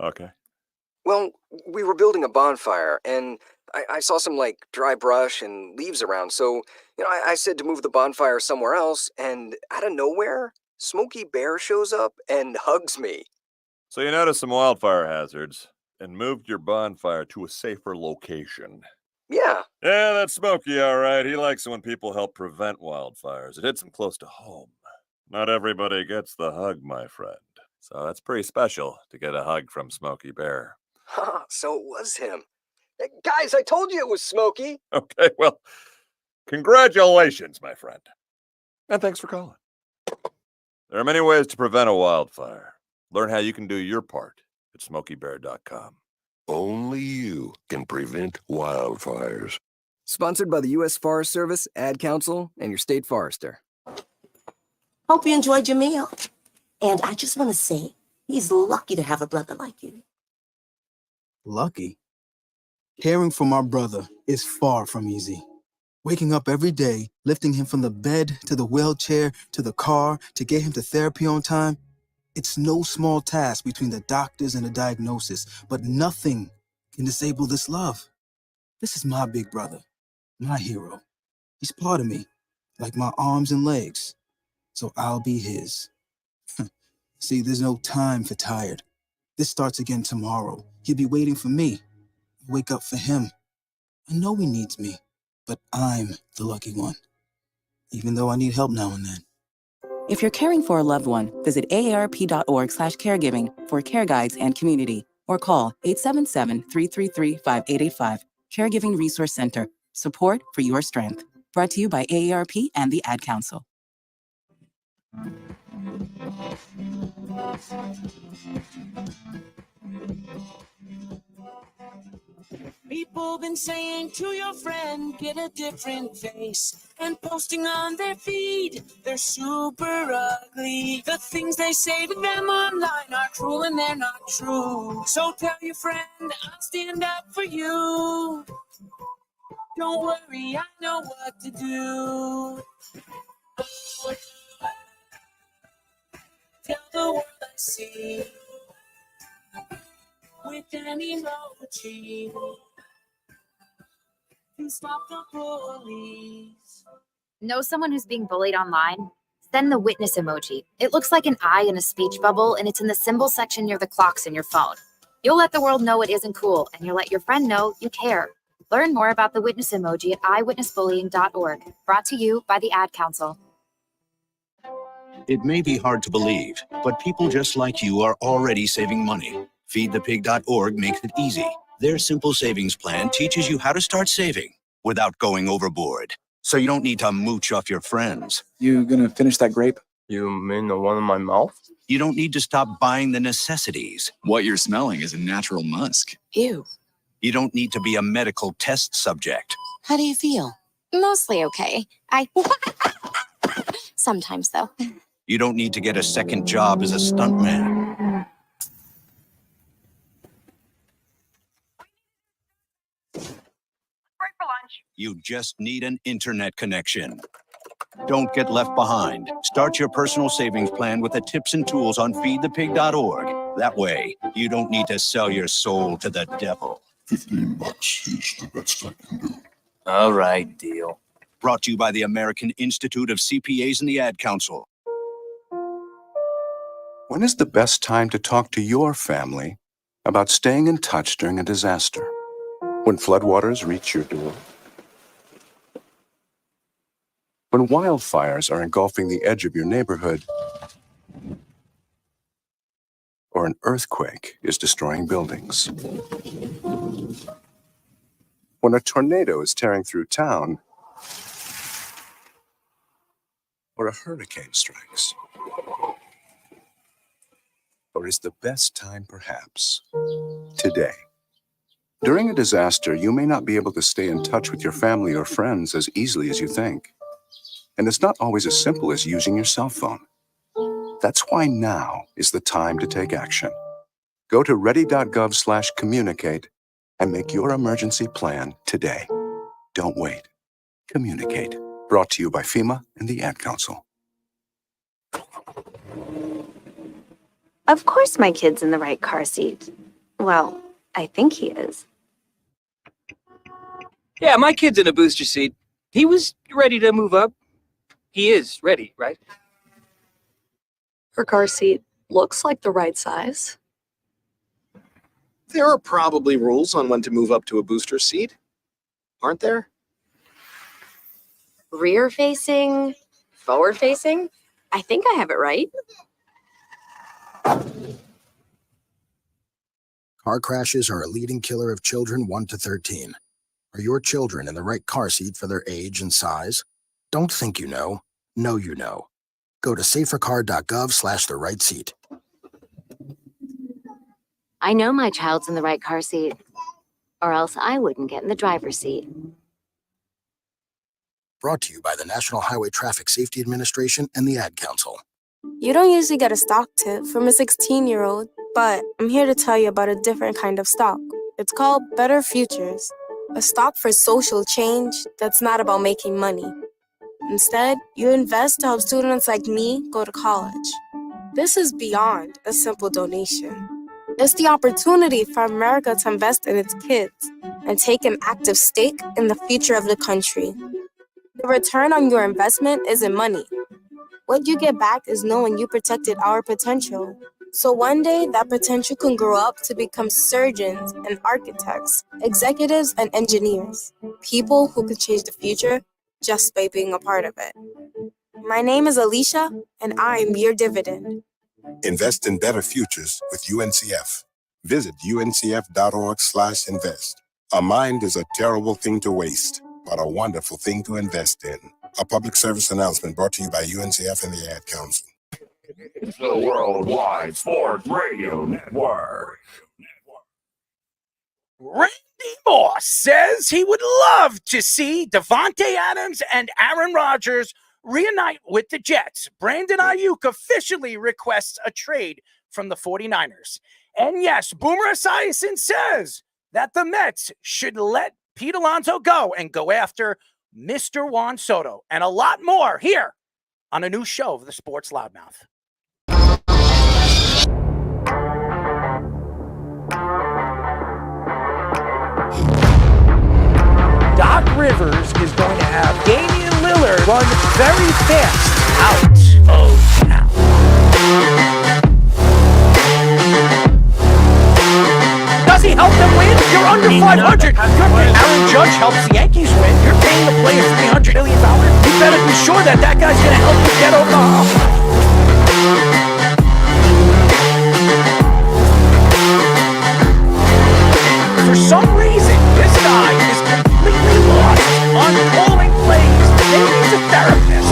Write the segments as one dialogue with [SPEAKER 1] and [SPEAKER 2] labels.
[SPEAKER 1] Okay.
[SPEAKER 2] Well, we were building a bonfire, and I saw some, dry brush and leaves around, so, I said to move the bonfire somewhere else, and out of nowhere, Smokey Bear shows up and hugs me.
[SPEAKER 1] So you noticed some wildfire hazards and moved your bonfire to a safer location.
[SPEAKER 2] Yeah.
[SPEAKER 1] Yeah, that's Smokey, all right. He likes it when people help prevent wildfires. It hits him close to home. Not everybody gets the hug, my friend. So that's pretty special to get a hug from Smokey Bear.
[SPEAKER 2] So it was him. Guys, I told you it was Smokey.
[SPEAKER 1] Okay, well, congratulations, my friend. And thanks for calling. There are many ways to prevent a wildfire. Learn how you can do your part at SmokeyBear.com.
[SPEAKER 3] Only you can prevent wildfires.
[SPEAKER 2] Sponsored by the U.S. Forest Service, Ad Council, and your state forester.
[SPEAKER 4] Hope you enjoyed your meal. And I just want to say, he's lucky to have a brother like you.
[SPEAKER 5] Lucky? Caring for my brother is far from easy. Waking up every day, lifting him from the bed to the wheelchair to the car to get him to therapy on time, it's no small task between the doctors and the diagnosis, but nothing can disable this love. This is my big brother, my hero. He's part of me, like my arms and legs, so I'll be his. See, there's no time for tired. This starts again tomorrow. He'll be waiting for me. I wake up for him. I know he needs me, but I'm the lucky one, even though I need help now and then.
[SPEAKER 6] If you're caring for a loved one, visit aarp.org/caregiving for care guides and community, or call 877-333-5885. Caregiving Resource Center. Support for your strength. Brought to you by AARP and the Ad Council.
[SPEAKER 7] People been saying to your friend, get a different face, and posting on their feed, they're super ugly. The things they say to them online are cruel and they're not true. So tell your friend, I'll stand up for you. Don't worry, I know what to do. Tell the world I see with an emoji. Stop the bullies.
[SPEAKER 8] Know someone who's being bullied online? Send the witness emoji. It looks like an eye in a speech bubble, and it's in the symbol section near the clocks in your phone. You'll let the world know it isn't cool, and you'll let your friend know you care. Learn more about the witness emoji at eyewitnessbullying.org. Brought to you by the Ad Council.
[SPEAKER 9] It may be hard to believe, but people just like you are already saving money. Feedthepig.org makes it easy. Their simple savings plan teaches you how to start saving without going overboard. So you don't need to mooch off your friends.
[SPEAKER 10] You gonna finish that grape?
[SPEAKER 11] You mean the one in my mouth?
[SPEAKER 9] You don't need to stop buying the necessities.
[SPEAKER 10] What you're smelling is a natural musk.
[SPEAKER 4] Ew.
[SPEAKER 9] You don't need to be a medical test subject.
[SPEAKER 4] How do you feel?
[SPEAKER 12] Mostly okay. Sometimes, though.
[SPEAKER 9] You don't need to get a second job as a stuntman.
[SPEAKER 13] Break for lunch.
[SPEAKER 9] You just need an internet connection. Don't get left behind. Start your personal savings plan with the tips and tools on feedthepig.org. That way, you don't need to sell your soul to the devil.
[SPEAKER 3] $15 is the best I can do.
[SPEAKER 11] All right, deal.
[SPEAKER 9] Brought to you by the American Institute of CPAs and the Ad Council.
[SPEAKER 14] When is the best time to talk to your family about staying in touch during a disaster? When floodwaters reach your door? When wildfires are engulfing the edge of your neighborhood? Or an earthquake is destroying buildings? When a tornado is tearing through town? Or a hurricane strikes? Or is the best time perhaps today? During a disaster, you may not be able to stay in touch with your family or friends as easily as you think. And it's not always as simple as using your cell phone. That's why now is the time to take action. Go to ready.gov/communicate and make your emergency plan today. Don't wait. Communicate. Brought to you by FEMA and the Ad Council.
[SPEAKER 15] Of course my kid's in the right car seat.
[SPEAKER 12] Well, I think he is.
[SPEAKER 13] Yeah, my kid's in a booster seat. He was ready to move up. He is ready, right?
[SPEAKER 15] Her car seat looks like the right size.
[SPEAKER 16] There are probably rules on when to move up to a booster seat, aren't there?
[SPEAKER 12] Rear facing, forward facing. I think I have it right.
[SPEAKER 17] Car crashes are a leading killer of children 1 to 13. Are your children in the right car seat for their age and size? Don't think you know. Know you know. Go to safercar.gov/the right seat.
[SPEAKER 18] I know my child's in the right car seat, or else I wouldn't get in the driver's seat.
[SPEAKER 17] Brought to you by the National Highway Traffic Safety Administration and the Ad Council.
[SPEAKER 19] You don't usually get a stock tip from a 16-year-old, but I'm here to tell you about a different kind of stock. It's called Better Futures, a stock for social change that's not about making money. Instead, you invest to help students like me go to college. This is beyond a simple donation. It's the opportunity for America to invest in its kids and take an active stake in the future of the country. The return on your investment isn't money. What you get back is knowing you protected our potential. So one day, that potential can grow up to become surgeons and architects, executives and engineers, people who could change the future just by being a part of it. My name is Alicia, and I'm your dividend.
[SPEAKER 20] Invest in better futures with UNCF. Visit uncf.org/invest. A mind is a terrible thing to waste, but a wonderful thing to invest in. A public service announcement brought to you by UNCF and the Ad Council.
[SPEAKER 3] It's the Worldwide Sports Radio Network.
[SPEAKER 21] Randy Moss says he would love to see Davante Adams and Aaron Rodgers reunite with the Jets. Brandon Aiyuk officially requests a trade from the 49ers. And yes, Boomer Esiason says that the Mets should let Pete Alonso go and go after Mr. Juan Soto. And a lot more here on a new show of the Sports Loudmouth. Doc Rivers is going to have Damian Lillard run very fast out of town. Does he help them win? You're under 500. Aaron Judge helps the Yankees win. You're paying the player $300 million. You better be sure that that guy's going to help you get over the hump. For some reason, this guy is completely lost on calling plays. Maybe he's a therapist.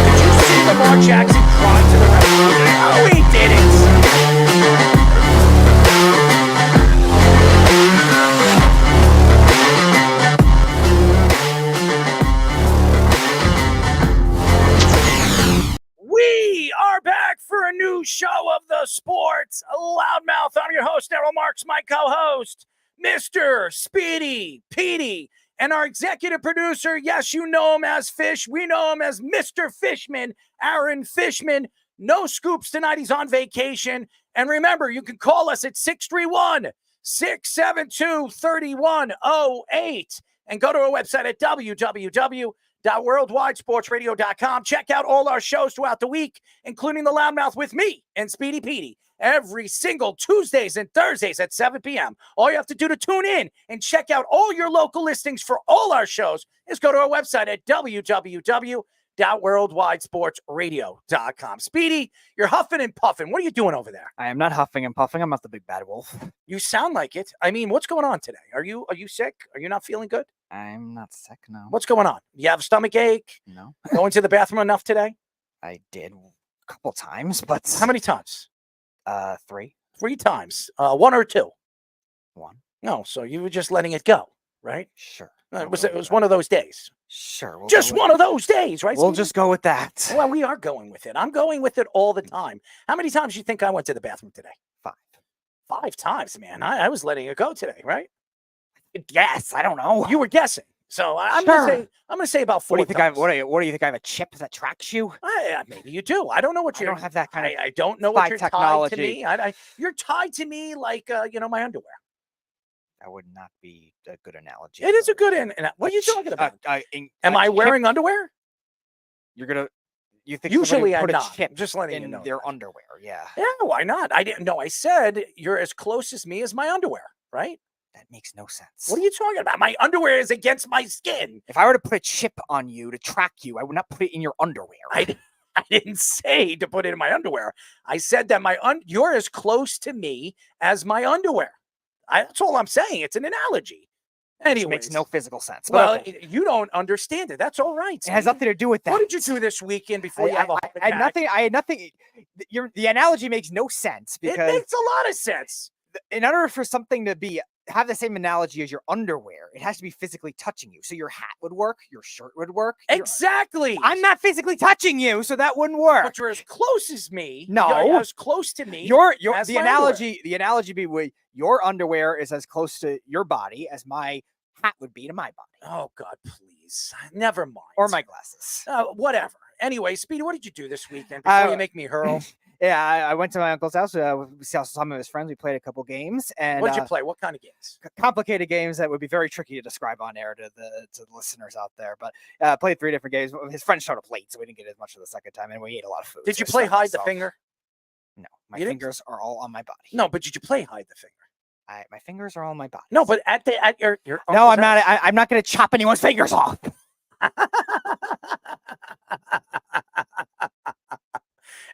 [SPEAKER 21] Did you see Lamar Jackson cry to the referee? No, he didn't. We are back for a new show of the Sports Loudmouth. I'm your host, Errol Marks, my co-host, Mr. Speedy Petey, and our executive producer. Yes, you know him as Fish. We know him as Mr. Fishman, Aaron Fishman. No scoops tonight. He's on vacation. And remember, you can call us at 631-672-3108 and go to our website at www.worldwidesportsradio.com. Check out all our shows throughout the week, including The Loudmouth with me and Speedy Petey, every single Tuesdays and Thursdays at 7 p.m. All you have to do to tune in and check out all your local listings for all our shows is go to our website at www.worldwidesportsradio.com. Speedy, you're huffing and puffing. What are you doing over there?
[SPEAKER 22] I am not huffing and puffing. I'm not the big bad wolf.
[SPEAKER 21] You sound like it. I mean, what's going on today? Are you sick? Are you not feeling good?
[SPEAKER 22] I'm not sick, no.
[SPEAKER 21] What's going on? You have a stomach ache?
[SPEAKER 22] No.
[SPEAKER 21] Going to the bathroom enough today?
[SPEAKER 22] I did a couple times, but...
[SPEAKER 21] How many times?
[SPEAKER 22] 3.
[SPEAKER 21] 3 times. 1 or 2?
[SPEAKER 22] 1.
[SPEAKER 21] No, so you were just letting it go, right?
[SPEAKER 22] Sure.
[SPEAKER 21] It was one of those days.
[SPEAKER 22] Sure. We'll
[SPEAKER 21] Just one of those days, right?
[SPEAKER 22] We'll
[SPEAKER 21] Speedy?
[SPEAKER 22] just go with that.
[SPEAKER 21] Well, we are going with it. I'm going with it all the time. How many times do you think I went to the bathroom today?
[SPEAKER 22] 5.
[SPEAKER 21] 5 times, man. I was letting it go today, right?
[SPEAKER 22] Guess. I don't know.
[SPEAKER 21] You were guessing. So I'm
[SPEAKER 22] Sure.
[SPEAKER 21] gonna say about 4
[SPEAKER 22] What do you think?
[SPEAKER 21] times.
[SPEAKER 22] What do you think? I have a chip that tracks you?
[SPEAKER 21] Maybe you do. I don't know what
[SPEAKER 22] I don't have that kind of.
[SPEAKER 21] I don't know what
[SPEAKER 22] spy
[SPEAKER 21] you're
[SPEAKER 22] technology.
[SPEAKER 21] tied to me. You're tied to me like my underwear.
[SPEAKER 22] That would not be a good analogy.
[SPEAKER 21] It is a good what are you talking about? Am I wearing underwear?
[SPEAKER 22] You're gonna. You think
[SPEAKER 21] Usually
[SPEAKER 22] somebody
[SPEAKER 21] I'm
[SPEAKER 22] would put
[SPEAKER 21] not.
[SPEAKER 22] a chip
[SPEAKER 21] Just letting
[SPEAKER 22] in
[SPEAKER 21] you know
[SPEAKER 22] their underwear? Yeah.
[SPEAKER 21] Yeah, why not? I didn't know. I said you're as close as me as my underwear, right?
[SPEAKER 22] That makes no sense.
[SPEAKER 21] What are you talking about? My underwear is against my skin.
[SPEAKER 22] If I were to put a chip on you to track you, I would not put it in your underwear.
[SPEAKER 21] I didn't say to put it in my underwear. I said that you're as close to me as my underwear. That's all I'm saying. It's an analogy. Anyway,
[SPEAKER 22] makes no physical sense.
[SPEAKER 21] Well,
[SPEAKER 22] But okay.
[SPEAKER 21] you don't understand it. That's all right.
[SPEAKER 22] It has nothing to do with that.
[SPEAKER 21] What did you do this weekend before you have a heart attack?
[SPEAKER 22] I had nothing. The analogy makes no sense
[SPEAKER 21] It
[SPEAKER 22] because
[SPEAKER 21] makes a lot of sense.
[SPEAKER 22] in order for something to have the same analogy as your underwear, it has to be physically touching you. So your hat would work, your shirt would work.
[SPEAKER 21] Exactly.
[SPEAKER 22] I'm not physically touching you, so that wouldn't work.
[SPEAKER 21] But you're as close as me.
[SPEAKER 22] No.
[SPEAKER 21] You're as close to me. as
[SPEAKER 22] The
[SPEAKER 21] my
[SPEAKER 22] analogy be with your underwear is as close to your body as my hat would be to my body.
[SPEAKER 21] Oh God, please. Never mind.
[SPEAKER 22] Or my glasses.
[SPEAKER 21] Whatever. Anyway, Speedy, what did you do this weekend before you make me hurl?
[SPEAKER 22] Yeah, I went to my uncle's house. We saw some of his friends. We played a couple games. And
[SPEAKER 21] What did you play? What kind of games?
[SPEAKER 22] Complicated games that would be very tricky to describe on air to the listeners out there. But played 3 different games. His friends showed up late, so we didn't get as much of the second time, and we ate a lot of food.
[SPEAKER 21] Did you
[SPEAKER 22] so I
[SPEAKER 21] play
[SPEAKER 22] stuffed
[SPEAKER 21] hide the
[SPEAKER 22] myself.
[SPEAKER 21] finger?
[SPEAKER 22] No, my fingers are all on my body.
[SPEAKER 21] No, but did you play hide the finger?
[SPEAKER 22] My fingers are all on my body.
[SPEAKER 21] No, but at your
[SPEAKER 22] No,
[SPEAKER 21] uncle's
[SPEAKER 22] I'm not.
[SPEAKER 21] house?
[SPEAKER 22] I'm not going to chop anyone's fingers off.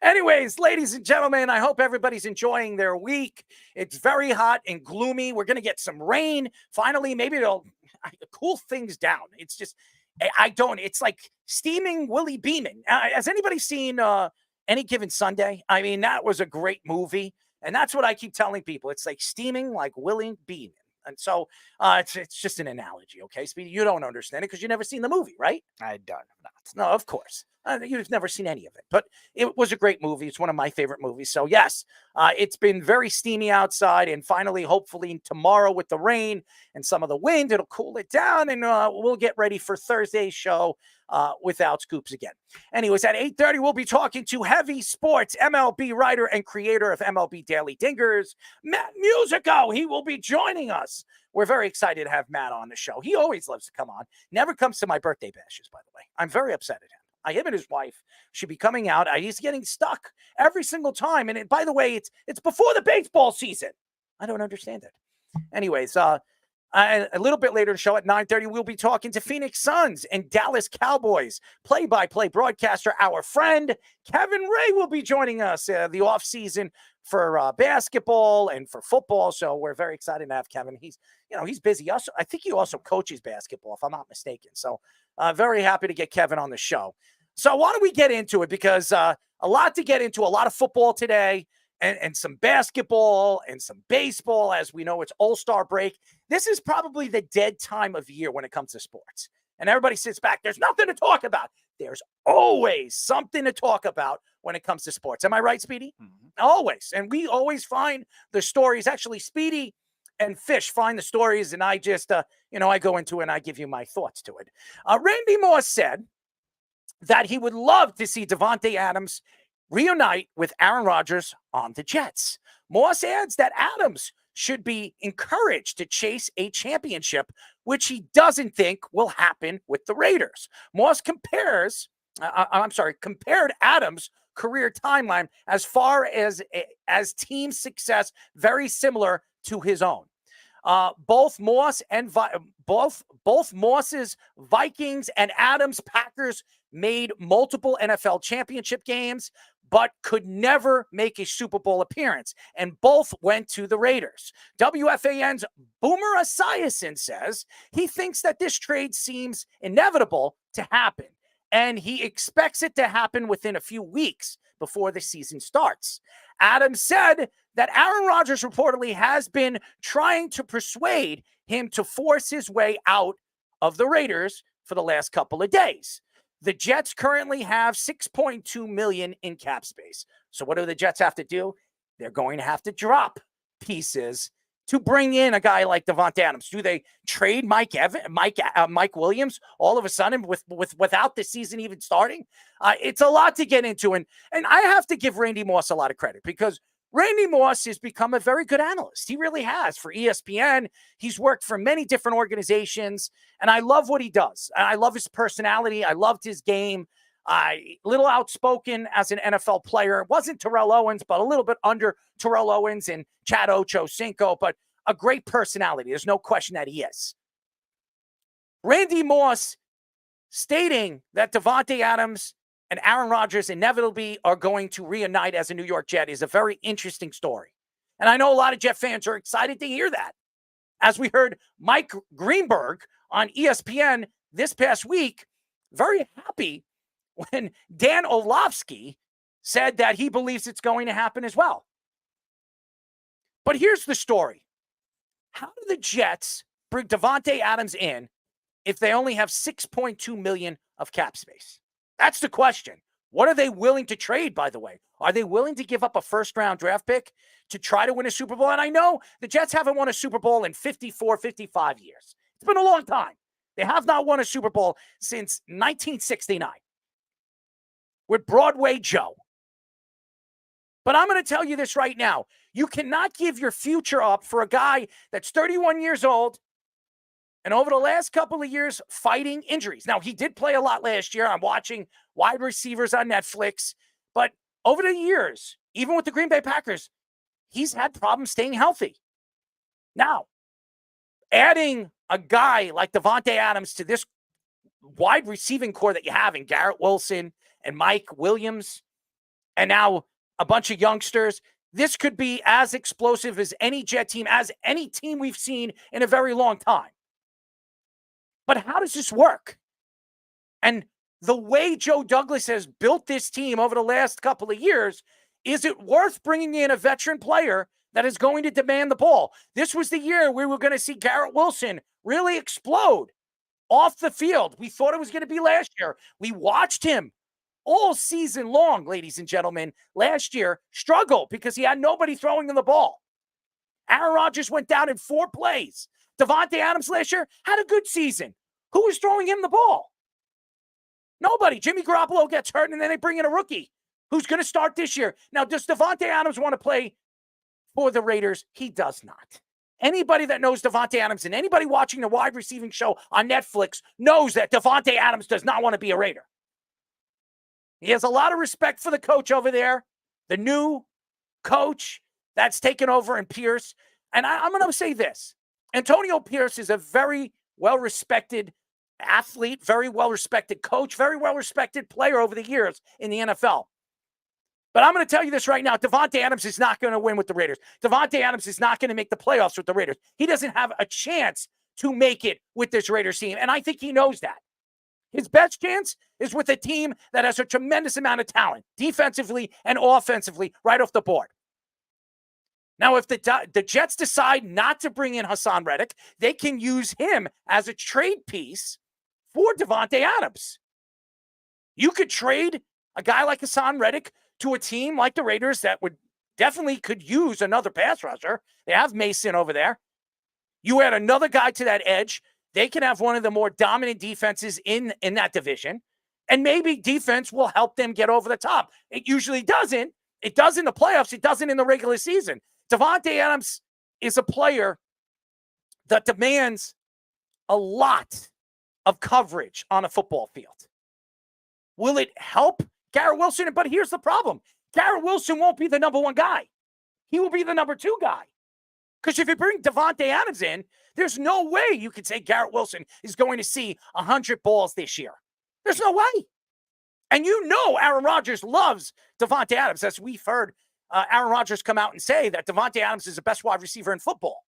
[SPEAKER 21] Anyways, ladies and gentlemen, I hope everybody's enjoying their week. It's very hot and gloomy. We're going to get some rain. Finally, maybe it'll cool things down. It's just, it's like steaming Willie Beeman. Has anybody seen Any Given Sunday? I mean, that was a great movie. And that's what I keep telling people. It's like steaming like Willie Beeman. And so it's just an analogy, okay, Speedy? You don't understand it because you've never seen the movie, right?
[SPEAKER 22] I don't.
[SPEAKER 21] No, of course. You've never seen any of it. But it was a great movie. It's one of my favorite movies. So, yes, it's been very steamy outside. And finally, hopefully tomorrow with the rain and some of the wind, it'll cool it down. And we'll get ready for Thursday's show without scoops again. Anyways, at 8:30, we'll be talking to Heavy Sports MLB writer and creator of MLB Daily Dingers, Matt Musico. He will be joining us. We're very excited to have Matt on the show. He always loves to come on. Never comes to my birthday bashes, by the way. I'm very upset at him. Him and his wife should be coming out. He's getting stuck every single time. And by the way, it's before the baseball season. I don't understand it. Anyways, a little bit later in the show at 9:30, we'll be talking to Phoenix Suns and Dallas Cowboys play-by-play broadcaster. Our friend Kevin Ray will be joining us the off season for basketball and for football. So we're very excited to have Kevin. He's busy. I think he also coaches basketball, if I'm not mistaken. So very happy to get Kevin on the show. So why don't we get into it? Because a lot to get into, a lot of football today and some basketball and some baseball. As we know, it's All-Star break. This is probably the dead time of year when it comes to sports. And everybody sits back. There's nothing to talk about. There's always something to talk about when it comes to sports. Am I right, Speedy? Mm-hmm. Always. And we always find the stories. Actually, Speedy and Fish find the stories, and I just, I go into it and I give you my thoughts to it. Randy Moss said that he would love to see Davante Adams reunite with Aaron Rodgers on the Jets. Moss adds that Adams should be encouraged to chase a championship, which he doesn't think will happen with the Raiders. Moss compared Adams' career timeline as far as team success very similar to his own. Both Moss's Vikings and Adams Packers made multiple NFL championship games, but could never make a Super Bowl appearance, and both went to the Raiders. WFAN's Boomer Esiason says he thinks that this trade seems inevitable to happen, and he expects it to happen within a few weeks before the season starts. Adams said that Aaron Rodgers reportedly has been trying to persuade him to force his way out of the Raiders for the last couple of days. The Jets currently have $6.2 million in cap space. So what do the Jets have to do? They're going to have to drop pieces to bring in a guy like Davante Adams. Do they trade Mike Williams all of a sudden without the season even starting? It's a lot to get into. And I have to give Randy Moss a lot of credit because Randy Moss has become a very good analyst. He really has for ESPN. He's worked for many different organizations, and I love what he does. I love his personality. I loved his game. Little outspoken as an NFL player. It wasn't Terrell Owens, but a little bit under Terrell Owens and Chad Ochocinco, but a great personality. There's no question that he is. Randy Moss stating that Davante Adams and Aaron Rodgers inevitably are going to reunite as a New York Jet is a very interesting story. And I know a lot of Jet fans are excited to hear that. As we heard Mike Greenberg on ESPN this past week, very happy when Dan Orlovsky said that he believes it's going to happen as well. But here's the story. How do the Jets bring Davante Adams in if they only have $6.2 million of cap space? That's the question. What are they willing to trade, by the way? Are they willing to give up a first-round draft pick to try to win a Super Bowl? And I know the Jets haven't won a Super Bowl in 54, 55 years. It's been a long time. They have not won a Super Bowl since 1969 with Broadway Joe. But I'm going to tell you this right now. You cannot give your future up for a guy that's 31 years old and over the last couple of years fighting injuries. Now, he did play a lot last year. I'm watching wide receivers on Netflix. But over the years, even with the Green Bay Packers, he's had problems staying healthy. Now, adding a guy like Davante Adams to this wide receiving core that you have in Garrett Wilson and Mike Williams, and now a bunch of youngsters, this could be as explosive as any Jet team, as any team we've seen in a very long time. But how does this work? And the way Joe Douglas has built this team over the last couple of years, is it worth bringing in a veteran player that is going to demand the ball? This was the year we were going to see Garrett Wilson really explode off the field. We thought it was going to be last year. We watched him all season long, ladies and gentlemen, last year struggle because he had nobody throwing him the ball. Aaron Rodgers went down in 4 plays. Davante Adams last year had a good season. Who was throwing him the ball? Nobody. Jimmy Garoppolo gets hurt, and then they bring in a rookie who's going to start this year. Now, does Davante Adams want to play for the Raiders? He does not. Anybody that knows Davante Adams and anybody watching the wide receiving show on Netflix knows that Davante Adams does not want to be a Raider. He has a lot of respect for the coach over there, the new coach that's taken over in Pierce. And I'm going to say this. Antonio Pierce is a very well-respected athlete, very well-respected coach, very well-respected player over the years in the NFL. But I'm going to tell you this right now. Davante Adams is not going to win with the Raiders. Davante Adams is not going to make the playoffs with the Raiders. He doesn't have a chance to make it with this Raiders team, and I think he knows that. His best chance is with a team that has a tremendous amount of talent, defensively and offensively, right off the board. Now, if the Jets decide not to bring in Hassan Reddick, they can use him as a trade piece for Davante Adams. You could trade a guy like Hassan Reddick to a team like the Raiders that would definitely could use another pass rusher. They have Mason over there. You add another guy to that edge. They can have one of the more dominant defenses in that division. And maybe defense will help them get over the top. It usually doesn't. It does in the playoffs. It doesn't in the regular season. Davante Adams is a player that demands a lot of coverage on a football field. Will it help Garrett Wilson? But here's the problem. Garrett Wilson won't be the number 1 guy. He will be the number 2 guy. Because if you bring Davante Adams in, there's no way you could say Garrett Wilson is going to see 100 balls this year. There's no way. And you know Aaron Rodgers loves Davante Adams. As we've heard Aaron Rodgers come out and say that Davante Adams is the best wide receiver in football.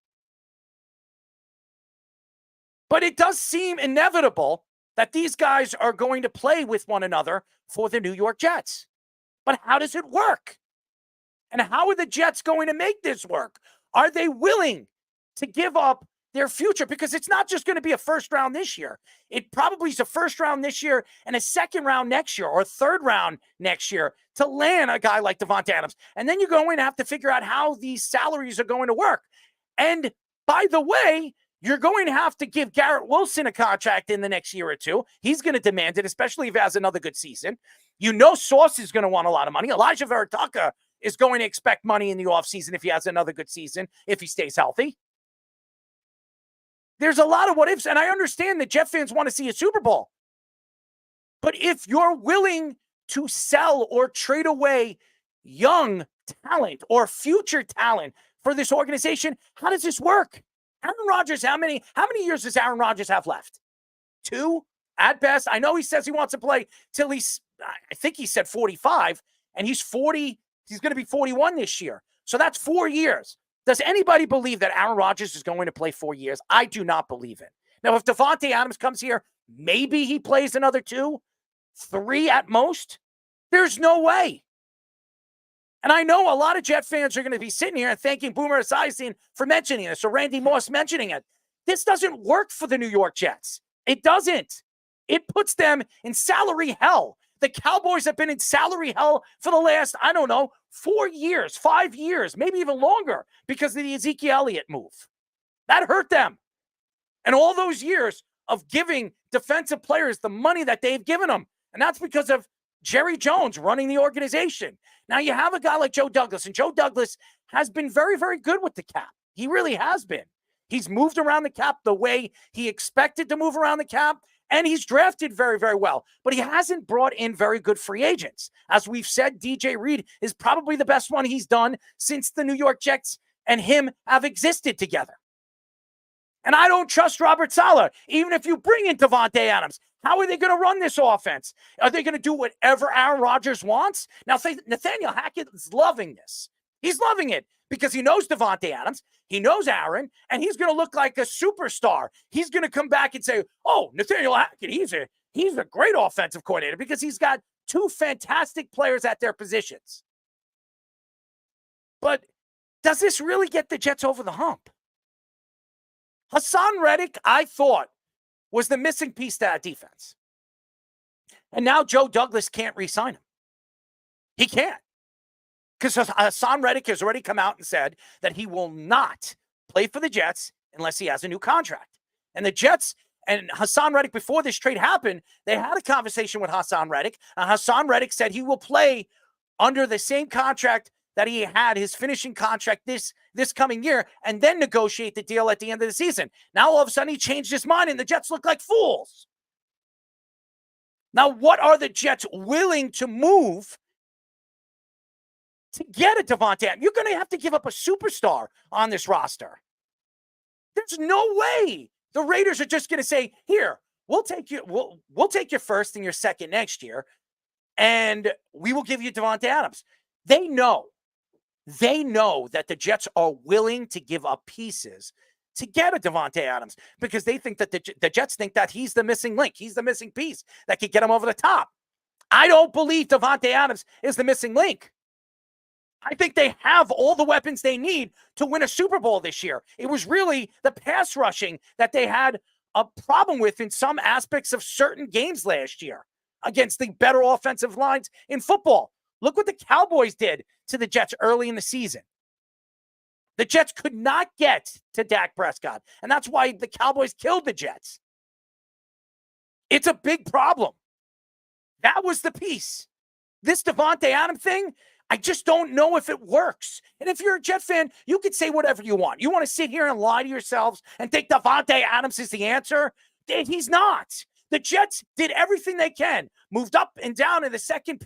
[SPEAKER 21] But it does seem inevitable that these guys are going to play with one another for the New York Jets. But how does it work? And how are the Jets going to make this work? Are they willing to give up their future, because it's not just going to be a first round this year. It probably is a first round this year and a second round next year or a third round next year to land a guy like Davante Adams. And then you're going to have to figure out how these salaries are going to work. And by the way, you're going to have to give Garrett Wilson a contract in the next year or two. He's going to demand it, especially if he has another good season. You know Sauce is going to want a lot of money. Elijah Verataka is going to expect money in the offseason if he has another good season, if he stays healthy. There's a lot of what ifs, and I understand that Jet fans want to see a Super Bowl. But if you're willing to sell or trade away young talent or future talent for this organization, how does this work? Aaron Rodgers, how many years does Aaron Rodgers have left? 2 at best. I know he says he wants to play till I think he said 45, and he's 40. He's going to be 41 this year. So that's 4 years. Does anybody believe that Aaron Rodgers is going to play 4 years? I do not believe it. Now, if Davante Adams comes here, maybe he plays another 2, 3 at most. There's no way. And I know a lot of Jet fans are going to be sitting here and thanking Boomer Esiason for mentioning this, or Randy Moss mentioning it. This doesn't work for the New York Jets. It doesn't. It puts them in salary hell. The Cowboys have been in salary hell for the last, 4 years, 5 years, maybe even longer, because of the Ezekiel Elliott move. That hurt them. And all those years of giving defensive players the money that they've given them. And that's because of Jerry Jones running the organization. Now you have a guy like Joe Douglas, and Joe Douglas has been very, very good with the cap. He really has been. He's moved around the cap the way he expected to move around the cap, and he's drafted very, very well. But he hasn't brought in very good free agents. As we've said, DJ Reed is probably the best one he's done since the New York Jets and him have existed together. And I don't trust Robert Saleh, even if you bring in Davante Adams. How are they going to run this offense? Are they going to do whatever Aaron Rodgers wants? Now, Nathaniel Hackett is loving this. He's loving it because he knows Davante Adams, he knows Aaron, and he's going to look like a superstar. He's going to come back and say, oh, Nathaniel Hackett, he's a great offensive coordinator because he's got 2 fantastic players at their positions. But does this really get the Jets over the hump? Hassan Reddick, I thought, was the missing piece to that defense. And now Joe Douglas can't re-sign him. He can't. Because Hassan Reddick has already come out and said that he will not play for the Jets unless he has a new contract. And the Jets and Hassan Reddick, before this trade happened, they had a conversation with Hassan Reddick. And Hassan Reddick said he will play under the same contract that he had, his finishing contract this coming year, and then negotiate the deal at the end of the season. Now, all of a sudden, he changed his mind, and the Jets look like fools. Now, what are the Jets willing to move to get a Davante Adams? You're going to have to give up a superstar on this roster. There's no way the Raiders are just going to say, here, we'll take your first and your second next year, and we will give you Davante Adams. They know that the Jets are willing to give up pieces to get a Davante Adams because they think that the Jets think that he's the missing link. He's the missing piece that could get him over the top. I don't believe Davante Adams is the missing link. I think they have all the weapons they need to win a Super Bowl this year. It was really the pass rushing that they had a problem with in some aspects of certain games last year against the better offensive lines in football. Look what the Cowboys did to the Jets early in the season. The Jets could not get to Dak Prescott, and that's why the Cowboys killed the Jets. It's a big problem. That was the piece. This Davante Adams thing, I just don't know if it works. And if you're a Jet fan, you could say whatever you want. You want to sit here and lie to yourselves and think Davante Adams is the answer? He's not. The Jets did everything they can, moved up and down in the second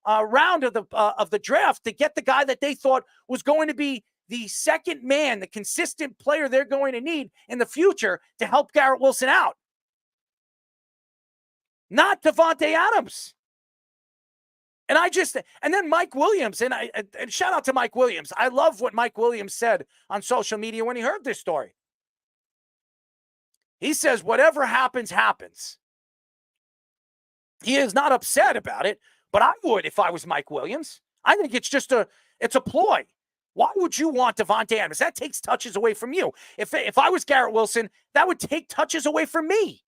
[SPEAKER 21] round of the draft to get the guy that they thought was going to be the second man, the consistent player they're going to need in the future to help Garrett Wilson out. Not Davante Adams. And then Mike Williams, and shout out to Mike Williams. I love what Mike Williams said on social media when he heard this story. He says, whatever happens, happens. He is not upset about it, but I would if I was Mike Williams. I think it's a ploy. Why would you want Davante Adams? That takes touches away from you. If I was Garrett Wilson, that would take touches away from me.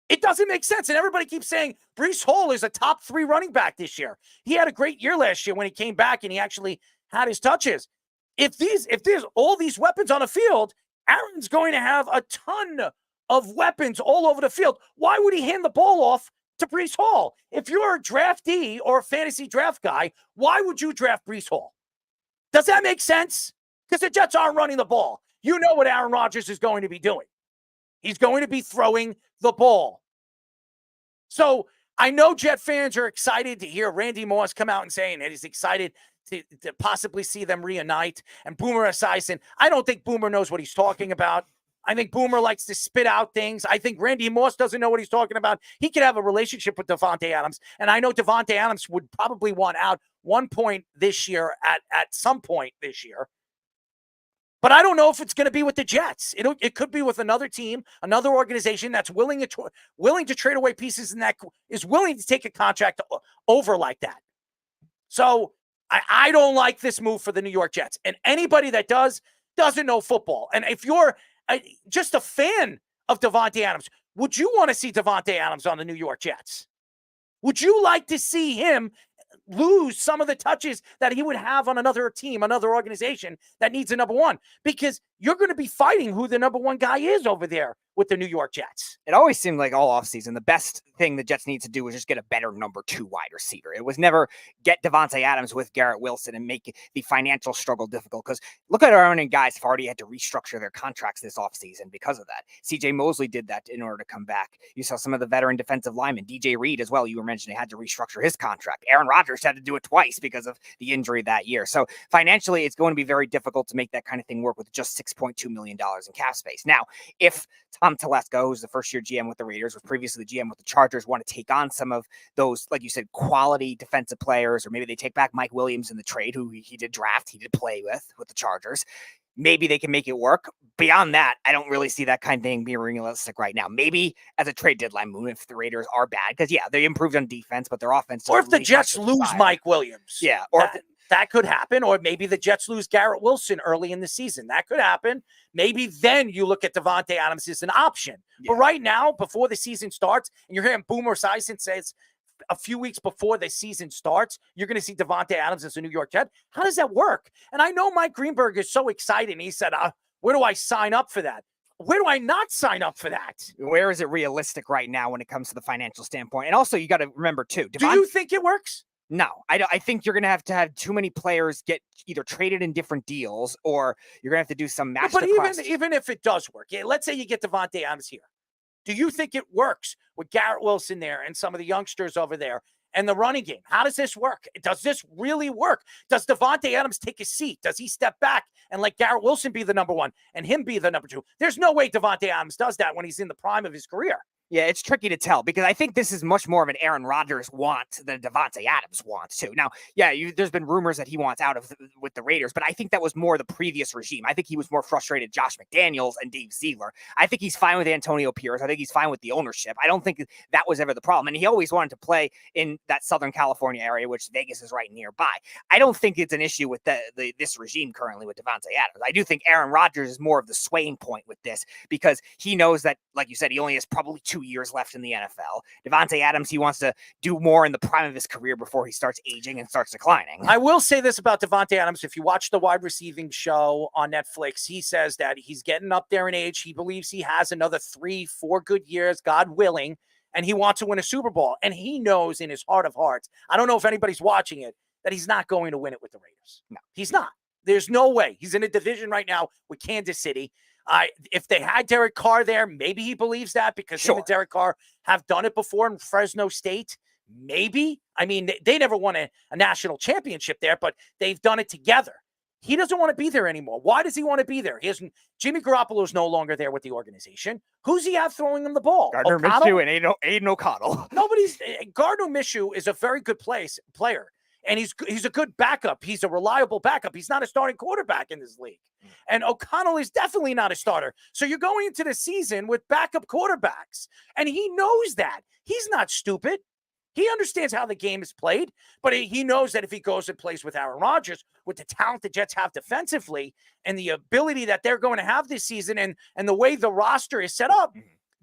[SPEAKER 21] It doesn't make sense. And everybody keeps saying Breece Hall is a top 3 running back this year. He had a great year last year when he came back and he actually had his touches. If there's all these weapons on the field, Aaron's going to have a ton of weapons all over the field. Why would he hand the ball off to Breece Hall? If you're a draftee or a fantasy draft guy, why would you draft Breece Hall? Does that make sense? Because the Jets aren't running the ball. You know what Aaron Rodgers is going to be doing. He's going to be throwing the ball. So I know Jet fans are excited to hear Randy Moss come out and saying that he's excited to possibly see them reunite. And Boomer Esiason, I don't think Boomer knows what he's talking about. I think Boomer likes to spit out things. I think Randy Moss doesn't know what he's talking about. He could have a relationship with Davante Adams. And I know Davante Adams would probably want out one point this year at some point this year. But I don't know if it's going to be with the Jets. It could be with another team, another organization that's willing to trade away pieces and that is willing to take a contract over like that. So I don't like this move for the New York Jets. And anybody that doesn't know football. And if you're just a fan of Davante Adams, would you want to see Davante Adams on the New York Jets? Would you like to see him lose some of the touches that he would have on another team, another organization that needs a number one? Because you're going to be fighting who the number one guy is over there with the New York Jets.
[SPEAKER 22] It always seemed like all offseason, the best thing the Jets need to do was just get a better number 2 wide receiver. It was never get Davante Adams with Garrett Wilson and make the financial struggle difficult. Because look at our own guys have already had to restructure their contracts this offseason because of that. CJ Mosley did that in order to come back. You saw some of the veteran defensive linemen, DJ Reed as well, you were mentioning, had to restructure his contract. Aaron Rodgers had to do it twice because of the injury that year. So financially, it's going to be very difficult to make that kind of thing work with just $6.2 million in cap space. Now, if Tom Telesco, who's the first-year GM with the Raiders, was previously the GM with the Chargers, want to take on some of those, like you said, quality defensive players, or maybe they take back Mike Williams in the trade, who he did draft, he did play with the Chargers. Maybe they can make it work. Beyond that, I don't really see that kind of thing being realistic right now. Maybe as a trade deadline move if the Raiders are bad, because, yeah, they improved on defense, but their offense...
[SPEAKER 21] Or if the Jets lose Mike Williams.
[SPEAKER 22] Yeah.
[SPEAKER 21] Or that could happen. Or maybe the Jets lose Garrett Wilson early in the season. That could happen. Maybe then you look at Davante Adams as an option. Yeah. But right now, before the season starts, and you're hearing Boomer Esiason says a few weeks before the season starts, you're going to see Davante Adams as a New York Jet. How does that work? And I know Mike Greenberg is so excited. And he said, where do I sign up for that? Where do I not sign up for that?
[SPEAKER 22] Where is it realistic right now when it comes to the financial standpoint? And also, you got to remember, too.
[SPEAKER 21] Do you think it works?
[SPEAKER 22] No, I think you're going to have too many players get either traded in different deals, or you're going to have to do some match.
[SPEAKER 21] But even if it does work, let's say you get Davante Adams here. Do you think it works with Garrett Wilson there and some of the youngsters over there and the running game? How does this work? Does this really work? Does Davante Adams take a seat? Does he step back and let Garrett Wilson be the number 1 and him be the number 2? There's no way Davante Adams does that when he's in the prime of his career.
[SPEAKER 22] Yeah, it's tricky to tell because I think this is much more of an Aaron Rodgers want than Davante Adams wants too. Now, yeah, there's been rumors that he wants out of with the Raiders, but I think that was more the previous regime. I think he was more frustrated Josh McDaniels and Dave Ziegler. I think he's fine with Antonio Pierce. I think he's fine with the ownership. I don't think that was ever the problem. And he always wanted to play in that Southern California area, which Vegas is right nearby. I don't think it's an issue with this regime currently with Davante Adams. I do think Aaron Rodgers is more of the swaying point with this because he knows that, like you said, he only has probably 2 years left in the NFL. Davante Adams, he wants to do more in the prime of his career before he starts aging and starts declining.
[SPEAKER 21] I will say this about Davante Adams. If you watch the wide receiving show on Netflix, he says that he's getting up there in age. He believes he has another 3-4 good years, God willing, and he wants to win a Super Bowl. And he knows in his heart of hearts, I don't know if anybody's watching it, that he's not going to win it with the Raiders. No, he's not. There's no way. He's in a division right now with Kansas City. If they had Derek Carr there, maybe he believes that because him and Derek Carr have done it before in Fresno State. Maybe. I mean, they never won a national championship there, but they've done it together. He doesn't want to be there anymore. Why does he want to be there? Jimmy Garoppolo's no longer there with the organization. Who's he have throwing him the ball?
[SPEAKER 22] Gardner Minshew and Aiden O'Connell.
[SPEAKER 21] Gardner Minshew is a very good player. And he's a good backup. He's a reliable backup. He's not a starting quarterback in this league. And O'Connell is definitely not a starter. So you're going into the season with backup quarterbacks. And he knows that. He's not stupid. He understands how the game is played, but he knows that if he goes and plays with Aaron Rodgers, with the talent the Jets have defensively and the ability that they're going to have this season and the way the roster is set up,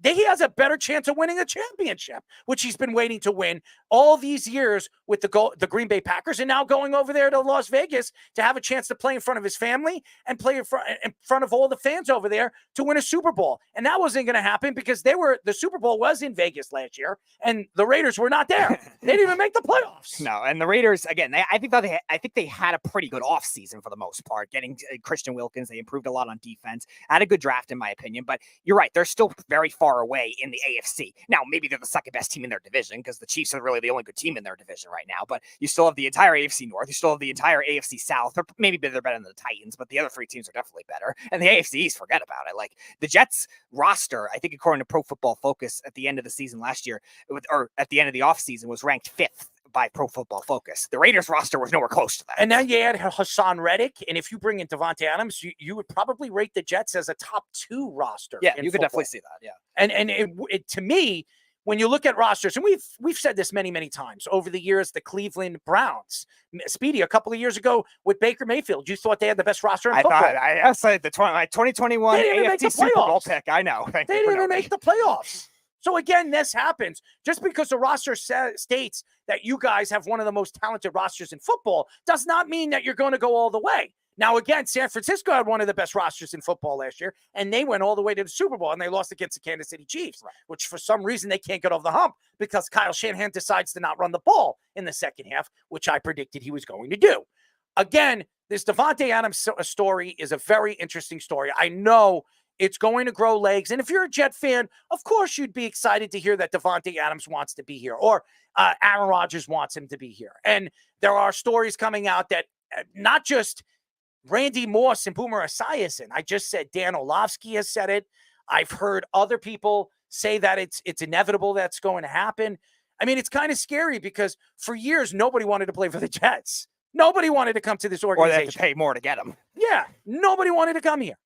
[SPEAKER 21] he has a better chance of winning a championship, which he's been waiting to win all these years with the Green Bay Packers, and now going over there to Las Vegas to have a chance to play in front of his family and play in front of all the fans over there to win a Super Bowl. And that wasn't going to happen because the Super Bowl was in Vegas last year, and the Raiders were not there. They didn't even make the playoffs.
[SPEAKER 22] No, and the Raiders, again, I think they had a pretty good offseason for the most part, getting Christian Wilkins. They improved a lot on defense, had a good draft in my opinion, but you're right, they're still very far away in the AFC. Now, maybe they're the second best team in their division because the Chiefs are really the only good team in their division right now, but you still have the entire AFC North, you still have the entire AFC South, or maybe they're better than the Titans, but the other three teams are definitely better, and the AFC East, forget about it. Like, the Jets roster, I think according to Pro Football Focus at the end of the season last year, or at the end of the offseason, was ranked 5th by Pro Football Focus. The Raiders roster was nowhere close to that.
[SPEAKER 21] And now you add Hassan Reddick, and if you bring in Davante Adams, you would probably rate the Jets as a top 2 roster.
[SPEAKER 22] Yeah, you could definitely see that. Yeah,
[SPEAKER 21] and it to me, when you look at rosters, and we've said this many times over the years, the Cleveland Browns, Speedy, a couple of years ago with Baker Mayfield, you thought they had the best roster in football.
[SPEAKER 22] I said the 2021 AFC Super Bowl pick. I know.
[SPEAKER 21] They didn't even make the playoffs. So again, this happens. Just because the roster states that you guys have one of the most talented rosters in football does not mean that you're going to go all the way. Now, again, San Francisco had one of the best rosters in football last year, and they went all the way to the Super Bowl, and they lost against the Kansas City Chiefs, which for some reason they can't get over the hump because Kyle Shanahan decides to not run the ball in the second half, which I predicted he was going to do. Again, this Davante Adams story is a very interesting story. I know it's going to grow legs. And if you're a Jet fan, of course you'd be excited to hear that Davante Adams wants to be here or Aaron Rodgers wants him to be here. And there are stories coming out that not just Randy Moss and Boomer Esiason. I just said Dan Orlovsky has said it. I've heard other people say that it's inevitable that's going to happen. I mean, it's kind of scary because for years, nobody wanted to play for the Jets. Nobody wanted to come to this organization.
[SPEAKER 22] Or they have to pay more to get them.
[SPEAKER 21] Yeah, nobody wanted to come here.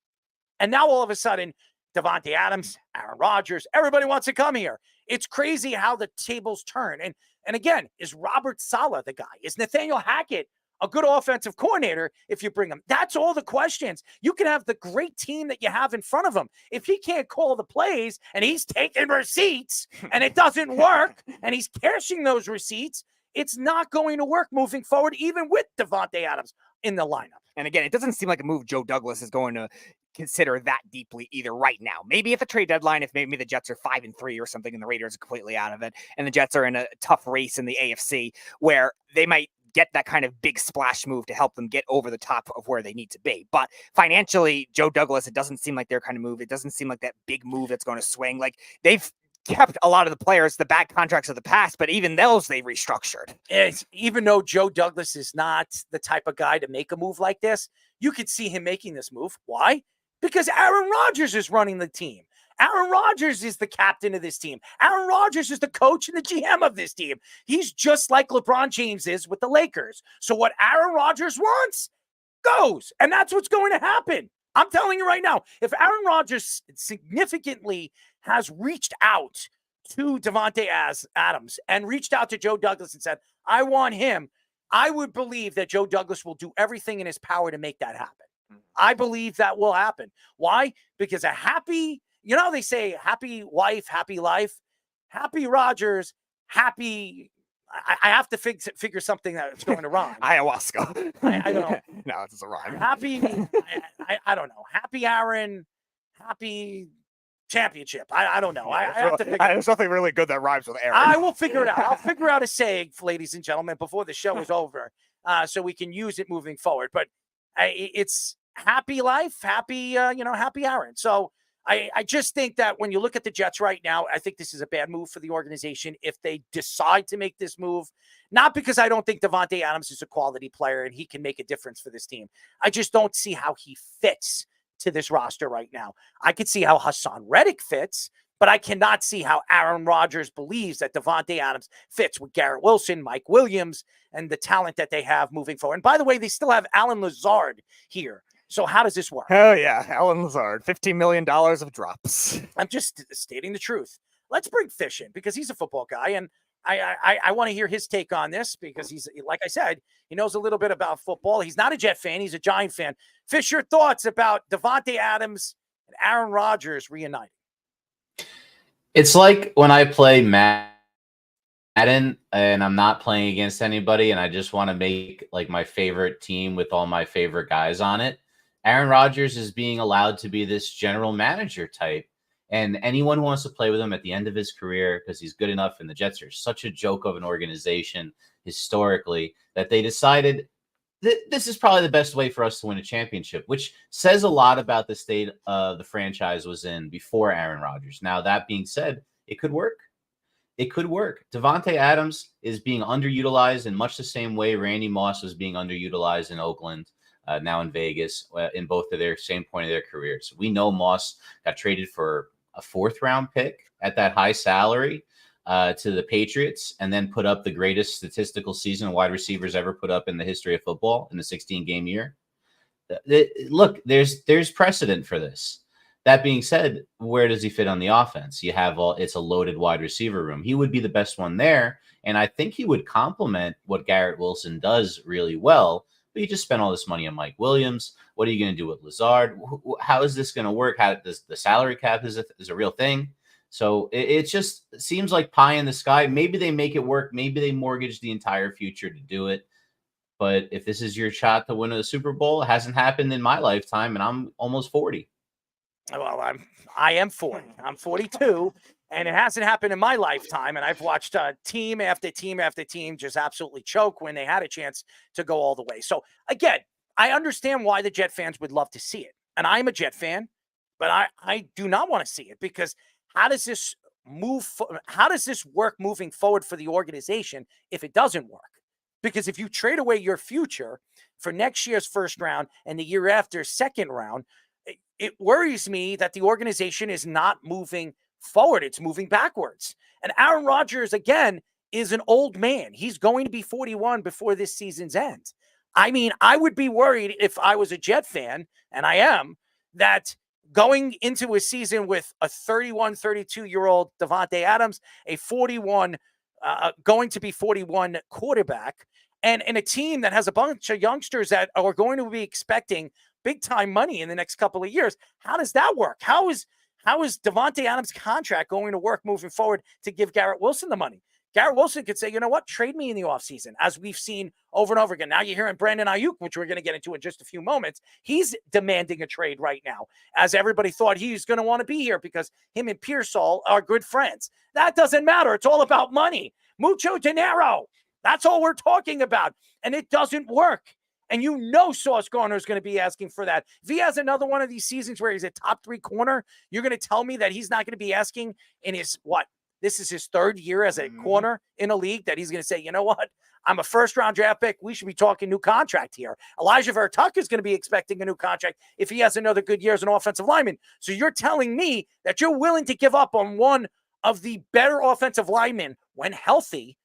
[SPEAKER 21] And now all of a sudden, Davante Adams, Aaron Rodgers, everybody wants to come here. It's crazy how the tables turn. And again, is Robert Saleh the guy? Is Nathaniel Hackett a good offensive coordinator if you bring him? That's all the questions. You can have the great team that you have in front of him. If he can't call the plays and he's taking receipts and it doesn't work and he's cashing those receipts, it's not going to work moving forward, even with Davante Adams in the lineup.
[SPEAKER 22] And again, it doesn't seem like a move Joe Douglas is going to consider that deeply either right now. Maybe at the trade deadline, if maybe the Jets are 5-3 or something and the Raiders are completely out of it, and the Jets are in a tough race in the AFC where they might get that kind of big splash move to help them get over the top of where they need to be. But financially, Joe Douglas, it doesn't seem like their kind of move. It doesn't seem like that big move that's going to swing. Like, they've kept a lot of the players, the bad contracts of the past, but even those they restructured.
[SPEAKER 21] Even though Joe Douglas is not the type of guy to make a move like this, you could see him making this move. Why? Because Aaron Rodgers is running the team. Aaron Rodgers is the captain of this team. Aaron Rodgers is the coach and the GM of this team. He's just like LeBron James is with the Lakers. So what Aaron Rodgers wants goes, and that's what's going to happen. I'm telling you right now, if Aaron Rodgers significantly has reached out to Davante Adams and reached out to Joe Douglas and said, I want him, I would believe that Joe Douglas will do everything in his power to make that happen. I believe that will happen. Why? Because a happy, they say happy wife, happy life, happy Rodgers, happy. I have to figure something that's going to rhyme.
[SPEAKER 22] Ayahuasca.
[SPEAKER 21] I don't know.
[SPEAKER 22] No, it doesn't rhyme.
[SPEAKER 21] Happy, I don't know. Happy Aaron, happy championship. I don't know. I have to figure
[SPEAKER 22] there's nothing really good that rhymes with Aaron.
[SPEAKER 21] I will figure it out. I'll figure out a saying, ladies and gentlemen, before the show is over, so we can use it moving forward. But it's happy life, happy, happy Aaron. So I just think that when you look at the Jets right now, I think this is a bad move for the organization if they decide to make this move. Not because I don't think Davante Adams is a quality player and he can make a difference for this team. I just don't see how he fits to this roster right now. I could see how Hassan Reddick fits, but I cannot see how Aaron Rodgers believes that Davante Adams fits with Garrett Wilson, Mike Williams, and the talent that they have moving forward. And by the way, they still have Alan Lazard here. So how does this work?
[SPEAKER 22] Oh, yeah. Alan Lazard, $15 million of drops.
[SPEAKER 21] I'm just stating the truth. Let's bring Fish in because he's a football guy. And I want to hear his take on this because he's, like I said, he knows a little bit about football. He's not a Jet fan. He's a Giant fan. Fish, your thoughts about Davante Adams and Aaron Rodgers reuniting?
[SPEAKER 1] It's like when I play Madden and I'm not playing against anybody and I just want to make like my favorite team with all my favorite guys on it. Aaron Rodgers is being allowed to be this general manager type. And anyone who wants to play with him at the end of his career, because he's good enough, and the Jets are such a joke of an organization historically, that they decided this is probably the best way for us to win a championship, which says a lot about the state the franchise was in before Aaron Rodgers. Now, that being said, it could work. It could work. Davante Adams is being underutilized in much the same way Randy Moss was being underutilized in Oakland, now in Vegas, in both of their same point of their careers. We know Moss got traded for a 4th-round pick at that high salary to the Patriots, and then put up the greatest statistical season wide receivers ever put up in the history of football in the 16-game year. Look, there's precedent for this. That being said, where does he fit on the offense? You have it's a loaded wide receiver room. He would be the best one there, and I think he would complement what Garrett Wilson does really well. But you just spent all this money on Mike Williams. What are you going to do with Lazard? How is this going to work? How does the salary cap is a real thing? So it just seems like pie in the sky. Maybe they make it work. Maybe they mortgage the entire future to do it. But if this is your shot to win a Super Bowl, it hasn't happened in my lifetime, and I'm almost 40.
[SPEAKER 21] Well, I am 40. I'm 42, and it hasn't happened in my lifetime. And I've watched team after team after team just absolutely choke when they had a chance to go all the way. So again, I understand why the Jet fans would love to see it, and I'm a Jet fan, but I do not want to see it, because how does this work moving forward for the organization if it doesn't work? Because if you trade away your future for next year's 1st round and the year after 2nd round, it worries me that the organization is not moving forward. It's moving backwards. And Aaron Rodgers, again, is an old man. He's going to be 41 before this season's end. I mean, I would be worried if I was a Jet fan, and I am, that going into a season with a 31, 32-year-old Davante Adams, a 41, going to be 41 quarterback, and a team that has a bunch of youngsters that are going to be expecting big-time money in the next couple of years. How does that work? How is Davante Adams' contract going to work moving forward to give Garrett Wilson the money? Garrett Wilson could say, you know what, trade me in the offseason, as we've seen over and over again. Now you're hearing Brandon Aiyuk, which we're going to get into in just a few moments. He's demanding a trade right now, as everybody thought he's going to want to be here because him and Pearsall are good friends. That doesn't matter. It's all about money. Mucho dinero. That's all we're talking about. And it doesn't work. And you know Sauce Gardner is going to be asking for that. If he has another one of these seasons where he's a top 3 corner, you're going to tell me that he's not going to be asking in his, this is his 3rd year as a corner in a league, that he's going to say, you know what, I'm a 1st-round draft pick. We should be talking new contract here. Elijah Vertuck is going to be expecting a new contract if he has another good year as an offensive lineman. So you're telling me that you're willing to give up on one of the better offensive linemen when healthy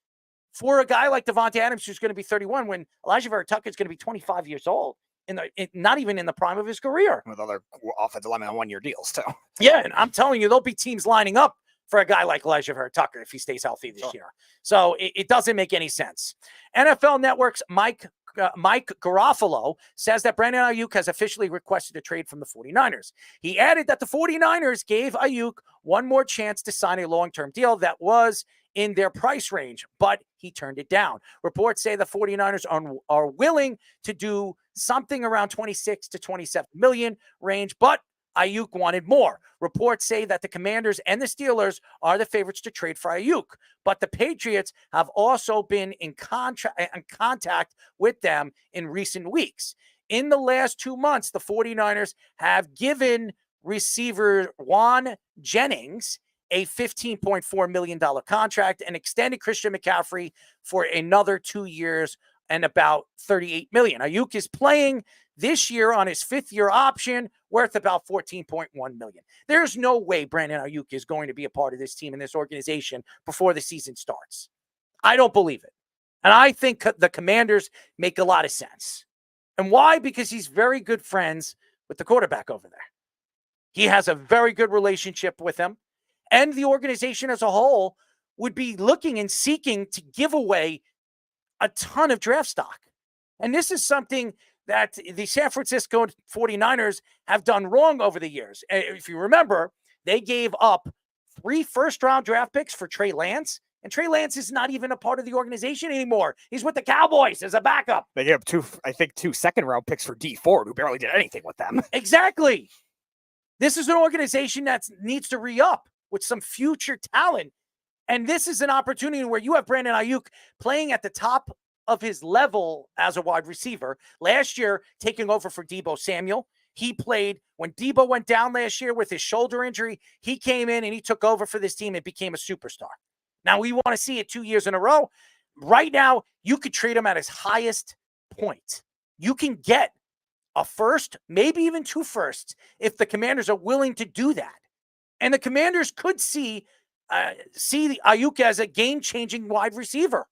[SPEAKER 21] for a guy like Davante Adams, who's going to be 31, when Elijah Vertuck is going to be 25 years old, not even in the prime of his career.
[SPEAKER 22] With other offensive linemen on 1-year deals, too.
[SPEAKER 21] Yeah, and I'm telling you, there'll be teams lining up for a guy like Elijah Vertuck if he stays healthy this year. So it doesn't make any sense. NFL Network's Mike Garofalo says that Brandon Aiyuk has officially requested a trade from the 49ers. He added that the 49ers gave Aiyuk one more chance to sign a long-term deal that was in their price range, but he turned it down. Reports say the 49ers are willing to do something around 26 to 27 million range, but Aiyuk wanted more. Reports say that the Commanders and the Steelers are the favorites to trade for Aiyuk, but the Patriots have also been in contact with them in recent weeks. In the last 2 months, the 49ers have given receiver Juan Jennings a $15.4 million contract and extended Christian McCaffrey for another 2 years and about $38 million. Aiyuk is playing this year on his 5th-year option, worth about $14.1 million. There's no way Brandon Aiyuk is going to be a part of this team and this organization before the season starts. I don't believe it. And I think the Commanders make a lot of sense. And why? Because he's very good friends with the quarterback over there. He has a very good relationship with him. And the organization as a whole would be looking and seeking to give away a ton of draft stock. And this is something that the San Francisco 49ers have done wrong over the years. If you remember, they gave up 3 first-round draft picks for Trey Lance, and Trey Lance is not even a part of the organization anymore. He's with the Cowboys as a backup.
[SPEAKER 22] They gave up 2 second-round picks for D Ford, who barely did anything with them.
[SPEAKER 21] Exactly. This is an organization that needs to re-up with some future talent. And this is an opportunity where you have Brandon Aiyuk playing at the top of his level as a wide receiver. Last year, taking over for Deebo Samuel. He played when Deebo went down last year with his shoulder injury. He came in and he took over for this team and became a superstar. Now, we want to see it 2 years in a row. Right now, you could trade him at his highest point. You can get a first, maybe even 2 firsts, if the Commanders are willing to do that. And the Commanders could see the Aiyuk as a game-changing wide receiver.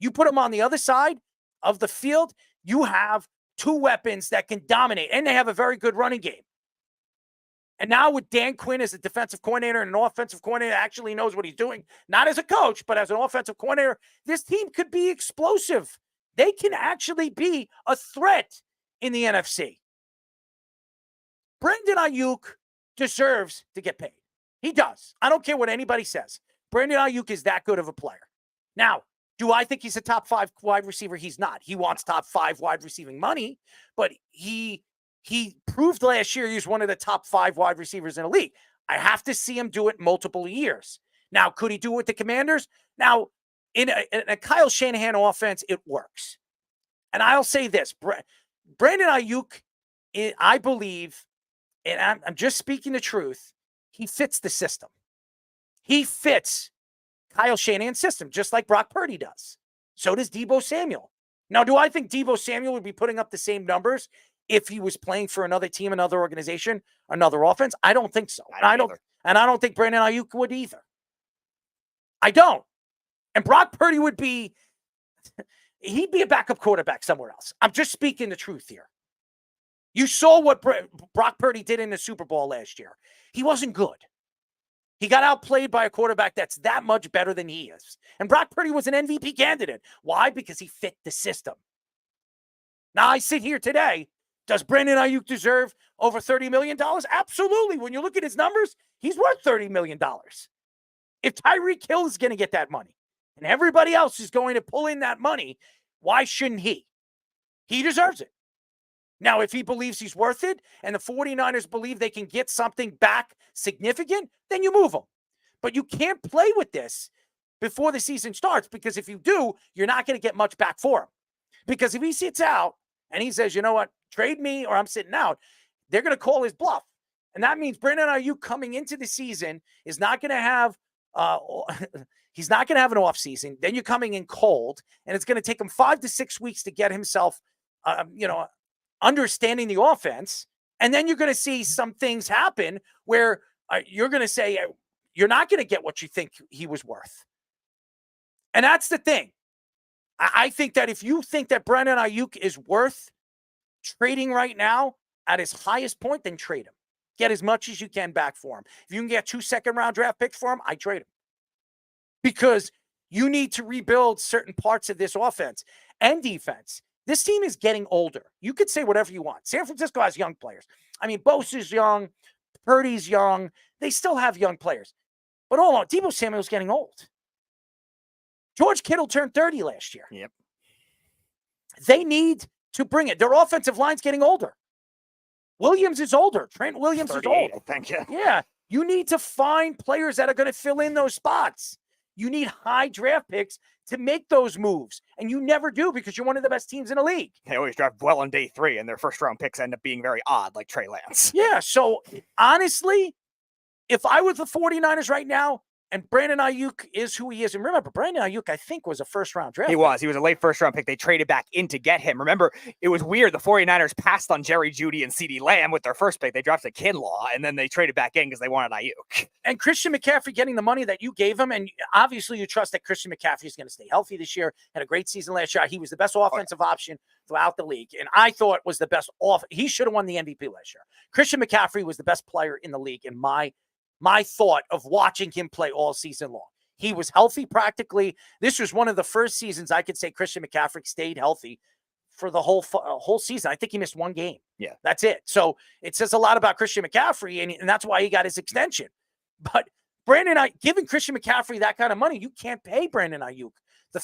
[SPEAKER 21] You put him on the other side of the field, you have 2 weapons that can dominate, and they have a very good running game. And now with Dan Quinn as a defensive coordinator and an offensive coordinator that actually knows what he's doing, not as a coach, but as an offensive coordinator, this team could be explosive. They can actually be a threat in the NFC. Brandon Aiyuk deserves to get paid. He does. I don't care what anybody says. Brandon Aiyuk is that good of a player. Now, do I think he's a top 5 wide receiver? He's not. He wants top 5 wide receiving money, but he proved last year he's one of the top 5 wide receivers in the league. I have to see him do it multiple years. Now, could he do it with the Commanders? Now, in a Kyle Shanahan offense, it works. And I'll say this, Brandon Aiyuk, I believe, and I'm just speaking the truth, he fits the system. He fits Kyle Shanahan's system, just like Brock Purdy does. So does Deebo Samuel. Now, do I think Deebo Samuel would be putting up the same numbers if he was playing for another team, another organization, another offense? I don't think so. And I don't think Brandon Aiyuk would either. I don't. And Brock Purdy would be, he'd be a backup quarterback somewhere else. I'm just speaking the truth here. You saw what Brock Purdy did in the Super Bowl last year. He wasn't good. He got outplayed by a quarterback that's that much better than he is. And Brock Purdy was an MVP candidate. Why? Because he fit the system. Now, I sit here today. Does Brandon Aiyuk deserve over $30 million? Absolutely. When you look at his numbers, he's worth $30 million. If Tyreek Hill is going to get that money and everybody else is going to pull in that money, why shouldn't he? He deserves it. Now, if he believes he's worth it and the 49ers believe they can get something back significant, then you move him. But you can't play with this before the season starts, because if you do, you're not going to get much back for him. Because if he sits out and he says, you know what, trade me or I'm sitting out, they're going to call his bluff. And that means Brandon Aiyuk coming into the season is not going to have he's not going to have an off season. Then you're coming in cold, and it's going to take him 5 to 6 weeks to get himself understanding the offense. And then you're going to see some things happen where you're going to say you're not going to get what you think he was worth. And that's the thing. I think that if you think that Brandon Aiyuk is worth trading right now at his highest point, then trade him. Get as much as you can back for him. If you can get 2 second-round draft picks for him, I trade him. Because you need to rebuild certain parts of this offense and defense. This team is getting older. You could say whatever you want. San Francisco has young players. I mean, Bosa's young. Purdy's young. They still have young players. But hold on, Deebo Samuel's getting old. George Kittle turned 30 last year.
[SPEAKER 22] Yep.
[SPEAKER 21] They need to bring it. Their offensive line's getting older. Williams is older. Trent Williams is old.
[SPEAKER 22] I think, yeah.
[SPEAKER 21] Yeah. You need to find players that are going to fill in those spots. You need high draft picks to make those moves. And you never do, because you're one of the best teams in the league.
[SPEAKER 22] They always draft well on day 3, and their first-round picks end up being very odd, like Trey Lance.
[SPEAKER 21] Yeah, so honestly, if I was the 49ers right now, and Brandon Aiyuk is who he is. And remember, Brandon Aiyuk, I think, was a first-round draft pick.
[SPEAKER 22] He was a late first-round pick. They traded back in to get him. Remember, it was weird. The 49ers passed on Jerry Jeudy and CeeDee Lamb with their first pick. They drafted Kinlaw, and then they traded back in because they wanted Aiyuk.
[SPEAKER 21] And Christian McCaffrey getting the money that you gave him, and obviously you trust that Christian McCaffrey is going to stay healthy this year. Had a great season last year. He was the best offensive option throughout the league, and I thought was the best he should have won the MVP last year. Christian McCaffrey was the best player in the league in my thought of watching him play all season long. He was healthy practically. This was one of the first seasons I could say Christian McCaffrey stayed healthy for the whole season. I think he missed one game.
[SPEAKER 22] Yeah.
[SPEAKER 21] That's it. So it says a lot about Christian McCaffrey, and that's why he got his extension. But giving Christian McCaffrey that kind of money, you can't pay Brandon Aiyuk the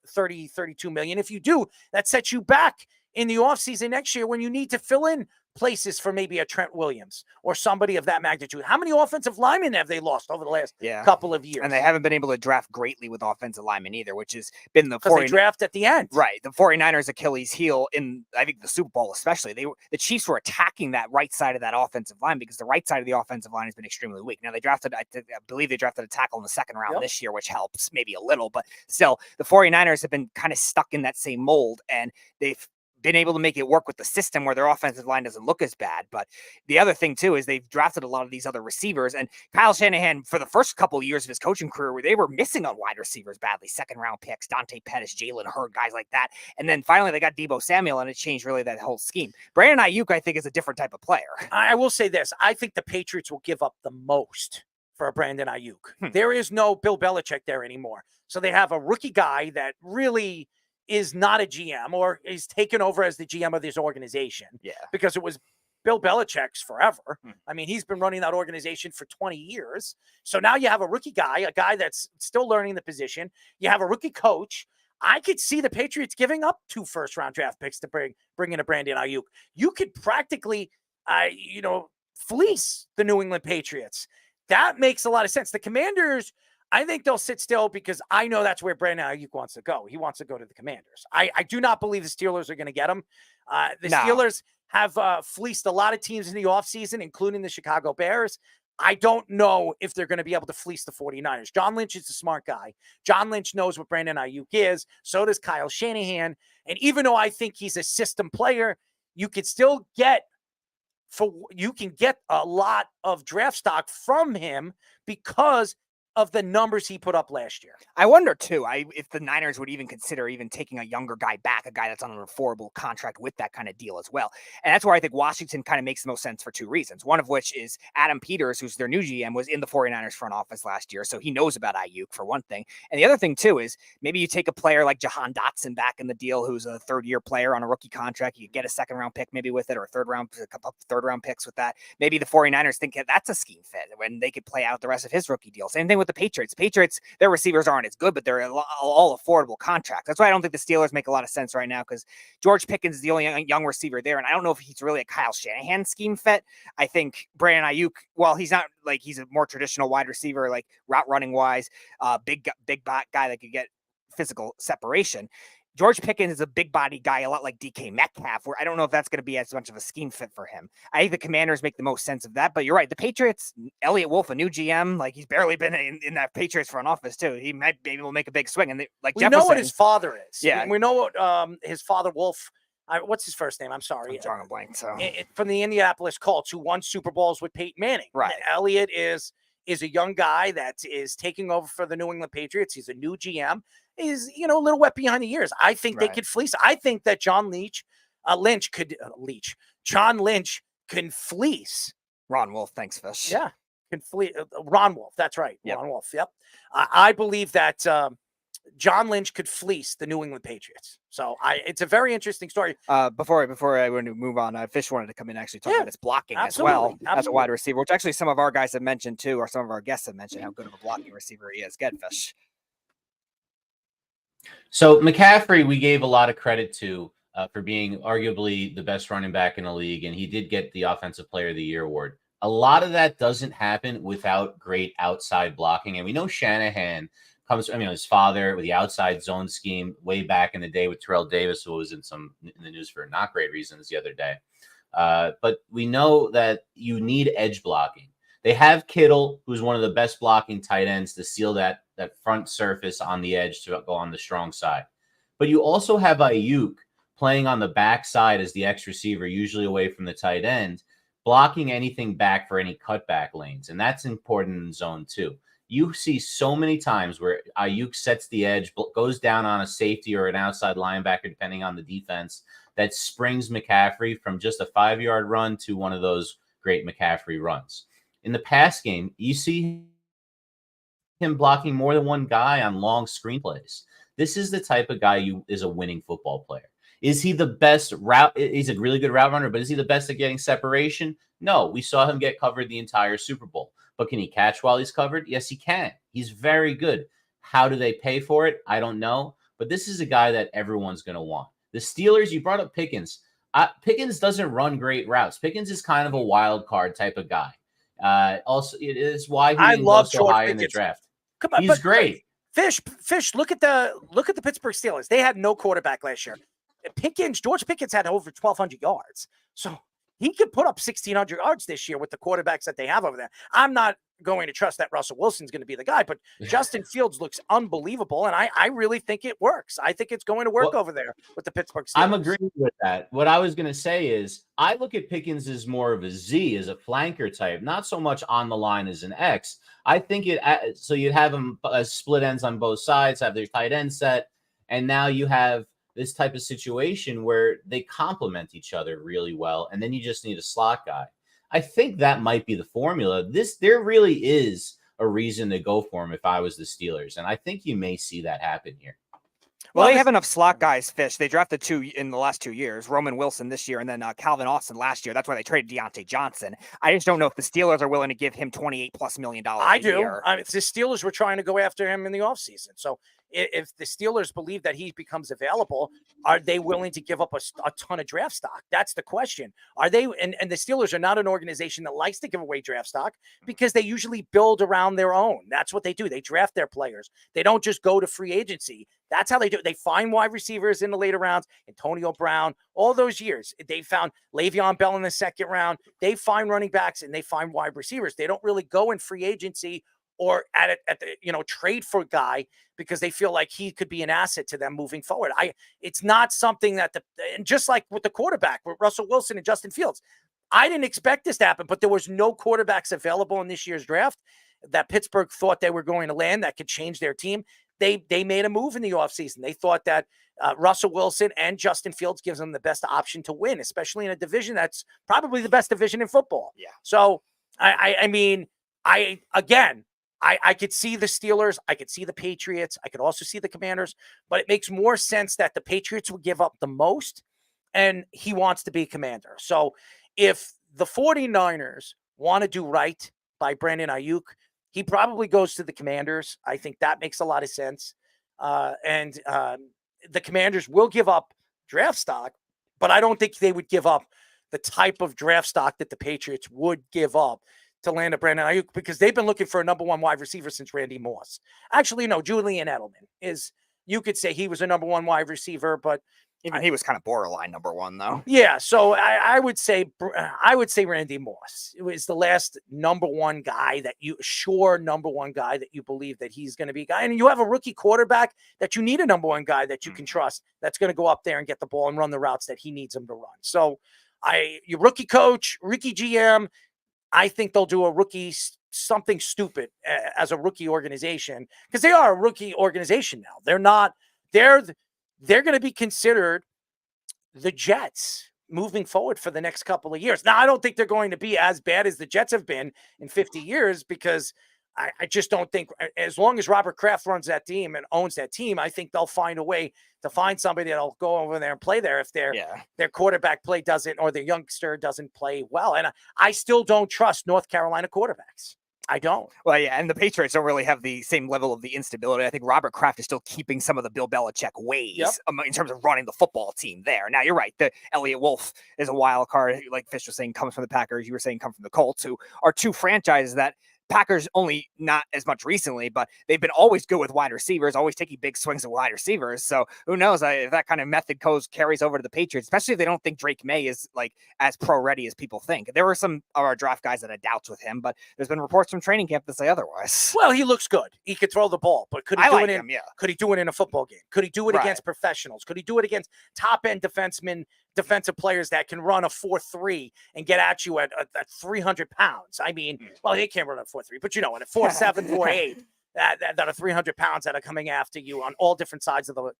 [SPEAKER 21] 32 million. If you do, that sets you back in the offseason next year when you need to fill in places for maybe a Trent Williams or somebody of that magnitude. How many offensive linemen have they lost over the last couple of years?
[SPEAKER 22] And they haven't been able to draft greatly with offensive linemen either, which has been the
[SPEAKER 21] because they draft at the end.
[SPEAKER 22] Right. The 49ers Achilles heel in, I think, the Super Bowl especially. The Chiefs were attacking that right side of that offensive line because the right side of the offensive line has been extremely weak. Now, I believe they drafted a tackle in the second round this year, which helps maybe a little, but still, the 49ers have been kind of stuck in that same mold, and they've been able to make it work with the system where their offensive line doesn't look as bad. But the other thing too is they've drafted a lot of these other receivers, and Kyle Shanahan, for the first couple of years of his coaching career, where they were missing on wide receivers badly, second round picks, Dante Pettis, Jalen Hurd, guys like that. And then finally they got Deebo Samuel, and it changed really that whole scheme. Brandon Aiyuk, I think, is a different type of player.
[SPEAKER 21] I will say this. I think the Patriots will give up the most for Brandon Aiyuk. There is no Bill Belichick there anymore. So they have a rookie guy that really is not a GM, or is taken over as the GM of this organization.
[SPEAKER 22] Yeah.
[SPEAKER 21] Because it was Bill Belichick's forever. I mean, he's been running that organization for 20 years. So now you have a rookie guy, a guy that's still learning the position. You have a rookie coach. I could see the Patriots giving up 2 first-round draft picks to bring in a Brandon Aiyuk. You could practically, fleece the New England Patriots. That makes a lot of sense. The Commanders, I think they'll sit still because I know that's where Brandon Aiyuk wants to go. He wants to go to the Commanders. I do not believe the Steelers are going to get him. Steelers have fleeced a lot of teams in the offseason, including the Chicago Bears. I don't know if they're going to be able to fleece the 49ers. John Lynch is a smart guy. John Lynch knows what Brandon Aiyuk is. So does Kyle Shanahan. And even though I think he's a system player, you can still get a lot of draft stock from him because of the numbers he put up last year.
[SPEAKER 22] I wonder too, if the Niners would even consider taking a younger guy back, a guy that's on an affordable contract with that kind of deal as well. And that's where I think Washington kind of makes the most sense for 2 reasons. One of which is Adam Peters, who's their new GM, was in the 49ers front office last year, so he knows about Aiyuk for one thing. And the other thing too is maybe you take a player like Jahan Dotson back in the deal, who's a third-year player on a rookie contract. You get a second-round pick maybe with it, or a couple third-round picks with that. Maybe the 49ers think that's a scheme fit when they could play out the rest of his rookie deal. Same thing with the Patriots. Their receivers aren't as good, but they're all affordable contracts. That's why I don't think the Steelers make a lot of sense right now, because George Pickens is the only young receiver there, and I don't know if he's really a Kyle Shanahan scheme fit. I think Brandon Aiyuk, while he's not he's a more traditional wide receiver, route running wise, big guy that could get physical separation. George Pickens is a big body guy, a lot like DK Metcalf, where I don't know if that's going to be as much of a scheme fit for him. I think the Commanders make the most sense of that, but you're right. The Patriots, Elliott Wolf, a new GM, he's barely been in that Patriots front office too. He might be able to make a big swing. And
[SPEAKER 21] we know what his father is.
[SPEAKER 22] Yeah.
[SPEAKER 21] We know what his father, Wolf, what's his first name? I'm sorry.
[SPEAKER 22] I'm drawing a blank. So
[SPEAKER 21] from the Indianapolis Colts, who won Super Bowls with Peyton Manning.
[SPEAKER 22] Right.
[SPEAKER 21] Elliott is a young guy that is taking over for the New England Patriots. He's a new GM. Is a little wet behind the ears. I think they could fleece. I think that John Lynch can fleece
[SPEAKER 22] Ron Wolf. Thanks, Fish.
[SPEAKER 21] Yeah, can fleece Ron Wolf. That's right,
[SPEAKER 22] yep.
[SPEAKER 21] Ron Wolf. Yep. I believe that John Lynch could fleece the New England Patriots. So it's a very interesting story.
[SPEAKER 22] Before I want to move on, Fish wanted to come in and actually talk about his blocking as well as a wide receiver, which actually some of our guys have mentioned too, or some of our guests have mentioned how good of a blocking receiver he is. Good, Fish.
[SPEAKER 1] So McCaffrey, we gave a lot of credit to for being arguably the best running back in the league, and he did get the Offensive Player of the Year award. A lot of that doesn't happen without great outside blocking, and we know Shanahan his father with the outside zone scheme way back in the day with Terrell Davis, who was in the news for not great reasons the other day. But we know that you need edge blocking. They have Kittle, who's one of the best blocking tight ends to seal that front surface on the edge to go on the strong side. But you also have Aiyuk playing on the back side as the X receiver, usually away from the tight end, blocking anything back for any cutback lanes. And that's important in zone 2. You see so many times where Aiyuk sets the edge, goes down on a safety or an outside linebacker, depending on the defense, that springs McCaffrey from just a 5-yard run to one of those great McCaffrey runs. In the pass game, you see him blocking more than one guy on long screenplays. This is the type of guy is a winning football player. Is he the best route? He's a really good route runner, but is he the best at getting separation? No, we saw him get covered the entire Super Bowl. But can he catch while he's covered? Yes, he can. He's very good. How do they pay for it? I don't know. But this is a guy that everyone's going to want. The Steelers, you brought up Pickens. Pickens doesn't run great routes. Pickens is kind of a wild card type of guy. Also, it is why he didn't go so high in the draft.
[SPEAKER 21] Come on,
[SPEAKER 1] he's great.
[SPEAKER 21] Fish, look at the Pittsburgh Steelers. They had no quarterback last year. George Pickens had over 1,200 yards. So he could put up 1,600 yards this year with the quarterbacks that they have over there. I'm not going to trust that Russell Wilson's going to be the guy, but Justin Fields looks unbelievable, and I really think it works. I think it's going to work over there with the Pittsburgh Steelers.
[SPEAKER 1] I'm agreeing with that. What I was going to say is I look at Pickens as more of a Z, as a flanker type, not so much on the line as an X. I think so you'd have him split ends on both sides, have their tight end set, and now you have this type of situation where they complement each other really well, and then you just need a slot guy. I think that might be the formula. There really is a reason to go for him if I was the Steelers, and I think you may see that happen here.
[SPEAKER 22] Well, they have enough slot guys, Fish. They drafted 2 in the last 2 years, Roman Wilson this year, and then Calvin Austin last year. That's why they traded Deontay Johnson. I just don't know if the Steelers are willing to give him $28+ million.
[SPEAKER 21] I do. If the Steelers were trying to go after him in the offseason. So if the Steelers believe that he becomes available, are they willing to give up a ton of draft stock? That's the question. Are they? And the Steelers are not an organization that likes to give away draft stock because they usually build around their own. That's what they do. They draft their players. They don't just go to free agency. That's how they do it. They find wide receivers in the later rounds. Antonio Brown, all those years. They found Le'Veon Bell in the second round. They find running backs and they find wide receivers. They don't really go in free agency or at the trade for a guy because they feel like he could be an asset to them moving forward. It's not something that and just like with the quarterback with Russell Wilson and Justin Fields, I didn't expect this to happen, but there was no quarterbacks available in this year's draft that Pittsburgh thought they were going to land that could change their team. They made a move in the offseason. They thought that Russell Wilson and Justin Fields gives them the best option to win, especially in a division that's probably the best division in football.
[SPEAKER 22] Yeah.
[SPEAKER 21] So I could see the Steelers. I could see the Patriots. I could also see the Commanders. But it makes more sense that the Patriots would give up the most, and he wants to be commander. So if the 49ers want to do right by Brandon Aiyuk, he probably goes to the Commanders. I think that makes a lot of sense. And the Commanders will give up draft stock, but I don't think they would give up the type of draft stock that the Patriots would give up to land a Brandon Aiyuk because they've been looking for a number one wide receiver since Randy Moss. Actually, no, Julian Edelman is, you could say he was a number one wide receiver, but
[SPEAKER 22] even he was kind of borderline number one though.
[SPEAKER 21] Yeah. So I would say Randy Moss was the last number one guy that you believe that he's going to be a guy. And you have a rookie quarterback that you need a number one guy that you can trust that's going to go up there and get the ball and run the routes that he needs him to run. So your rookie coach, rookie GM, I think they'll do a rookie something stupid as a rookie organization because they are a rookie organization now. They're going to be considered the Jets moving forward for the next couple of years. Now, I don't think they're going to be as bad as the Jets have been in 50 years because I just don't think as long as Robert Kraft runs that team and owns that team, I think they'll find a way to find somebody that'll go over there and play there if their quarterback play doesn't or their youngster doesn't play well. And I still don't trust North Carolina quarterbacks. I don't.
[SPEAKER 22] Well, yeah, and the Patriots don't really have the same level of the instability. I think Robert Kraft is still keeping some of the Bill Belichick ways in terms of running the football team there. Now, you're right. The Elliott Wolf is a wild card, like Fish was saying, comes from the Packers. You were saying come from the Colts, who are two franchises that Packers only not as much recently, but they've been always good with wide receivers, always taking big swings at wide receivers. So who knows if that kind of method carries over to the Patriots, especially if they don't think Drake May is like as pro ready as people think. There were some of our draft guys that had doubts with him, but there's been reports from training camp that say otherwise.
[SPEAKER 21] Well, he looks good. He could throw the ball, but could he do it Could he do it in a football game? Could he do it against professionals? Could he do it against top end defensive players that can run a 4.3 and get at you at 300 pounds? I mean, well, they can't run a 4.3, but at a 4.7, 4.8, that are 300 pounds that are coming after you on all different sides of on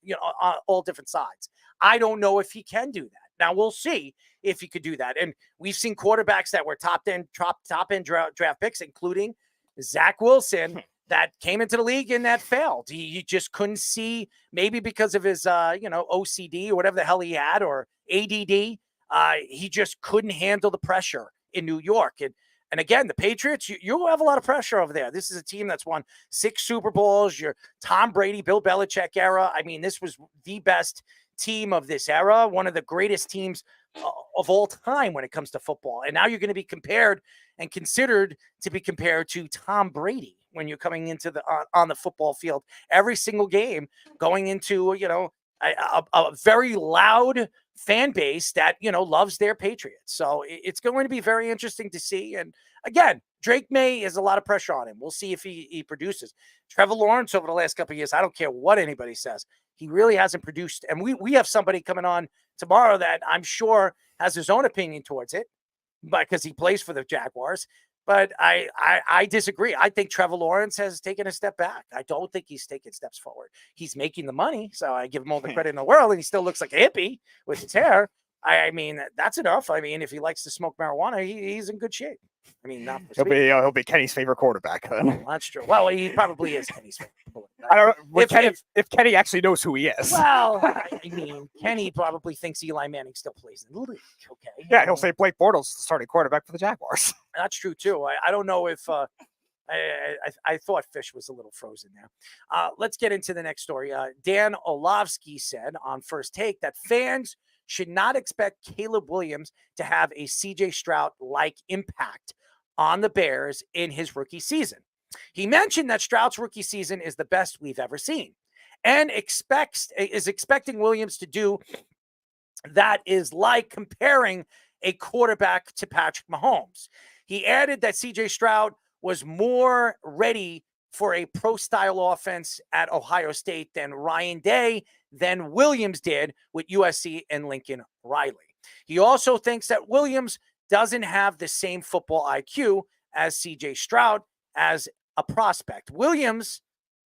[SPEAKER 21] all different sides. I don't know if he can do that. Now we'll see if he could do that. And we've seen quarterbacks that were top end draft picks, including Zach Wilson, that came into the league and that failed. He just couldn't see, maybe because of his, OCD or whatever the hell he had, or ADD. He just couldn't handle the pressure in New York. And again, the Patriots, you have a lot of pressure over there. This is a team that's won 6 Super Bowls, your Tom Brady, Bill Belichick era. I mean, this was the best team of this era, one of the greatest teams of all time when it comes to football. And now you're going to be compared and considered to be compared to Tom Brady when you're coming into on the football field every single game, going into, a very loud fan base that, loves their Patriots. So it's going to be very interesting to see. And again, Drake May has a lot of pressure on him. We'll see if he produces. Trevor Lawrence over the last couple of years, I don't care what anybody says, he really hasn't produced. And we have somebody coming on tomorrow that I'm sure has his own opinion towards it, because he plays for the Jaguars. But I disagree. I think Trevor Lawrence has taken a step back. I don't think he's taking steps forward. He's making the money, so I give him all the credit in the world, and he still looks like a hippie with his hair. I mean, that's enough. I mean, if he likes to smoke marijuana, he's in good shape. I mean, not
[SPEAKER 22] he'll be Kenny's favorite quarterback.
[SPEAKER 21] Well, that's true. Well, he probably is Kenny's favorite quarterback.
[SPEAKER 22] I don't know if Kenny actually knows who he is.
[SPEAKER 21] Well, I mean, Kenny probably thinks Eli Manning still plays in the league. Okay.
[SPEAKER 22] Yeah, he'll say Blake Bortles the starting quarterback for the Jaguars.
[SPEAKER 21] That's true too. I don't know if I thought Fish was a little frozen there. Let's get into the next story. Dan Orlovsky said on First Take that fans should not expect Caleb Williams to have a CJ Stroud-like impact on the Bears in his rookie season. He mentioned that Stroud's rookie season is the best we've ever seen, and is expecting Williams to do that is like comparing a quarterback to Patrick Mahomes. He added that CJ Stroud was more ready for a pro-style offense at Ohio State than Ryan Day than Williams did with USC and Lincoln Riley. He also thinks that Williams doesn't have the same football IQ as CJ Stroud as a prospect. Williams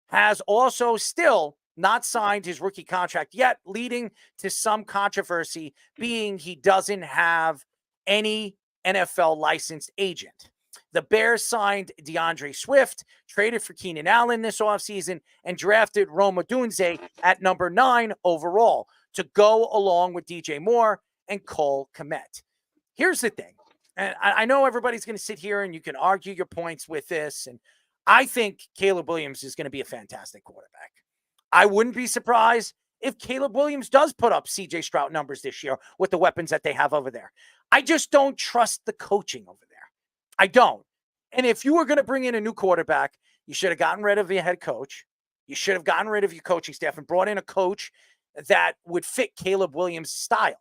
[SPEAKER 21] has also still not signed his rookie contract yet, leading to some controversy, being he doesn't have any NFL licensed agent. The Bears signed DeAndre Swift, traded for Keenan Allen this offseason, and drafted Rome Odunze at number 9 overall to go along with DJ Moore and Cole Kmet. Here's the thing, and I know everybody's going to sit here and you can argue your points with this, and I think Caleb Williams is going to be a fantastic quarterback. I wouldn't be surprised if Caleb Williams does put up CJ Stroud numbers this year with the weapons that they have over there. I just don't trust the coaching over there. I don't. And if you were going to bring in a new quarterback, you should have gotten rid of your head coach. You should have gotten rid of your coaching staff and brought in a coach that would fit Caleb Williams' style.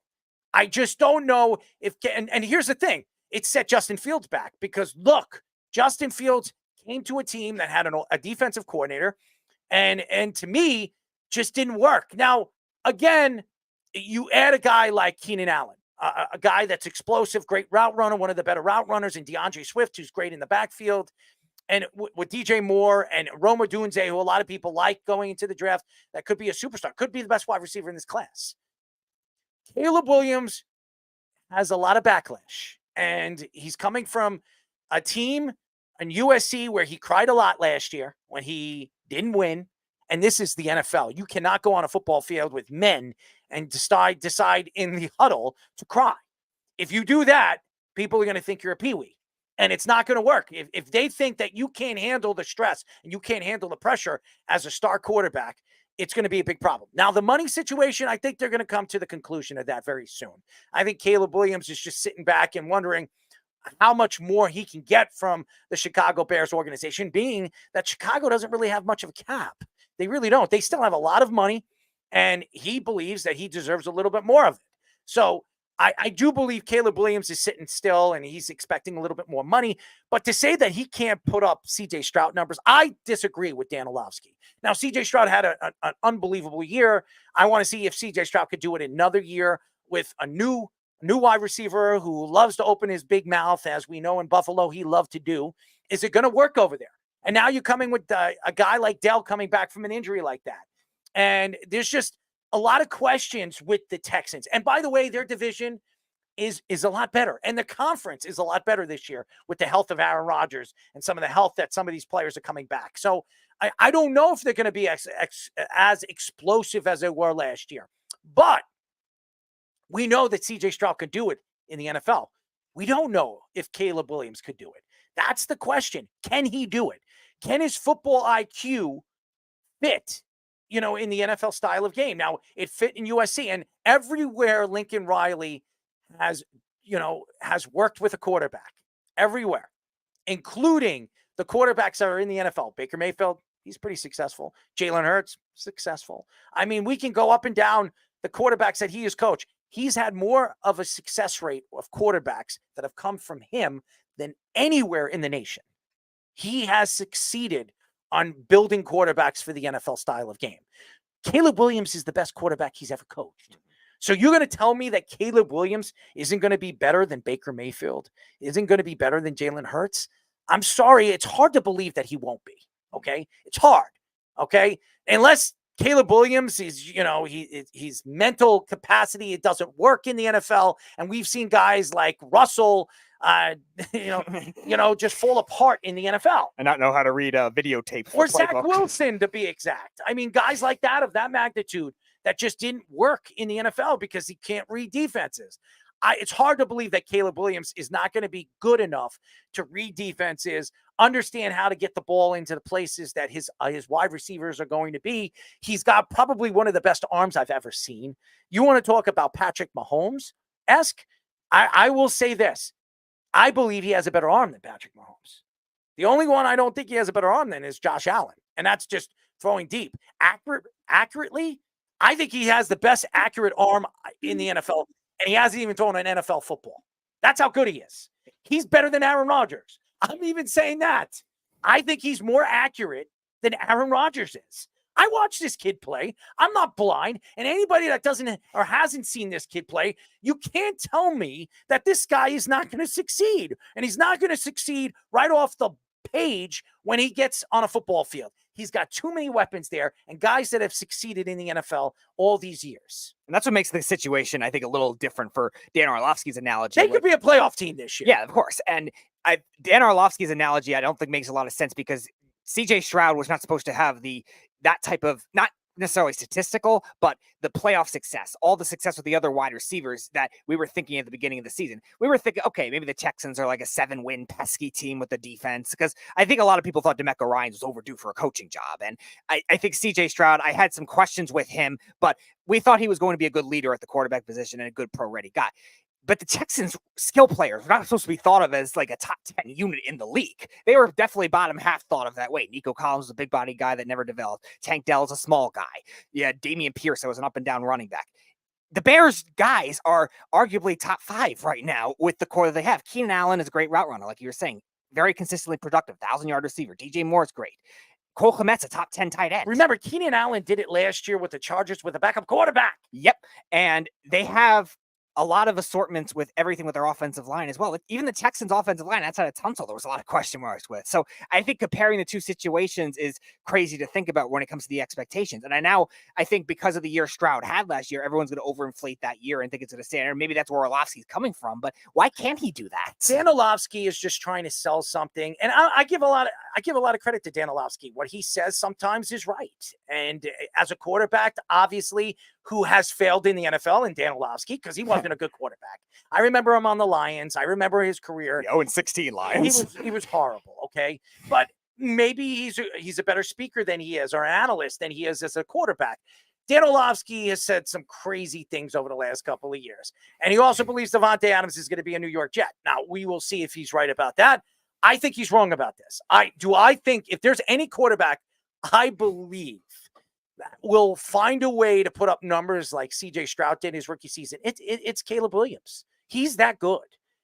[SPEAKER 21] I just don't know if, and here's the thing, it set Justin Fields back because look, Justin Fields came to a team that had a defensive coordinator and to me just didn't work. Now, again, you add a guy like Keenan Allen, a guy that's explosive, great route runner, one of the better route runners, and DeAndre Swift, who's great in the backfield. And with DJ Moore and Rome Odunze, who a lot of people like going into the draft, that could be a superstar, could be the best wide receiver in this class. Caleb Williams has a lot of backlash, and he's coming from a team in USC where he cried a lot last year when he didn't win. And this is the NFL. You cannot go on a football field with men and decide in the huddle to cry. If you do that, people are going to think you're a peewee. And it's not going to work. If they think that you can't handle the stress and you can't handle the pressure as a star quarterback, it's going to be a big problem. Now, the money situation, I think they're going to come to the conclusion of that very soon. I think Caleb Williams is just sitting back and wondering how much more he can get from the Chicago Bears organization, being that Chicago doesn't really have much of a cap. They really don't. They still have a lot of money, and he believes that he deserves a little bit more of it. So I do believe Caleb Williams is sitting still, and he's expecting a little bit more money. But to say that he can't put up CJ Stroud numbers, I disagree with Dan Orlovsky. Now, CJ Stroud had an unbelievable year. I want to see if CJ Stroud could do it another year with a new wide receiver who loves to open his big mouth, as we know in Buffalo he loved to do. Is it going to work over there? And now you're coming with a guy like Dell coming back from an injury like that. And there's just a lot of questions with the Texans. And by the way, their division, is a lot better. And the conference is a lot better this year with the health of Aaron Rodgers and some of the health that some of these players are coming back. So I don't know if they're going to be as explosive as they were last year. But we know that CJ Stroud could do it in the NFL. We don't know if Caleb Williams could do it. That's the question. Can he do it? Can his football IQ fit, in the NFL style of game? Now, it fit in USC, and everywhere Lincoln Riley has worked with a quarterback, everywhere, including the quarterbacks that are in the NFL. Baker Mayfield, he's pretty successful. Jalen Hurts, successful. I mean, we can go up and down the quarterbacks that he has coached. He's had more of a success rate of quarterbacks that have come from him than anywhere in the nation. He has succeeded on building quarterbacks for the NFL style of game. Caleb Williams is the best quarterback he's ever coached. So you're going to tell me that Caleb Williams isn't going to be better than Baker Mayfield, isn't going to be better than Jalen Hurts? I'm sorry. It's hard to believe that he won't be. Okay. It's hard. Okay. Unless Caleb Williams is, his mental capacity, it doesn't work in the NFL. And we've seen guys like Russell, just fall apart in the NFL.
[SPEAKER 22] And not know how to read a videotape.
[SPEAKER 21] Or Zach Wilson, to be exact. I mean, guys like that of that magnitude that just didn't work in the NFL because he can't read defenses. It's hard to believe that Caleb Williams is not going to be good enough to read defenses, understand how to get the ball into the places that his wide receivers are going to be. He's got probably one of the best arms I've ever seen. You want to talk about Patrick Mahomes-esque? I will say this. I believe he has a better arm than Patrick Mahomes. The only one I don't think he has a better arm than is Josh Allen, and that's just throwing deep. Accurately, I think he has the best accurate arm in the NFL, and he hasn't even thrown an NFL football. That's how good he is. He's better than Aaron Rodgers. I'm even saying that. I think he's more accurate than Aaron Rodgers is. I watched this kid play. I'm not blind. And anybody that doesn't or hasn't seen this kid play, you can't tell me that this guy is not going to succeed. And he's not going to succeed right off the page when he gets on a football field. He's got too many weapons there and guys that have succeeded in the NFL all these years.
[SPEAKER 22] And that's what makes the situation, I think, a little different for Dan Orlovsky's analogy.
[SPEAKER 21] They could be a playoff team this year.
[SPEAKER 22] Yeah, of course. And Dan Orlovsky's analogy, I don't think makes a lot of sense because CJ Stroud was not supposed to have that type of, not necessarily statistical, but the playoff success, all the success with the other wide receivers that we were thinking at the beginning of the season. We were thinking, okay, maybe the Texans are like a 7-win pesky team with the defense, because I think a lot of people thought DeMeco Ryans was overdue for a coaching job. And I think CJ Stroud, I had some questions with him, but we thought he was going to be a good leader at the quarterback position and a good pro-ready guy. But the Texans' skill players were not supposed to be thought of as like a top 10 unit in the league. They were definitely bottom half thought of that way. Nico Collins was a big body guy that never developed. Tank Dell's a small guy. Yeah, Damian Pierce, that was an up and down running back. The Bears guys are arguably top 5 right now with the core that they have. Keenan Allen is a great route runner, like you were saying. Very consistently productive, 1,000-yard receiver. DJ Moore's great. Cole Kmet's a top 10 tight end.
[SPEAKER 21] Remember, Keenan Allen did it last year with the Chargers with a backup quarterback.
[SPEAKER 22] Yep. And they have a lot of assortments with everything with their offensive line as well. Even the Texans' offensive line outside of Tunsil, there was a lot of question marks with. So I think comparing the two situations is crazy to think about when it comes to the expectations. And I think because of the year Stroud had last year, everyone's going to overinflate that year and think it's going to stand. Or maybe that's where Orlovsky's coming from. But why can't he do that?
[SPEAKER 21] Dan Orlovsky is just trying to sell something, and I give a lot of credit to Dan Orlovsky. What he says sometimes is right. And as a quarterback, obviously, who has failed in the NFL, and Dan Orlovsky, because he wasn't a good quarterback. I remember him on the Lions. I remember his career.
[SPEAKER 22] 0-16 Lions.
[SPEAKER 21] He was horrible, okay? But maybe he's a better speaker than he is, or an analyst than he is as a quarterback. Dan Orlovsky has said some crazy things over the last couple of years. And he also believes Davante Adams is going to be a New York Jet. Now, we will see if he's right about that. I think he's wrong about this. I think if there's any quarterback I believe will find a way to put up numbers like CJ Stroud did in his rookie season, it's Caleb Williams. He's that good.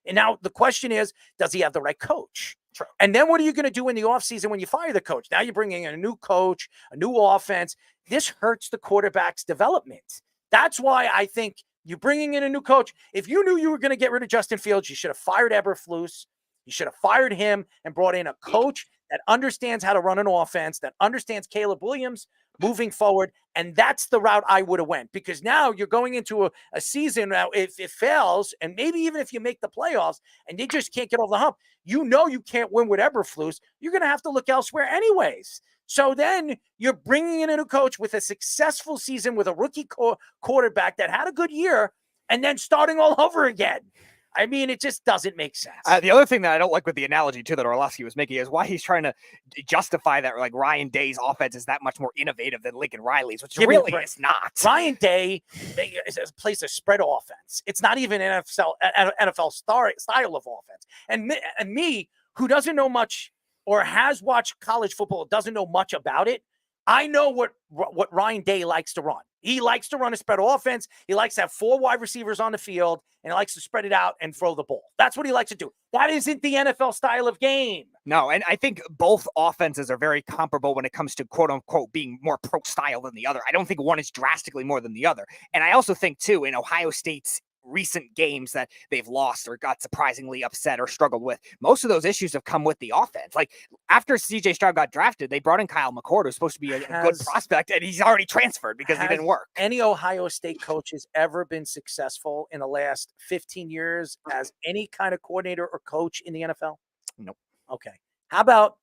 [SPEAKER 21] And now the question is, does he have the right coach? True. And then what are you going to do in the offseason when you fire the coach? Now you're bringing in a new coach, a new offense. This hurts the quarterback's development. That's why I think you're bringing in a new coach. If you knew you were going to get rid of Justin Fields, you should have fired Eberflus. You should have fired him and brought in a coach that understands how to run an offense, that understands Caleb Williams. moving forward. And that's the route I would have went, because now you're going into a season now, if it fails, and maybe even if you make the playoffs and you just can't get over the hump, you can't win with Eberflus. You're going to have to look elsewhere anyways. So then you're bringing in a new coach with a successful season with a rookie quarterback that had a good year, and then starting all over again. I mean, it just doesn't make sense.
[SPEAKER 22] The other thing that I don't like with the analogy, too, that Orlovsky was making is why he's trying to justify that, like, Ryan Day's offense is that much more innovative than Lincoln Riley's, which really is not.
[SPEAKER 21] Ryan Day plays a spread offense. It's not even NFL style of offense. And me, who doesn't know much or has watched college football, doesn't know much about it, I know what Ryan Day likes to run. He likes to run a spread offense. He likes to have 4 wide receivers on the field, and he likes to spread it out and throw the ball. That's what he likes to do. That isn't the NFL style of game.
[SPEAKER 22] No, and I think both offenses are very comparable when it comes to quote-unquote being more pro-style than the other. I don't think one is drastically more than the other. And I also think, too, in Ohio State's recent games that they've lost or got surprisingly upset or struggled with, most of those issues have come with the offense. Like, after CJ Stroud got drafted, they brought in Kyle McCord, who's supposed to be a good prospect, and he's already transferred because he didn't work.
[SPEAKER 21] Any Ohio State coach has ever been successful in the last 15 years as any kind of coordinator or coach in the NFL?
[SPEAKER 22] Nope.
[SPEAKER 21] Okay. How about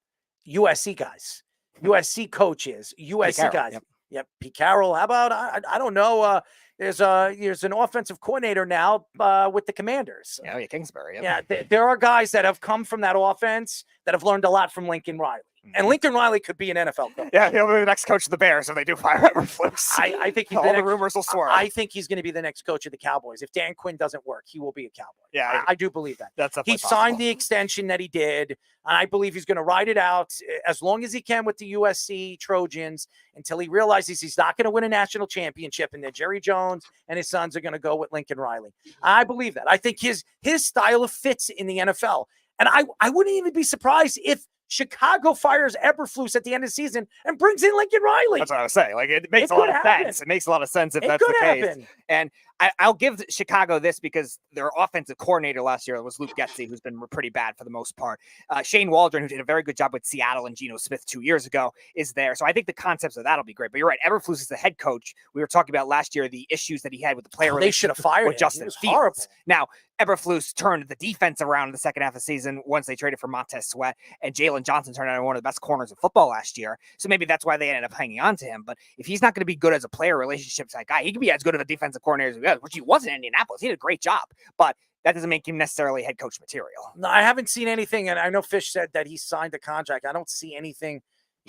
[SPEAKER 21] USC guys? USC coaches, USC guys. Yep. Pete Carroll. How about, I don't know, there's an offensive coordinator now with the Commanders.
[SPEAKER 22] Yeah, Kingsbury.
[SPEAKER 21] Yep. Yeah, there are guys that have come from that offense that have learned a lot from Lincoln Riley. And Lincoln Riley could be an NFL coach.
[SPEAKER 22] Yeah, he'll be the next coach of the Bears if they do fire Eberflus.
[SPEAKER 21] I think
[SPEAKER 22] all the rumors will soar.
[SPEAKER 21] I think he's going to be the next coach of the Cowboys. If Dan Quinn doesn't work, he will be a Cowboy.
[SPEAKER 22] Yeah,
[SPEAKER 21] I do believe that.
[SPEAKER 22] That's
[SPEAKER 21] he signed the extension that he did, and I believe he's going to ride it out as long as he can with the USC Trojans until he realizes he's not going to win a national championship, and then Jerry Jones and his sons are going to go with Lincoln Riley. I believe that. I think his style fits in the NFL, and I wouldn't even be surprised if Chicago fires Eberflus at the end of the season and brings in Lincoln Riley.
[SPEAKER 22] That's what I was saying. Like, it makes a lot of sense. It makes a lot of sense if that's the case. And I'll give Chicago this because their offensive coordinator last year was Luke Getsy, who's been pretty bad for the most part. Shane Waldron, who did a very good job with Seattle and Geno Smith 2 years ago, is there. So I think the concepts of that'll be great. But you're right. Eberflus is the head coach. We were talking about last year the issues that he had with the player.
[SPEAKER 21] They should have fired
[SPEAKER 22] with
[SPEAKER 21] him.
[SPEAKER 22] Justin Fields.
[SPEAKER 21] Horrible.
[SPEAKER 22] Now, Eberflus turned the defense around in the second half of the season once they traded for Montez Sweat, and Jalen Johnson turned out one of the best corners in football last year. So maybe that's why they ended up hanging on to him. But if he's not going to be good as a player relationship type guy, he could be as good of a defensive coordinator as he was, which he wasn't in Indianapolis. He did a great job, but that doesn't make him necessarily head coach material.
[SPEAKER 21] No, I haven't seen anything, and I know Fish said that he signed a contract. I don't see anything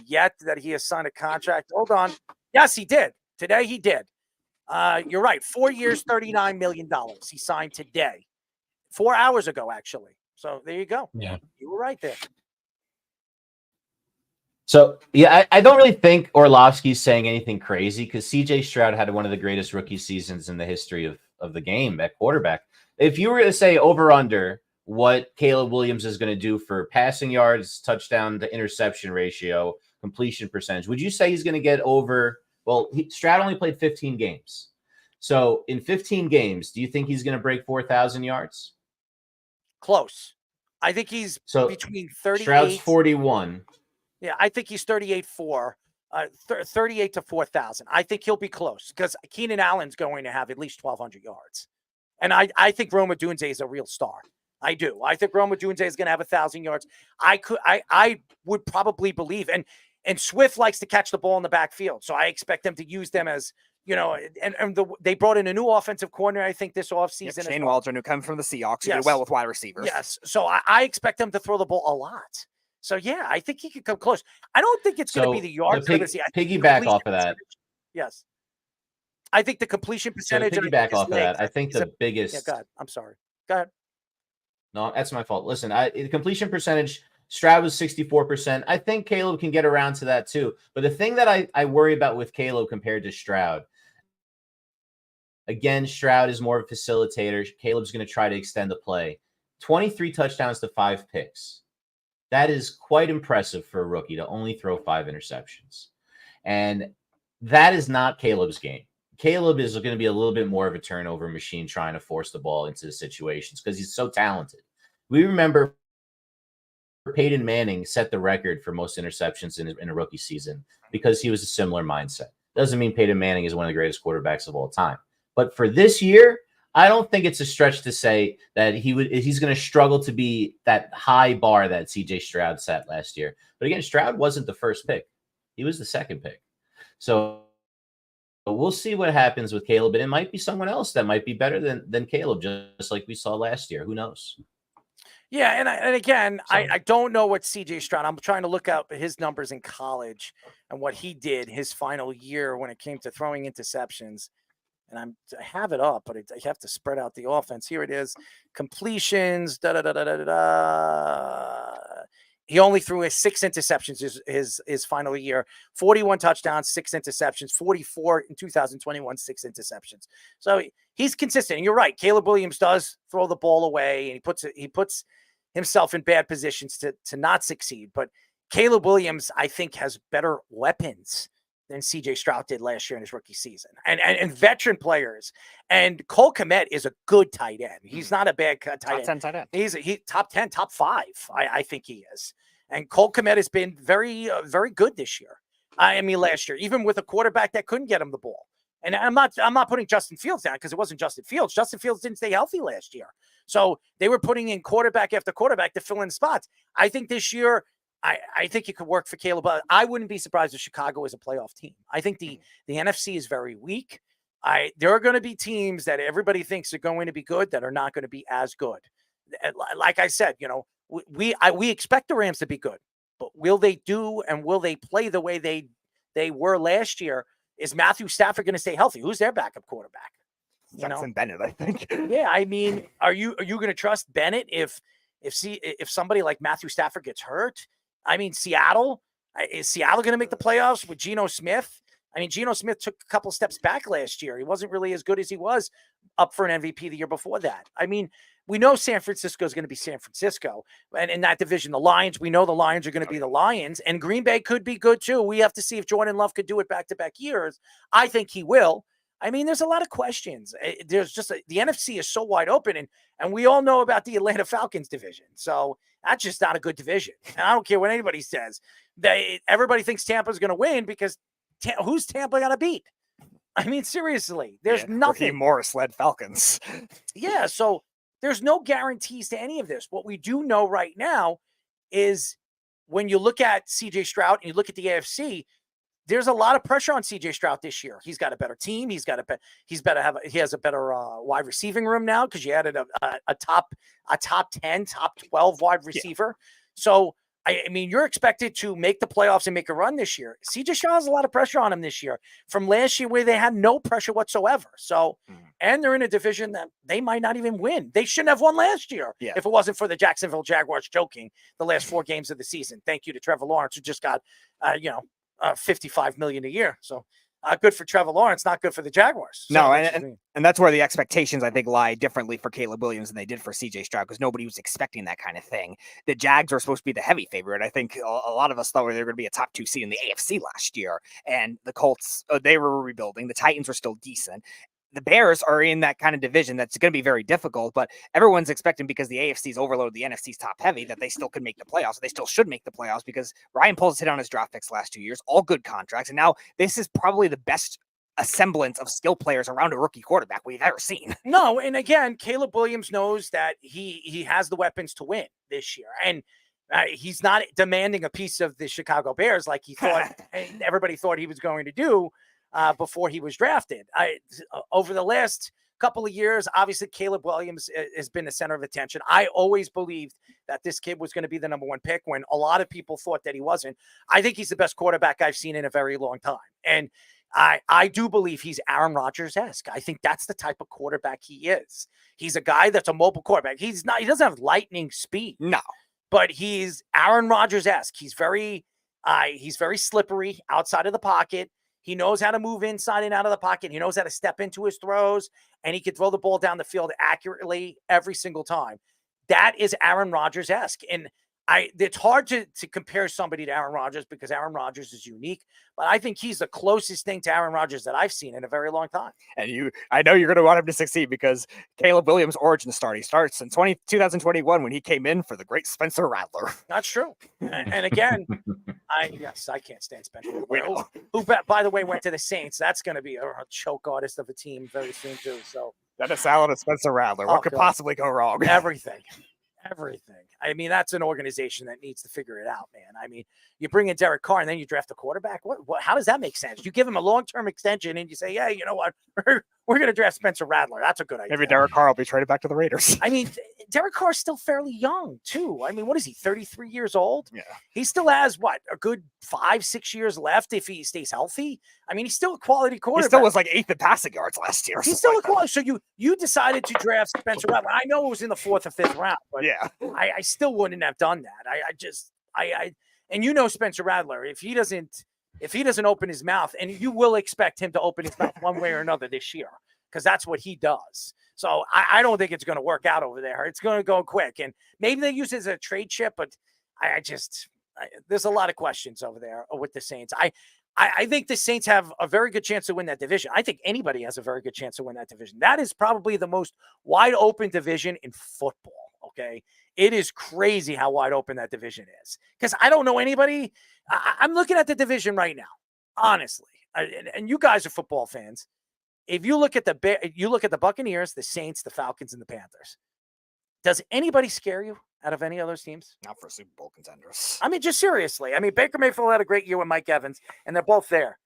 [SPEAKER 21] yet that he has signed a contract. Hold on. Yes, he did. Today he did. You're right. 4 years, $39 million. He signed today. 4 hours ago, actually. So there you go.
[SPEAKER 1] Yeah.
[SPEAKER 21] You were right there.
[SPEAKER 1] So, yeah, I don't really think Orlovsky's saying anything crazy because CJ Stroud had one of the greatest rookie seasons in the history of the game at quarterback. If you were to say over-under what Caleb Williams is going to do for passing yards, touchdown to interception ratio, completion percentage, would you say he's going to get over – well, Stroud only played 15 games. So in 15 games, do you think he's going to break 4,000 yards?
[SPEAKER 21] Close. I think he's between 38.
[SPEAKER 1] Stroud's 41.
[SPEAKER 21] Yeah, I think he's 38-4, 38 to 4,000. I think he'll be close because Keenan Allen's going to have at least 1,200 yards. And I think Rome Odunze is a real star. I do. I think Rome Odunze is going to have 1,000 yards. I would probably believe. And Swift likes to catch the ball in the backfield. So I expect them to use them as, they brought in a new offensive coordinator, I think, this offseason.
[SPEAKER 22] Yep, Shane Waldron, who comes from the Seahawks, who did well with wide receivers.
[SPEAKER 21] Yes. So I expect them to throw the ball a lot. So, yeah, I think he could come close. I don't think it's going to be the yards.
[SPEAKER 1] Piggyback off of that.
[SPEAKER 21] Yes. I think the completion percentage.
[SPEAKER 1] So piggyback off of that, I think the biggest.
[SPEAKER 21] Yeah, go ahead. I'm sorry. Go ahead.
[SPEAKER 1] No, that's my fault. Listen, the completion percentage, Stroud was 64%. I think Caleb can get around to that too. But the thing that I worry about with Caleb compared to Stroud, again, Stroud is more of a facilitator. Caleb's going to try to extend the play. 23 touchdowns to 5 picks. That is quite impressive for a rookie to only throw 5 interceptions. And that is not Caleb's game. Caleb is going to be a little bit more of a turnover machine trying to force the ball into the situations because he's so talented. We remember Peyton Manning set the record for most interceptions in a rookie season because he was a similar mindset. Doesn't mean Peyton Manning is one of the greatest quarterbacks of all time. But for this year, I don't think it's a stretch to say that he's going to struggle to be that high bar that CJ Stroud set last year. But again, Stroud wasn't the first pick. He was the second pick. So we'll see what happens with Caleb. And it might be someone else that might be better than Caleb, just like we saw last year. Who knows?
[SPEAKER 21] Yeah, and again, I don't know what CJ Stroud. I'm trying to look up his numbers in college and what he did his final year when it came to throwing interceptions. And I have it up, but I have to spread out the offense. Here it is: completions. He only threw his 6 interceptions his final year. 41 touchdowns, 6 interceptions. 44 in 2021, 6 interceptions. So he's consistent. And you're right. Caleb Williams does throw the ball away, and he puts himself in bad positions to not succeed. But Caleb Williams, I think, has better weapons than CJ Stroud did last year in his rookie season. And veteran players. And Cole Kmet is a good tight end. He's not a bad tight end.
[SPEAKER 22] Top 10 tight end.
[SPEAKER 21] He's top 10, top 5. I think he is. And Cole Kmet has been very, very good this year. I mean, last year, even with a quarterback that couldn't get him the ball. And I'm not putting Justin Fields down because it wasn't Justin Fields. Justin Fields didn't stay healthy last year. So they were putting in quarterback after quarterback to fill in spots. I think this year, I think it could work for Caleb. But I wouldn't be surprised if Chicago is a playoff team. I think the NFC is very weak. There are going to be teams that everybody thinks are going to be good that are not going to be as good. Like I said, we expect the Rams to be good, but will they do and will they play the way they were last year? Is Matthew Stafford going to stay healthy? Who's their backup quarterback?
[SPEAKER 22] Jackson Bennett, I think.
[SPEAKER 21] Yeah, I mean, are you going to trust Bennett if somebody like Matthew Stafford gets hurt? I mean, Seattle, is Seattle going to make the playoffs with Geno Smith? I mean, Geno Smith took a couple steps back last year. He wasn't really as good as he was up for an MVP the year before that. I mean, we know San Francisco is going to be San Francisco. And in that division, the Lions, we know the Lions are going to be the Lions. And Green Bay could be good too. We have to see if Jordan Love could do it back-to-back years. I think he will. I mean, there's a lot of questions. There's just the NFC is so wide open, and we all know about the Atlanta Falcons division. So that's just not a good division. And I don't care what anybody says. Everybody thinks Tampa's going to win because who's Tampa going to beat? I mean, seriously, there's nothing.
[SPEAKER 22] Raheem Morris led Falcons.
[SPEAKER 21] Yeah, so there's no guarantees to any of this. What we do know right now is when you look at CJ Stroud and you look at the AFC, there's a lot of pressure on CJ Stroud this year. He's got a better team. He has a better wide receiving room now because you added a top 10, top 12 wide receiver. Yeah. So I mean, you're expected to make the playoffs and make a run this year. CJ Stroud has a lot of pressure on him this year from last year where they had no pressure whatsoever. So, and they're in a division that they might not even win. They shouldn't have won last year if it wasn't for the Jacksonville Jaguars choking the last 4 games of the season. Thank you to Trevor Lawrence, who just got, $55 million a year. So good for Trevor Lawrence, not good for the Jaguars. So
[SPEAKER 22] no, and that's where the expectations, I think, lie differently for Caleb Williams than they did for CJ Stroud because nobody was expecting that kind of thing. The Jags were supposed to be the heavy favorite. I think a lot of us thought they were going to be a top 2 seed in the AFC last year. And the Colts, they were rebuilding. The Titans were still decent. The Bears are in that kind of division that's going to be very difficult, but everyone's expecting because the AFC's overloaded, the NFC's top heavy, that they still could make the playoffs. They still should make the playoffs because Ryan Poles hit on his draft picks last 2 years, all good contracts. And now this is probably the best semblance of skill players around a rookie quarterback we've ever seen.
[SPEAKER 21] No, and again, Caleb Williams knows that he has the weapons to win this year. And he's not demanding a piece of the Chicago Bears like he thought everybody thought he was going to do before he was drafted. Over the last couple of years, obviously Caleb Williams has been the center of attention. I always believed that this kid was going to be the number 1 pick when a lot of people thought that he wasn't. I think he's the best quarterback I've seen in a very long time. And I do believe he's Aaron Rodgers-esque. I think that's the type of quarterback he is. He's a guy that's a mobile quarterback. He doesn't have lightning speed.
[SPEAKER 22] No.
[SPEAKER 21] But he's Aaron Rodgers-esque. He's very slippery outside of the pocket. He knows how to move inside and out of the pocket. He knows how to step into his throws, and he can throw the ball down the field accurately every single time. That is Aaron Rodgers-esque. And It's hard to compare somebody to Aaron Rodgers because Aaron Rodgers is unique, but I think he's the closest thing to Aaron Rodgers that I've seen in a very long time.
[SPEAKER 22] And I know you're going to want him to succeed because Caleb Williams' origin story starts in 2021 when he came in for the great Spencer Rattler.
[SPEAKER 21] That's true. And again, I can't stand Spencer Rattler, who by the way, went to the Saints. That's going to be a choke artist of a team very soon too. So
[SPEAKER 22] Dennis Allen and Spencer Rattler. What could possibly go wrong?
[SPEAKER 21] Everything. I mean, that's an organization that needs to figure it out, man. I mean, you bring in Derek Carr and then you draft a quarterback. What? How does that make sense? You give him a long-term extension and you say, yeah, you know what? We're going to draft Spencer Rattler. That's a good idea.
[SPEAKER 22] Maybe Derek Carr will be traded back to the Raiders.
[SPEAKER 21] I mean, Derek Carr's still fairly young, too. I mean, what is he, 33 years old?
[SPEAKER 22] Yeah.
[SPEAKER 21] He still has, a good 5-6 years left if he stays healthy? I mean, he's still a quality quarterback.
[SPEAKER 22] He still was like 8th in passing yards last year.
[SPEAKER 21] He's still a quality. So you decided to draft Spencer Rattler. I know it was in the 4th or 5th round, but
[SPEAKER 22] yeah,
[SPEAKER 21] I still wouldn't have done that. And you know Spencer Rattler, if he doesn't open his mouth, and you will expect him to open his mouth one way or another this year, because that's what he does. So I don't think it's going to work out over there. It's going to go quick. And maybe they use it as a trade chip, but there's a lot of questions over there with the Saints. I think the Saints have a very good chance to win that division. I think anybody has a very good chance to win that division. That is probably the most wide open division in football. Okay. It is crazy how wide open that division is because I don't know anybody. I'm looking at the division right now, honestly. And you guys are football fans. If you look at the Buccaneers, the Saints, the Falcons, and the Panthers, does anybody scare you out of any of those teams?
[SPEAKER 22] Not for Super Bowl contenders.
[SPEAKER 21] I mean, just seriously. I mean, Baker Mayfield had a great year with Mike Evans, and they're both there.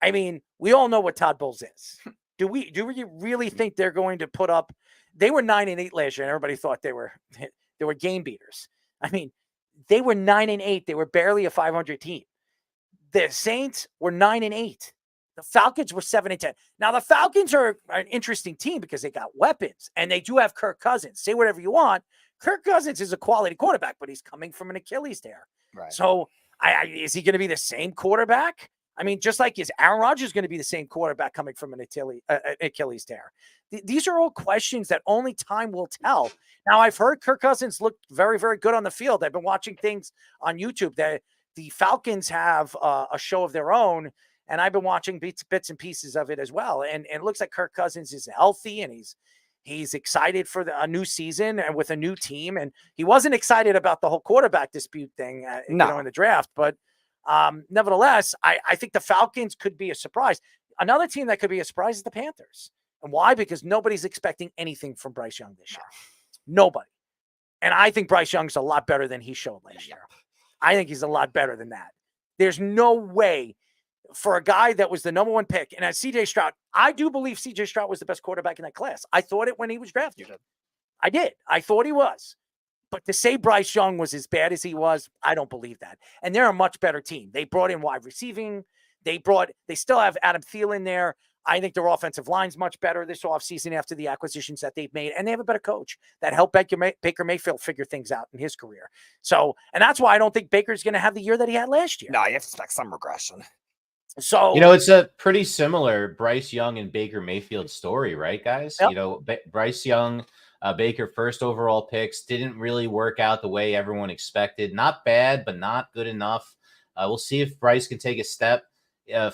[SPEAKER 21] I mean, we all know what Todd Bowles is. Do we really think they're going to put up? They were 9-8 last year, and everybody thought they were game beaters. I mean, they were 9-8. They were barely a 500 team. The Saints were 9-8. The Falcons were 7-10. Now, the Falcons are an interesting team because they got weapons, and they do have Kirk Cousins. Say whatever you want. Kirk Cousins is a quality quarterback, but he's coming from an Achilles tear.
[SPEAKER 22] Right.
[SPEAKER 21] So is he going to be the same quarterback? I mean, just like is Aaron Rodgers going to be the same quarterback coming from an Achilles tear? These are all questions that only time will tell. Now, I've heard Kirk Cousins look very, very good on the field. I've been watching things on YouTube that the Falcons have a show of their own, and I've been watching bits and pieces of it as well. And it looks like Kirk Cousins is healthy and he's excited for a new season and with a new team. And he wasn't excited about the whole quarterback dispute thing in the draft. But nevertheless, I think the Falcons could be a surprise. Another team that could be a surprise is the Panthers. And why? Because nobody's expecting anything from Bryce Young this year. Nobody. And I think Bryce Young's a lot better than he showed last year. I think he's a lot better than that. There's no way for a guy that was the number one pick. And as CJ Stroud, I do believe CJ Stroud was the best quarterback in that class. I thought it when he was drafted. I did. I thought he was. But to say Bryce Young was as bad as he was, I don't believe that. And they're a much better team. They brought in wide receiving. They still have Adam Thielen there. I think their offensive line's much better this offseason after the acquisitions that they've made. And they have a better coach that helped Baker Mayfield figure things out in his career. So, and that's why I don't think Baker's going to have the year that he had last year.
[SPEAKER 22] No, you have to expect some regression.
[SPEAKER 21] So,
[SPEAKER 1] it's a pretty similar Bryce Young and Baker Mayfield story, right, guys? Yep. Bryce Young, Baker first overall picks didn't really work out the way everyone expected. Not bad, but not good enough. We'll see if Bryce can take a step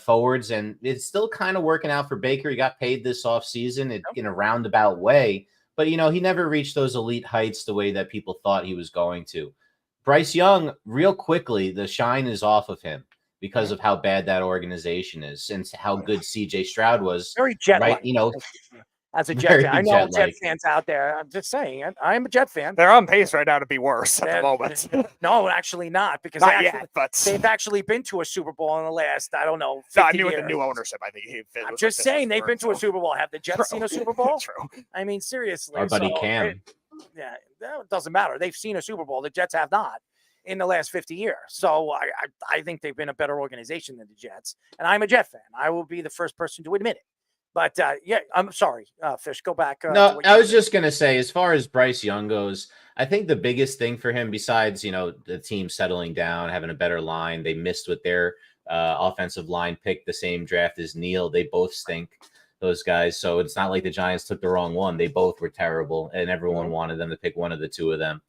[SPEAKER 1] forwards, and it's still kind of working out for Baker. He got paid this offseason in a roundabout way, but he never reached those elite heights the way that people thought he was going to. Bryce Young, real quickly, the shine is off of him because of how bad that organization is and how good CJ Stroud was.
[SPEAKER 21] Very jet-like. As a Jet fan, I know Jet fans out there. I'm just saying, I'm a Jet fan.
[SPEAKER 22] They're on pace right now to be worse at the moment.
[SPEAKER 21] No, actually not, because they've actually been to a Super Bowl in the last, I don't know, 50 years.
[SPEAKER 22] With the new ownership, I think
[SPEAKER 21] I'm just saying they've been to a Super Bowl. Have the Jets seen a Super Bowl?
[SPEAKER 22] True.
[SPEAKER 21] I mean, seriously.
[SPEAKER 1] Our buddy Cam.
[SPEAKER 21] It doesn't matter. They've seen a Super Bowl. The Jets have not in the last 50 years. So I think they've been a better organization than the Jets. And I'm a Jet fan. I will be the first person to admit it. But, I'm sorry, Fish, go back.
[SPEAKER 1] No, I was just going to say, as far as Bryce Young goes, I think the biggest thing for him, besides, the team settling down, having a better line, they missed with their offensive line pick the same draft as Neal. They both stink, those guys. So it's not like the Giants took the wrong one. They both were terrible, and everyone wanted them to pick one of the two of them.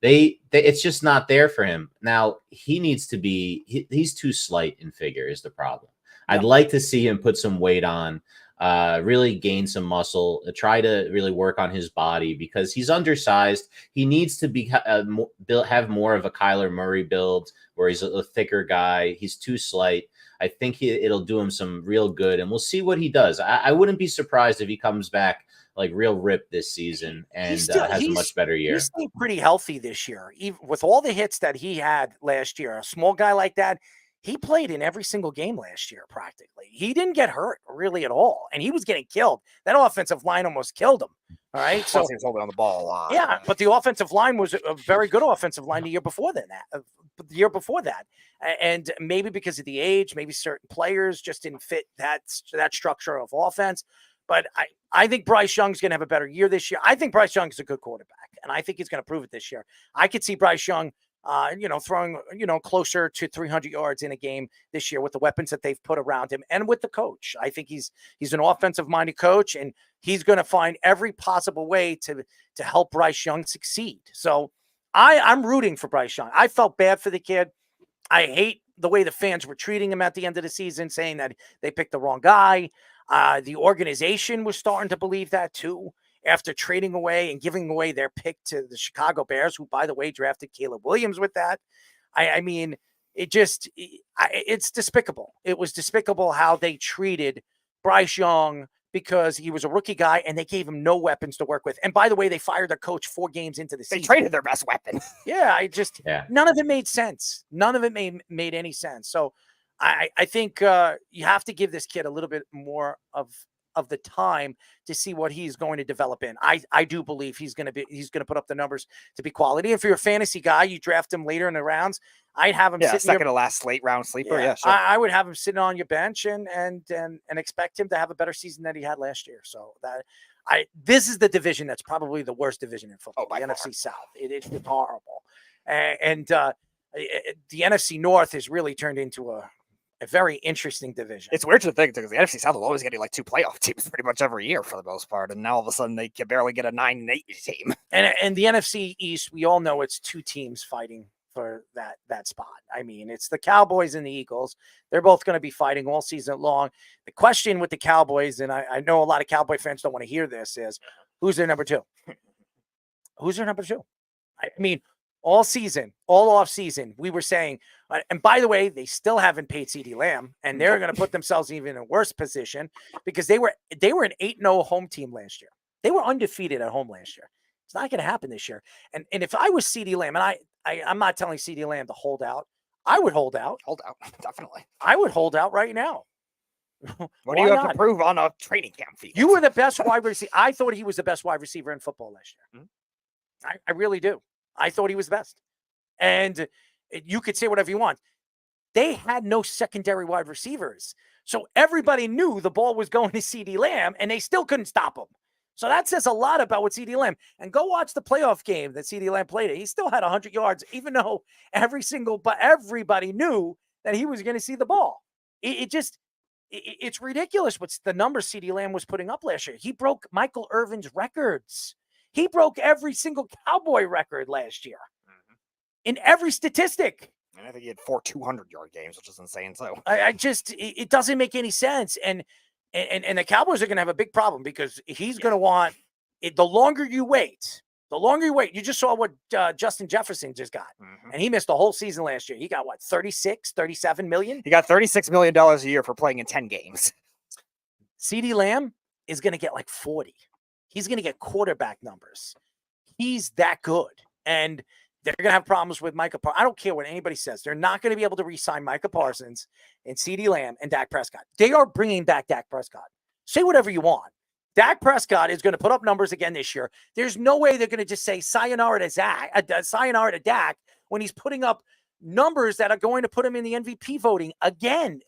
[SPEAKER 1] It's just not there for him. Now, he needs to be he's too slight in figure is the problem. I'd like to see him put some weight on, really gain some muscle, try to really work on his body because he's undersized. He needs to be have more of a Kyler Murray build where he's a thicker guy. He's too slight. I think it'll do him some real good, and we'll see what he does. I wouldn't be surprised if he comes back like real ripped this season and has a much better year.
[SPEAKER 21] He's stayed pretty healthy this year, even with all the hits that he had last year. A small guy like that, he played in every single game last year practically. He didn't get hurt really at all, and he was getting killed. That offensive line almost killed him. All right,
[SPEAKER 22] so he was holding on the ball a lot.
[SPEAKER 21] Yeah, but the offensive line was a very good offensive line the year before that. And maybe because of the age, maybe certain players just didn't fit that structure of offense. But I think Bryce Young's going to have a better year this year. I think Bryce Young is a good quarterback, and I think he's going to prove it this year. I could see Bryce Young, throwing, closer to 300 yards in a game this year with the weapons that they've put around him and with the coach. I think he's an offensive-minded coach, and he's going to find every possible way to help Bryce Young succeed. So I'm rooting for Bryce Young. I felt bad for the kid. I hate the way the fans were treating him at the end of the season, saying that they picked the wrong guy. The organization was starting to believe that too, after trading away and giving away their pick to the Chicago Bears, who, by the way, drafted Caleb Williams with that. I mean, it's despicable. It was despicable how they treated Bryce Young because he was a rookie guy and they gave him no weapons to work with. And by the way, they fired their coach 4 games into the season.
[SPEAKER 22] They traded their best weapon.
[SPEAKER 21] Yeah, none of it made sense. None of it made any sense. So I think you have to give this kid a little bit more of the time to see what he's going to develop in. I do believe he's going to put up the numbers to be quality. If you're a fantasy guy, you draft him later in the rounds, I'd have him
[SPEAKER 22] second to last late round sleeper. Yeah, sure.
[SPEAKER 21] I would have him sitting on your bench and expect him to have a better season than he had last year. So this is the division that's probably the worst division in football, the NFC South. It's horrible. And the NFC North has really turned into a very interesting division.
[SPEAKER 22] It's weird to think because the NFC South will always get like 2 playoff teams pretty much every year for the most part, and now all of a sudden they can barely get a 9-8 team.
[SPEAKER 21] And the NFC East, we all know it's 2 teams fighting for that spot. I mean, it's the Cowboys and the Eagles. They're both going to be fighting all season long. The question with the Cowboys, and I know a lot of Cowboy fans don't want to hear this, is who's their number 2? Who's their number 2? I mean, all off season, we were saying, and by the way, they still haven't paid CeeDee Lamb, and they're going to put themselves even in a worse position because they were an 8-0 home team last year. They were undefeated at home last year. It's not going to happen this year. And if I was CeeDee Lamb, and I'm not telling CeeDee Lamb to hold out, I would hold out.
[SPEAKER 22] Hold out, definitely.
[SPEAKER 21] I would hold out right now.
[SPEAKER 22] What do you have to prove on a training camp field?
[SPEAKER 21] You were the best wide receiver. I thought he was the best wide receiver in football last year. Mm-hmm. I really do. I thought he was the best. And you could say whatever you want. They had no secondary wide receivers. So everybody knew the ball was going to CeeDee Lamb, and they still couldn't stop him. So that says a lot about what CeeDee Lamb. And go watch the playoff game that CeeDee Lamb played. He still had 100 yards, even though everybody knew that he was going to see the ball. It's ridiculous what's the numbers CeeDee Lamb was putting up last year. He broke Michael Irvin's records. He broke every single Cowboy record last year in every statistic.
[SPEAKER 22] And I think he had 4 200-yard games, which is insane. So
[SPEAKER 21] it doesn't make any sense. And the Cowboys are going to have a big problem because he's going to want it. The longer you wait, you just saw what Justin Jefferson just got. And he missed the whole season last year. He got 37 million?
[SPEAKER 22] He got $36 million a year for playing in 10 games.
[SPEAKER 21] CeeDee Lamb is going to get 40. He's going to get quarterback numbers. He's that good. And they're going to have problems with Micah Parsons. I don't care what anybody says. They're not going to be able to re-sign Micah Parsons and CeeDee Lamb and Dak Prescott. They are bringing back Dak Prescott. Say whatever you want. Dak Prescott is going to put up numbers again this year. There's no way they're going to just say sayonara to Dak when he's putting up numbers that are going to put him in the MVP voting again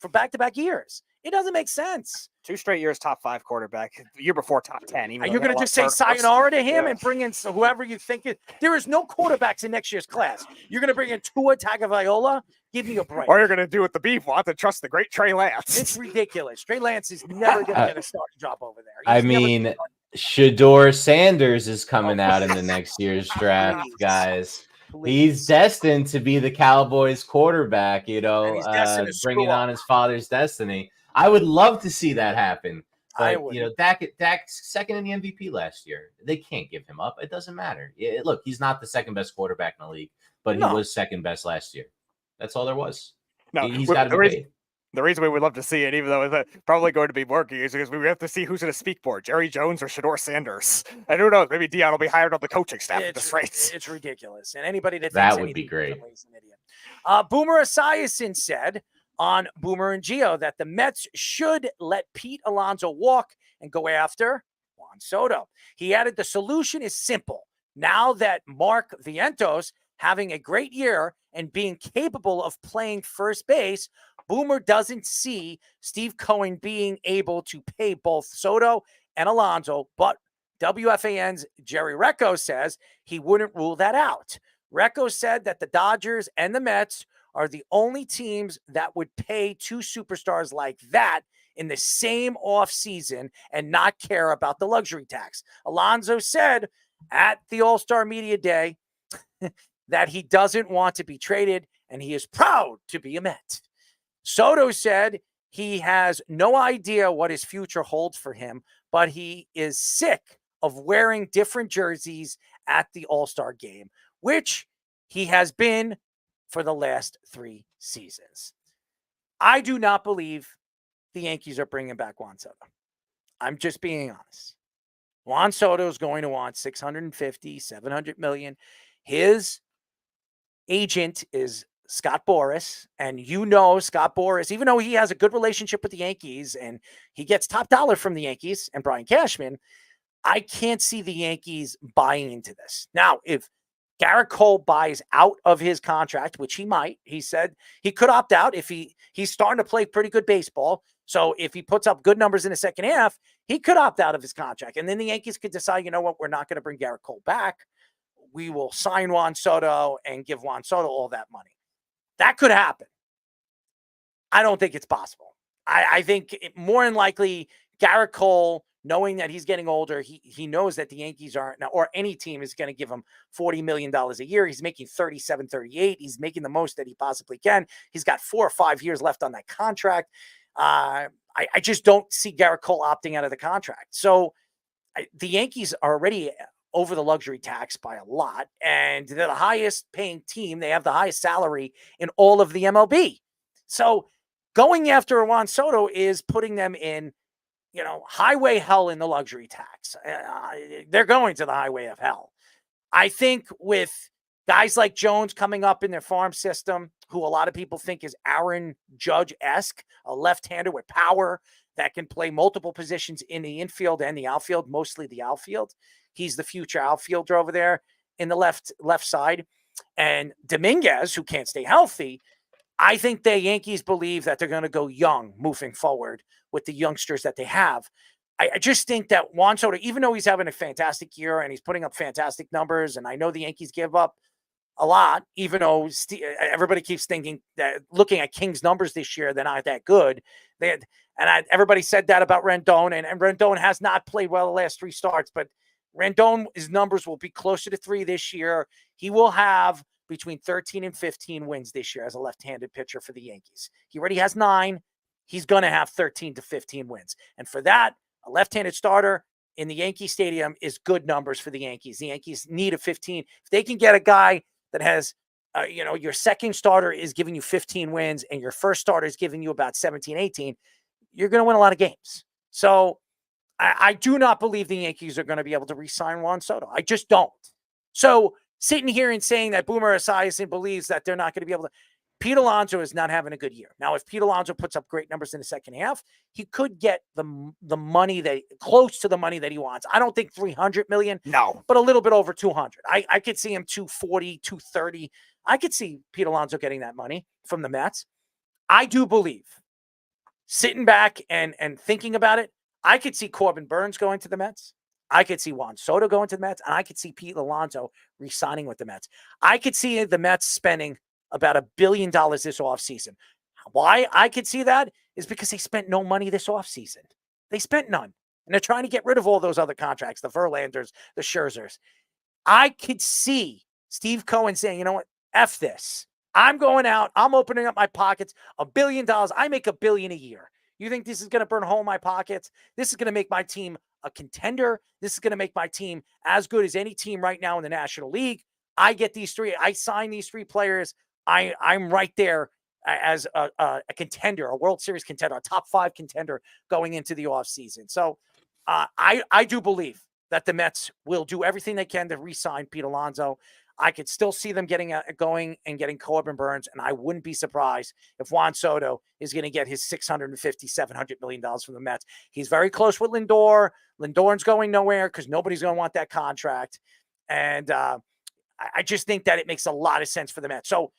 [SPEAKER 21] for back-to-back years. It doesn't make sense.
[SPEAKER 22] 2 straight years top 5 quarterback. The year before top 10.
[SPEAKER 21] You're going to just say sayonara to him and bring in whoever you think it. There is no quarterbacks in next year's class. You're going to bring in Tua Tagovailoa. Give me a break.
[SPEAKER 22] Or you're going to do what the beef want to trust the great Trey Lance.
[SPEAKER 21] It's ridiculous. Trey Lance is never going to get a starting job over there.
[SPEAKER 1] Shador Sanders is coming out in the next year's draft, guys. He's destined to be the Cowboys quarterback,
[SPEAKER 21] And he's destined to
[SPEAKER 1] bringing
[SPEAKER 21] screw
[SPEAKER 1] on
[SPEAKER 21] up.
[SPEAKER 1] his father's destiny. I would love to see that happen.
[SPEAKER 21] I
[SPEAKER 1] But,
[SPEAKER 21] would.
[SPEAKER 1] Dak's second in the MVP last year. They can't give him up. It doesn't matter. Look, he's not the second best quarterback in the league, but he was second best last year. That's all there was.
[SPEAKER 22] No,
[SPEAKER 1] He's got to be paid.
[SPEAKER 22] The reason we would love to see it, even though it's probably going to be working, is because we have to see who's going to speak more, Jerry Jones or Shador Sanders. And who knows, maybe Dion will be hired on the coaching staff at this rate.
[SPEAKER 21] It's ridiculous. And anybody that
[SPEAKER 1] That
[SPEAKER 21] thinks
[SPEAKER 1] would be
[SPEAKER 21] anything
[SPEAKER 1] great.
[SPEAKER 21] differently is an idiot. Boomer Esiason said on Boomer and Geo that the Mets should let Pete Alonso walk and go after Juan Soto. He added the solution is simple. Now that Mark Vientos having a great year and being capable of playing first base, Boomer doesn't see Steve Cohen being able to pay both Soto and Alonso, but WFAN's Jerry Recco says he wouldn't rule that out. Recco said that the Dodgers and the Mets are the only teams that would pay two superstars like that in the same offseason and not care about the luxury tax. Alonso said at the All-Star Media Day that he doesn't want to be traded and he is proud to be a Met. Soto said he has no idea what his future holds for him, but he is sick of wearing different jerseys at the All-Star game, which he has been for the last 3 seasons. I do not believe the Yankees are bringing back Juan Soto. I'm just being honest. Juan Soto is going to want 650, 700 million. His agent is Scott Boras, and Scott Boras, even though he has a good relationship with the Yankees and he gets top dollar from the Yankees and Brian Cashman, I can't see the Yankees buying into this. Now, if Garrett Cole buys out of his contract, which he might, he said he could opt out if he's starting to play pretty good baseball. So if he puts up good numbers in the second half, he could opt out of his contract. And then the Yankees could decide, you know what, we're not going to bring Garrett Cole back. We will sign Juan Soto and give Juan Soto all that money. That could happen. I don't think it's possible. I think more than likely Garrett Cole, knowing that he's getting older, he knows that the Yankees aren't, or any team is going to give him $40 million a year. He's making 37, 38. He's making the most that he possibly can. He's got 4 or 5 years left on that contract. I just don't see Garrett Cole opting out of the contract. So the Yankees are already over the luxury tax by a lot, and they're the highest paying team. They have the highest salary in all of the MLB. So going after Juan Soto is putting them in, highway hell in the luxury tax. They're going to the highway of hell. I think with guys like Jones coming up in their farm system, who a lot of people think is Aaron Judge-esque, a left-hander with power that can play multiple positions in the infield and the outfield, mostly the outfield. He's the future outfielder over there in the left side. And Dominguez, who can't stay healthy, I think the Yankees believe that they're going to go young moving forward with the youngsters that they have. I just think that Juan Soto, even though he's having a fantastic year and he's putting up fantastic numbers, and I know the Yankees give up a lot, even though everybody keeps thinking that looking at King's numbers this year, they're not that good. Everybody said that about Rendon, and Rendon has not played well the last 3 starts, but Rendon's numbers will be closer to 3 this year. He will have between 13 and 15 wins this year as a left-handed pitcher for the Yankees. He already has 9. He's going to have 13 to 15 wins. And for that, a left-handed starter in the Yankee Stadium is good numbers for the Yankees. The Yankees need a 15. If they can get a guy that has, your second starter is giving you 15 wins and your first starter is giving you about 17, 18, you're going to win a lot of games. So I do not believe the Yankees are going to be able to re-sign Juan Soto. I just don't. So sitting here and saying that Boomer Esiason believes that they're not going to be able to, Pete Alonso is not having a good year. Now, if Pete Alonso puts up great numbers in the second half, he could get the money close to the money that he wants. I don't think $300 million,
[SPEAKER 22] no,
[SPEAKER 21] but a little bit over 200. I could see him 240, 230. I could see Pete Alonso getting that money from the Mets. I do believe, sitting back and thinking about it, I could see Corbin Burns going to the Mets. I could see Juan Soto going to the Mets, and I could see Pete Alonso re-signing with the Mets. I could see the Mets spending about $1 billion this offseason. Why I could see that is because they spent no money this offseason. They spent none. And they're trying to get rid of all those other contracts, the Verlanders, the Scherzers. I could see Steve Cohen saying, you know what, F this. I'm going out. I'm opening up my pockets. $1 billion. I make $1 billion a year. You think this is going to burn a hole in my pockets? This is going to make my team a contender. This is going to make my team as good as any team right now in the National League. I get these three. I sign these three players. I'm right there as a contender, a World Series contender, a top 5 contender going into the offseason. So I do believe that the Mets will do everything they can to re-sign Pete Alonso. I could still see them going and getting Corbin Burns, and I wouldn't be surprised if Juan Soto is going to get his $650, $700 million from the Mets. He's very close with Lindor. Lindor's going nowhere because nobody's going to want that contract. And I just think that it makes a lot of sense for the Mets. So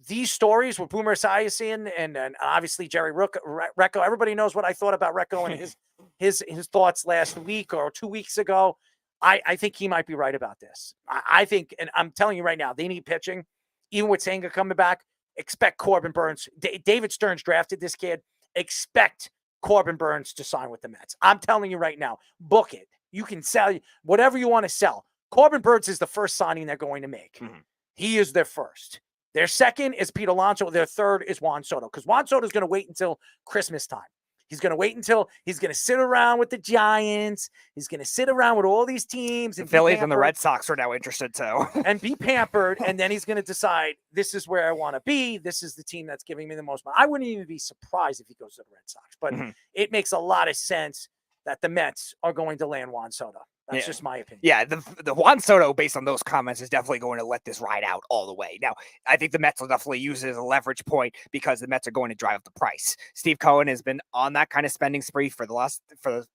[SPEAKER 21] these stories with Boomer Esiason and obviously Jerry Recco, everybody knows what I thought about Recco and his thoughts last week or 2 weeks ago. I think he might be right about this. I think, and I'm telling you right now, they need pitching. Even with Senga coming back, expect Corbin Burns. David Stearns drafted this kid. Expect Corbin Burns to sign with the Mets. I'm telling you right now, book it. You can sell whatever you want to sell. Corbin Burns is the first signing they're going to make. Mm-hmm. He is their first. Their second is Pete Alonso. Their third is Juan Soto, because Juan Soto is going to wait until Christmas time. He's going to wait until he's going to sit around with the Giants. He's going to sit around with all these teams.
[SPEAKER 22] The Phillies and the Red Sox are now interested too.
[SPEAKER 21] And be pampered. And then he's going to decide, this is where I want to be. This is the team that's giving me the most money. I wouldn't even be surprised if he goes to the Red Sox. But it makes a lot of sense that the Mets are going to land Juan Soto. That's just my opinion.
[SPEAKER 22] Yeah, the Juan Soto, based on those comments, is definitely going to let this ride out all the way. Now, I think the Mets will definitely use it as a leverage point because the Mets are going to drive up the price. Steve Cohen has been on that kind of spending spree for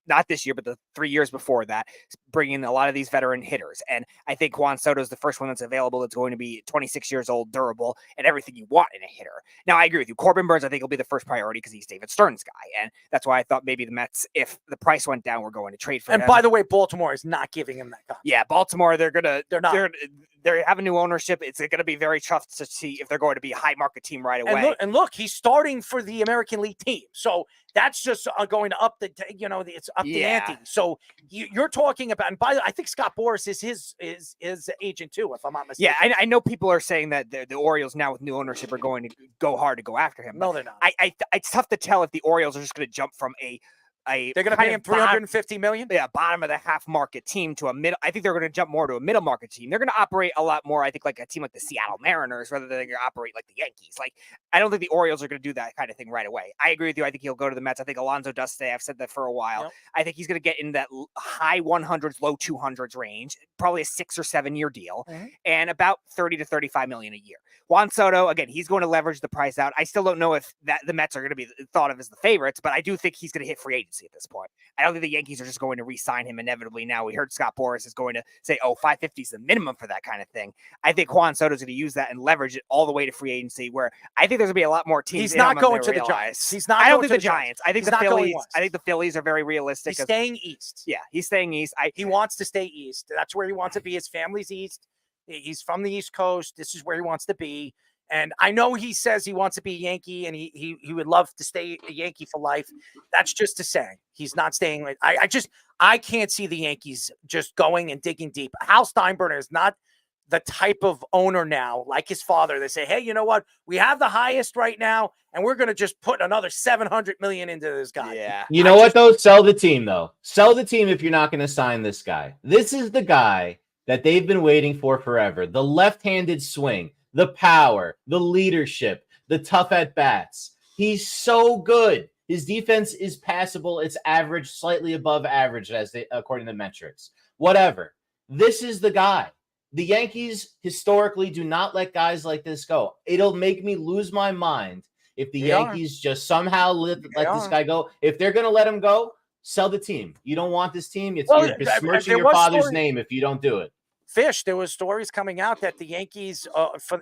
[SPEAKER 22] not this year, but the 3 years before that, bringing a lot of these veteran hitters. And I think Juan Soto is the first one that's available that's going to be 26 years old, durable, and everything you want in a hitter. Now, I agree with you. Corbin Burns, I think, will be the first priority because he's David Stearns' guy. And that's why I thought maybe the Mets, if the price went down, were going to trade for him.
[SPEAKER 21] And by the way, Baltimore is not giving him that contract.
[SPEAKER 22] Yeah, Baltimore, they have a new ownership. It's going to be very tough to see if they're going to be a high market team right away.
[SPEAKER 21] And look, he's starting for the American League team. So that's just going to up the, it's up the ante. So you're talking about, and by the way, I think Scott Boras is his agent too, if I'm not mistaken.
[SPEAKER 22] Yeah, I know people are saying that the Orioles now with new ownership are going to go hard to go after him.
[SPEAKER 21] No, they're not.
[SPEAKER 22] It's tough to tell if the Orioles are just going to jump from they're
[SPEAKER 21] going to pay him $350 million.
[SPEAKER 22] Yeah, bottom of the half market team to a middle. I think they're going to jump more to a middle market team. They're going to operate a lot more, I think, like a team like the Seattle Mariners, rather than they're going to operate like the Yankees. Like, I don't think the Orioles are going to do that kind of thing right away. I agree with you. I think he'll go to the Mets. I think Alonso does stay. I've said that for a while. Yep. I think he's going to get in that high 100s, low 200s range, probably a 6 or 7 year deal, and about $30 to $35 million a year. Juan Soto, again, he's going to leverage the price out. I still don't know if the Mets are going to be thought of as the favorites, but I do think he's going to hit free agency at this point. I don't think the Yankees are just going to re-sign him inevitably. Now we heard Scott Boras is going to say, $550 is the minimum for that kind of thing. I think Juan Soto is going to use that and leverage it all the way to free agency, where I think there's going to be a lot more teams.
[SPEAKER 21] He's not going to the Giants.
[SPEAKER 22] I don't think the Giants. I think the Phillies. I think the Phillies are very realistic.
[SPEAKER 21] He's staying east.
[SPEAKER 22] Yeah, he's staying east.
[SPEAKER 21] He wants to stay east. That's where he wants to be. His family's east. He's from the East Coast. This is where he wants to be. And I know he says he wants to be a Yankee and he would love to stay a Yankee for life. That's just to say he's not staying. I can't see the Yankees just going and digging deep. Hal Steinbrenner is not the type of owner now, like his father. They say, hey, you know what? We have the highest right now, and we're going to just put another $700 million into this guy.
[SPEAKER 22] Yeah.
[SPEAKER 1] You know what, though? Sell the team, though. Sell the team if you're not going to sign this guy. This is the guy that they've been waiting for forever. The left-handed swing. The power, the leadership, the tough at-bats. He's so good. His defense is passable. It's average, slightly above average, according to metrics. Whatever. This is the guy. The Yankees historically do not let guys like this go. It'll make me lose my mind if the Yankees just somehow let this guy go. If they're going to let him go, sell the team. You don't want this team. You're besmirching your father's name if you don't do it.
[SPEAKER 21] Fish, there was stories coming out that the Yankees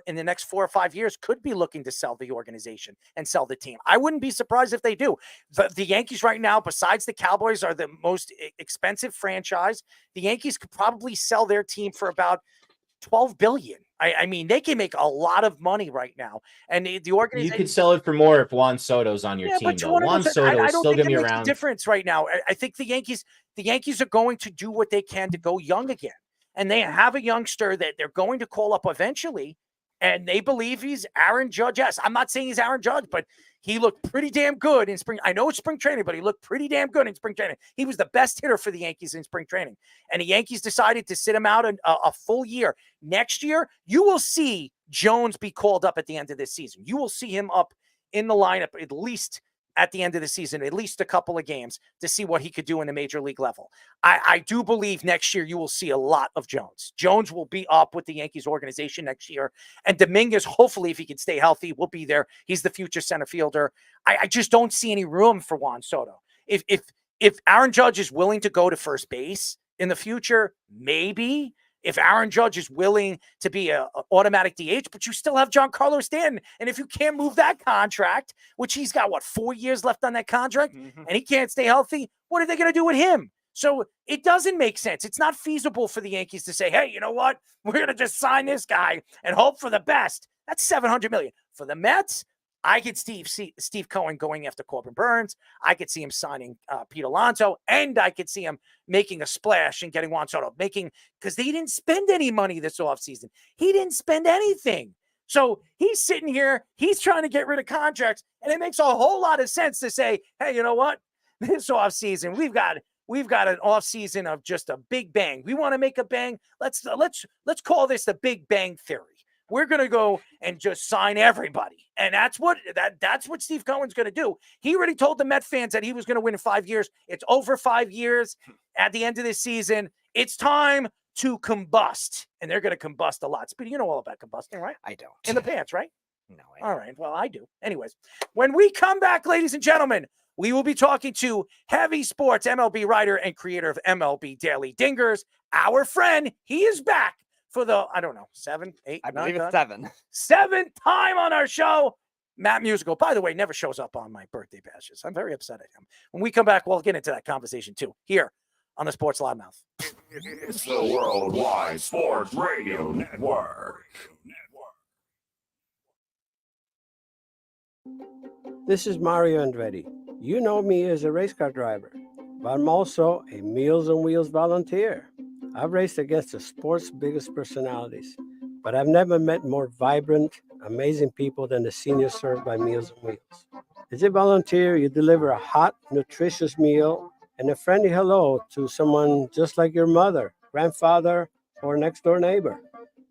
[SPEAKER 21] in the next 4 or 5 years could be looking to sell the organization and sell the team. I wouldn't be surprised if they do. The Yankees right now, besides the Cowboys, are the most expensive franchise. The Yankees could probably sell their team for about $12 billion. I mean, they can make a lot of money right now. And the organization.
[SPEAKER 1] You could sell it for more if Juan Soto's on your team,
[SPEAKER 21] but
[SPEAKER 1] though. Juan Soto is still going to be
[SPEAKER 21] it makes
[SPEAKER 1] around.
[SPEAKER 21] a difference right now. I think the Yankees are going to do what they can to go young again. And they have a youngster that they're going to call up eventually. And they believe he's Aaron Judge. Yes, I'm not saying he's Aaron Judge, but he looked pretty damn good in spring. I know it's spring training, but he looked pretty damn good in spring training. He was the best hitter for the Yankees in spring training. And the Yankees decided to sit him out a full year. Next year, you will see Jones be called up at the end of this season. You will see him up in the lineup at least at the end of the season, at least a couple of games to see what he could do in the major league level. I do believe next year you will see a lot of Jones. Jones will be up with the Yankees organization next year. And Dominguez, hopefully, if he can stay healthy, will be there. He's the future center fielder. I just don't see any room for Juan Soto. If Aaron Judge is willing to go to first base in the future, maybe. If Aaron Judge is willing to be an automatic DH, but you still have Giancarlo Stanton. And if you can't move that contract, which he's got, 4 years left on that contract, and he can't stay healthy, what are they going to do with him? So it doesn't make sense. It's not feasible for the Yankees to say, hey, you know what? We're going to just sign this guy and hope for the best. That's $700 million. For the Mets, I could Steve Cohen going after Corbin Burns. I could see him signing Pete Alonso, and I could see him making a splash and getting Juan Soto, because they didn't spend any money this offseason. He didn't spend anything. So he's sitting here, he's trying to get rid of contracts, and it makes a whole lot of sense to say, hey, you know what? This offseason, we've got an offseason of just a big bang. We want to make a bang. Let's call this the Big Bang Theory. We're going to go and just sign everybody. And that's what Steve Cohen's going to do. He already told the Met fans that he was going to win in 5 years. It's over 5 years. At the end of this season, it's time to combust. And they're going to combust a lot. Speedy, you know all about combusting, right?
[SPEAKER 22] I don't.
[SPEAKER 21] In the pants, right?
[SPEAKER 22] No.
[SPEAKER 21] All right. Well, I do. Anyways, when we come back, ladies and gentlemen, we will be talking to Heavy Sports MLB writer and creator of MLB Daily Dingers. Our friend, he is back. For the, 7, 8,
[SPEAKER 22] I
[SPEAKER 21] 9,
[SPEAKER 22] believe it's
[SPEAKER 21] 10,
[SPEAKER 22] 7.
[SPEAKER 21] 7th time on our show. Matt Musico, by the way, never shows up on my birthday bashes. I'm very upset at him. When we come back, we'll get into that conversation too, here on the Sports Loudmouth.
[SPEAKER 3] It's the Worldwide Sports Radio Network.
[SPEAKER 2] This is Mario Andretti. You know me as a race car driver, but I'm also a Meals on Wheels volunteer. I've raced against the sport's biggest personalities, but I've never met more vibrant, amazing people than the seniors served by Meals on Wheels. As a volunteer, you deliver a hot, nutritious meal and a friendly hello to someone just like your mother, grandfather, or next-door neighbor.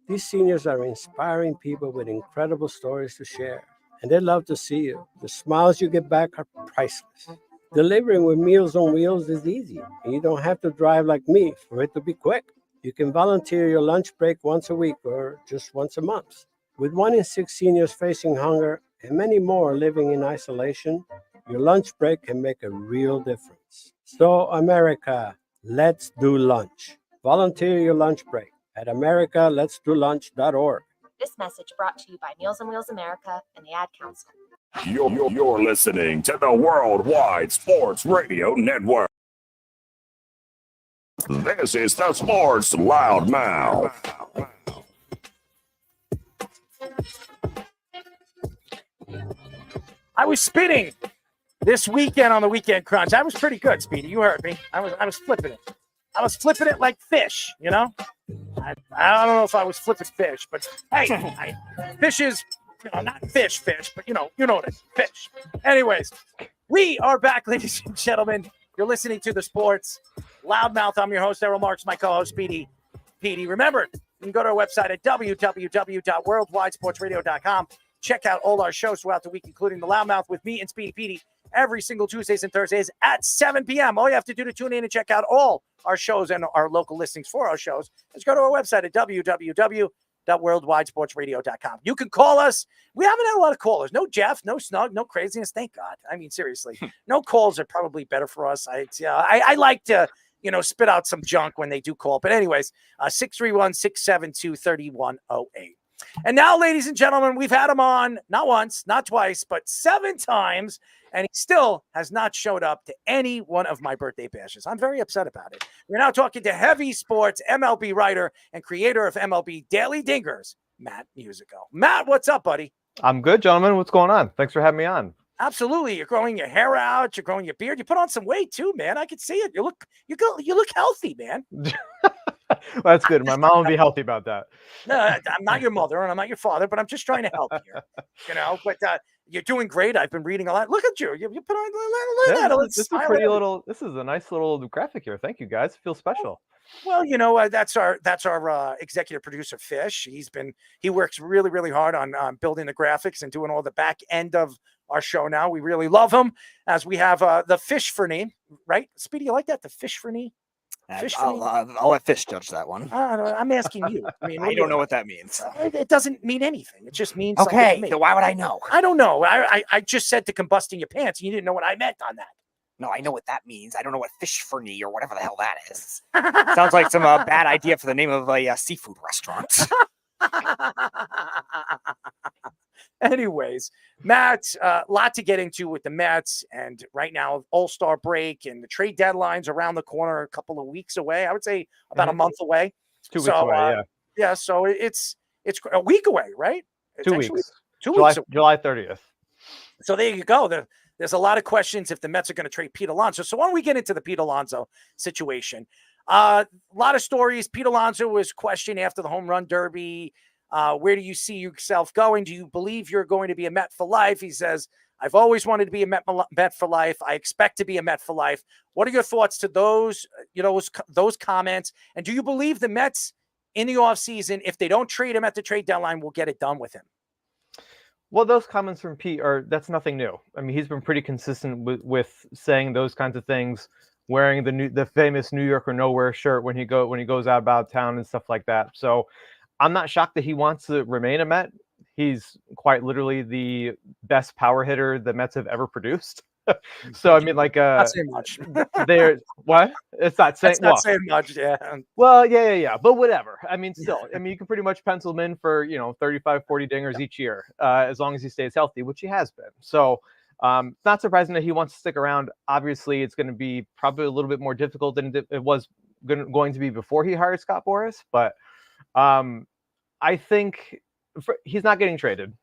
[SPEAKER 2] These seniors are inspiring people with incredible stories to share, and they love to see you. The smiles you get back are priceless. Delivering with Meals on Wheels is easy, and you don't have to drive like me for it to be quick. You can volunteer your lunch break once a week or just once a month. With 1 in 6 seniors facing hunger and many more living in isolation, your lunch break can make a real difference. So, America, let's do lunch. Volunteer your lunch break at americaletsdolunch.org.
[SPEAKER 5] This message brought to you by Meals on Wheels America and the Ad Council.
[SPEAKER 3] You're listening to the Worldwide Sports Radio Network. This is the Sports Loudmouth.
[SPEAKER 21] I was spinning this weekend on the Weekend Crunch. I was pretty good, Speedy. You heard me. I was flipping it. I was flipping it like fish, you know? I don't know if I was flipping fish, but hey, fish is, not fish, but you know what I mean, fish. Anyways, we are back, ladies and gentlemen. You're listening to the Sports Loudmouth. I'm your host, Errol Marks, my co-host, Speedy. Remember, you can go to our website at www.worldwidesportsradio.com. Check out all our shows throughout the week, including the Loudmouth with me and Speedy Petey every single Tuesdays and Thursdays at 7 p.m. All you have to do to tune in and check out all our shows and our local listings for our shows is go to our website at www.worldwidesportsradio.com. You can call us. We haven't had a lot of callers. No Jeff, no Snug, no craziness. Thank God. I mean, seriously, no calls are probably better for us. I like to, spit out some junk when they do call. But anyways, 631-672-3108. And now, ladies and gentlemen, we've had him on not once, not twice, but 7 times, and he still has not showed up to any one of my birthday bashes. I'm very upset about it. We're now talking to Heavy Sports MLB writer and creator of MLB Daily Dingers, Matt Musico. Matt, what's up, buddy?
[SPEAKER 6] I'm good, gentlemen. What's going on? Thanks for having me on.
[SPEAKER 21] Absolutely. You're growing your hair out. You're growing your beard. You put on some weight too, man. I can see it. You look healthy, man.
[SPEAKER 6] Well, that's good. My mom will be healthy about that.
[SPEAKER 21] No, I'm not your mother and I'm not your father, but I'm just trying to help here. But you're doing great. I've been reading a lot. Look at you. You put on
[SPEAKER 6] This is a pretty little. This is a nice little graphic here. Thank you, guys. Feels special.
[SPEAKER 21] Well, that's our executive producer, Fish. He works really, really hard on building the graphics and doing all the back end of our show now. We really love him, as we have the Fish for knee, right? Speedy, you like that? The Fish for knee?
[SPEAKER 22] I'll let Fish judge that one.
[SPEAKER 21] I'm asking you. I mean,
[SPEAKER 22] I don't know what that means.
[SPEAKER 21] It doesn't mean anything. It just means
[SPEAKER 22] Okay,
[SPEAKER 21] something to me.
[SPEAKER 22] so why would I know?
[SPEAKER 21] I don't know. I just said to combusting your pants, and you didn't know what I meant on that.
[SPEAKER 22] No, I know what that means. I don't know what fish for knee or whatever the hell that is. Sounds like some bad idea for the name of a seafood restaurant.
[SPEAKER 21] Anyways, Matt, a lot to get into with the Mets, and right now All-Star break and the trade deadline's around the corner, a couple of weeks away. I would say about a month away.
[SPEAKER 6] 2 weeks away,
[SPEAKER 21] yeah. So it's a week away, right? It's
[SPEAKER 6] 2
[SPEAKER 21] actually
[SPEAKER 6] weeks.
[SPEAKER 21] 2 weeks away.
[SPEAKER 6] July 30th.
[SPEAKER 21] So there you go. There's a lot of questions if the Mets are going to trade Pete Alonso. So why don't we get into the Pete Alonso situation? A lot of stories. Pete Alonso was questioned after the home run derby. Where do you see yourself going? Do you believe you're going to be a Met for life? He says, I've always wanted to be a Met for life. I expect to be a Met for life. What are your thoughts to those comments? And do you believe the Mets in the offseason, if they don't trade him at the trade deadline, will get it done with him?
[SPEAKER 6] Well, those comments from Pete that's nothing new. I mean, he's been pretty consistent with saying those kinds of things, wearing the famous New York or nowhere shirt when he goes out about town and stuff like that. So I'm not shocked that he wants to remain a Met. He's quite literally the best power hitter the Mets have ever produced. So I mean, like,
[SPEAKER 21] not saying much.
[SPEAKER 6] What? It's not saying.
[SPEAKER 21] That's not saying much. Yeah.
[SPEAKER 6] Well, yeah. But whatever. I mean, still, you can pretty much pencil him in for 35, 40 dingers each year, as long as he stays healthy, which he has been. So it's not surprising that he wants to stick around. Obviously, it's going to be probably a little bit more difficult than it was going to be before he hired Scott Boras, but I think he's not getting traded.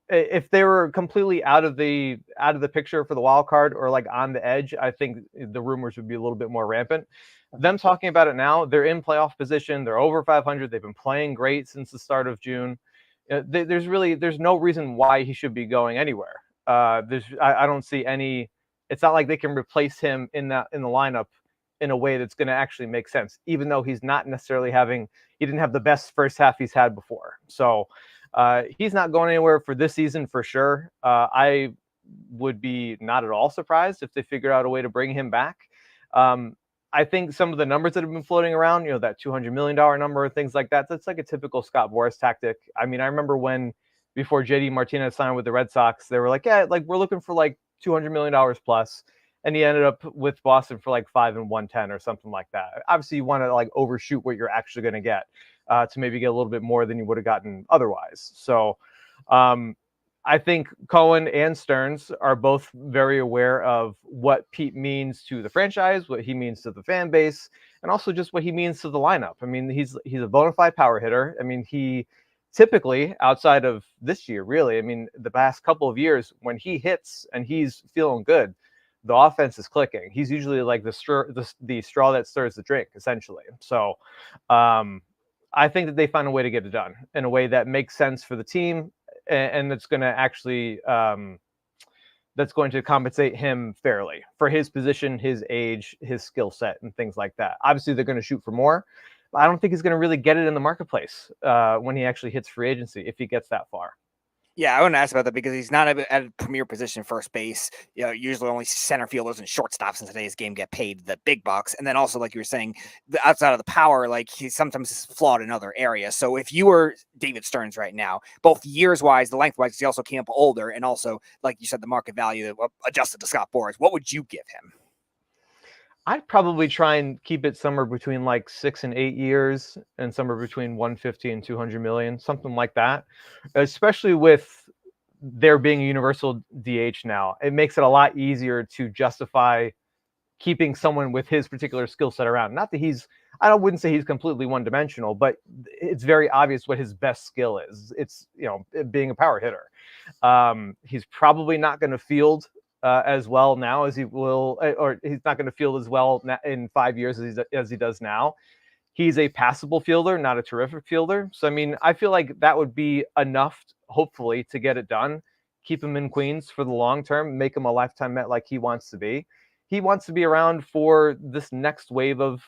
[SPEAKER 6] If they were completely out of the picture for the wild card or like on the edge, I think the rumors would be a little bit more rampant. Them talking about it now, they're in playoff position. They're over 500. They've been playing great since the start of June. There's no reason why he should be going anywhere. I don't see any. It's not like they can replace him in the lineup in a way that's going to actually make sense, even though he's not necessarily he didn't have the best first half he's had before. So he's not going anywhere for this season for sure. I would be not at all surprised if they figure out a way to bring him back. I think some of the numbers that have been floating around, that $200 million number and things like that, that's like a typical Scott Boras tactic. I mean, I remember before JD Martinez signed with the Red Sox, they were like, yeah, like we're looking for like $200 million plus. And he ended up with Boston for like 5 and 110 or something like that. Obviously, you want to like overshoot what you're actually going to get to maybe get a little bit more than you would have gotten otherwise. So I think Cohen and Stearns are both very aware of what Pete means to the franchise, what he means to the fan base, and also just what he means to the lineup. I mean, he's a bona fide power hitter. I mean, he typically, outside of this year, really, I mean, the past couple of years, when he hits and he's feeling good, the offense is clicking. He's usually like the straw that stirs the drink, essentially. So I think that they find a way to get it done in a way that makes sense for the team, and that's going to actually that's going to compensate him fairly for his position, his age, his skill set, and things like that. Obviously, they're going to shoot for more, but I don't think he's going to really get it in the marketplace when he actually hits free agency, if he gets that far.
[SPEAKER 22] Yeah, I want to ask about that because he's not at a premier position, first base. Usually only center fielders and shortstops in today's game get paid the big bucks. And then also, like you were saying, outside of the power, like he sometimes is flawed in other areas. So if you were David Stearns right now, both years-wise, the length-wise, he also came up older, and also, like you said, the market value adjusted to Scott Boras, what would you give him?
[SPEAKER 6] I'd probably try and keep it somewhere between like 6 and 8 years and somewhere between 150 and 200 million, something like that. Especially with there being a universal DH now, it makes it a lot easier to justify keeping someone with his particular skill set around. Not that I wouldn't say he's completely one-dimensional, but it's very obvious what his best skill is. It's, being a power hitter. He's probably not going to field as well now as he will, or he's not going to field as well in 5 years as he does now. He's a passable fielder, not a terrific fielder. So, I mean, I feel like that would be enough, hopefully, to get it done. Keep him in Queens for the long term, make him a lifetime Met like he wants to be. He wants to be around for this next wave of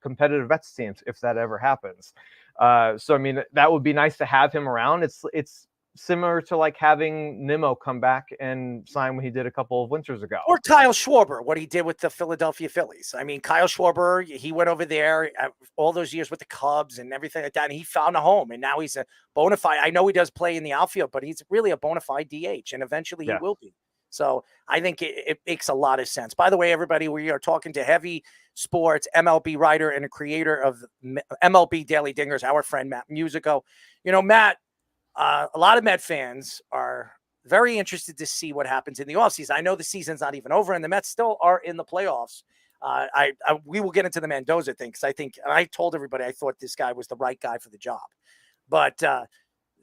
[SPEAKER 6] competitive Mets teams, if that ever happens. So, I mean, that would be nice to have him around. It's similar to like having Nimmo come back and sign what he did a couple of winters ago.
[SPEAKER 21] Or Kyle Schwarber, what he did with the Philadelphia Phillies. I mean, Kyle Schwarber, he went over there all those years with the Cubs and everything like that, and he found a home, and now he's a bona fide. I know he does play in the outfield, but he's really a bona fide DH, and eventually he will be. So I think it makes a lot of sense. By the way, everybody, we are talking to Heavy Sports MLB writer and a creator of MLB Daily Dingers, our friend Matt Musico. Matt, a lot of Met fans are very interested to see what happens in the offseason. I know the season's not even over, and the Mets still are in the playoffs. We will get into the Mendoza thing because I told everybody I thought this guy was the right guy for the job. But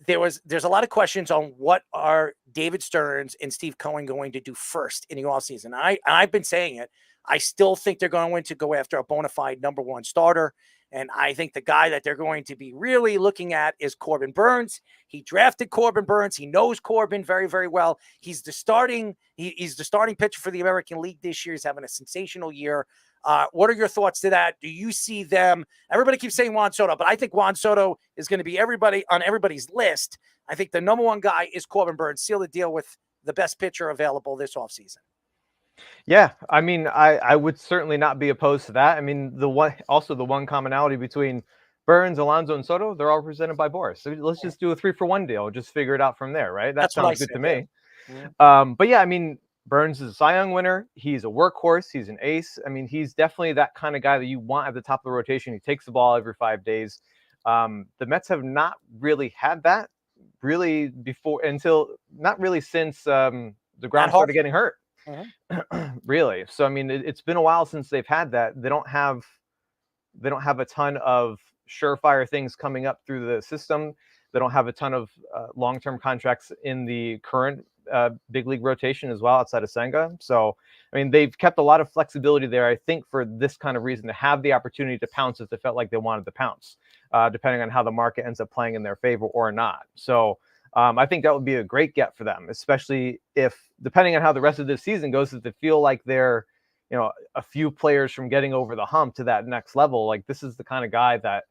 [SPEAKER 21] there's a lot of questions on what are David Stearns and Steve Cohen going to do first in the offseason. I've been saying it. I still think they're going to go after a bona fide number one starter. And I think the guy that they're going to be really looking at is Corbin Burns. He drafted Corbin Burns. He knows Corbin very, very well. He's the starting pitcher for the American League this year. He's having a sensational year. What are your thoughts to that? Do you see them? Everybody keeps saying Juan Soto, but I think Juan Soto is going to be on everybody's list. I think the number one guy is Corbin Burns. Seal the deal with the best pitcher available this offseason.
[SPEAKER 6] Yeah, I mean, I would certainly not be opposed to that. I mean, the one commonality between Burns, Alonso, and Soto, they're all presented by Boris. So let's just do a 3-for-1 deal. Just figure it out from there, right? That sounds good to me. Yeah. But yeah, I mean, Burns is a Cy Young winner. He's a workhorse. He's an ace. I mean, he's definitely that kind of guy that you want at the top of the rotation. He takes the ball every 5 days. The Mets have not really had that really since DeGrom started getting hurt. Really. So, I mean, it's been a while since they've had that. They don't have a ton of surefire things coming up through the system. They don't have a ton of long-term contracts in the current big league rotation as well, outside of Senga. So, I mean, they've kept a lot of flexibility there, I think, for this kind of reason, to have the opportunity to pounce if they felt like they wanted to pounce, depending on how the market ends up playing in their favor or not. So, I think that would be a great get for them, especially if, depending on how the rest of this season goes, if they feel like they're, a few players from getting over the hump to that next level. Like, this is the kind of guy that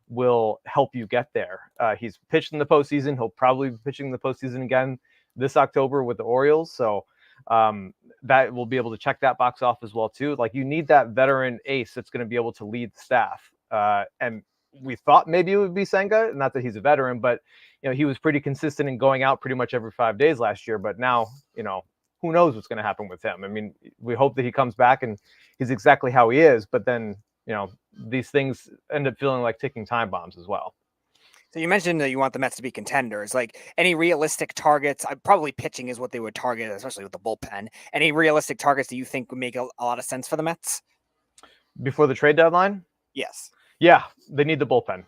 [SPEAKER 6] will help you get there. He's pitched in the postseason. He'll probably be pitching in the postseason again this October with the Orioles. So that will be able to check that box off as well, too. Like, you need that veteran ace that's going to be able to lead the staff. And we thought maybe it would be Senga, not that he's a veteran, but he was pretty consistent in going out pretty much every 5 days last year. But now, who knows what's going to happen with him? I mean, we hope that he comes back and he's exactly how he is. But then, these things end up feeling like ticking time bombs as well.
[SPEAKER 22] So you mentioned that you want the Mets to be contenders. Like, any realistic targets? Probably pitching is what they would target, especially with the bullpen. Any realistic targets do you think would make a lot of sense for the Mets
[SPEAKER 6] before the trade deadline?
[SPEAKER 22] Yes.
[SPEAKER 6] Yeah, they need the bullpen.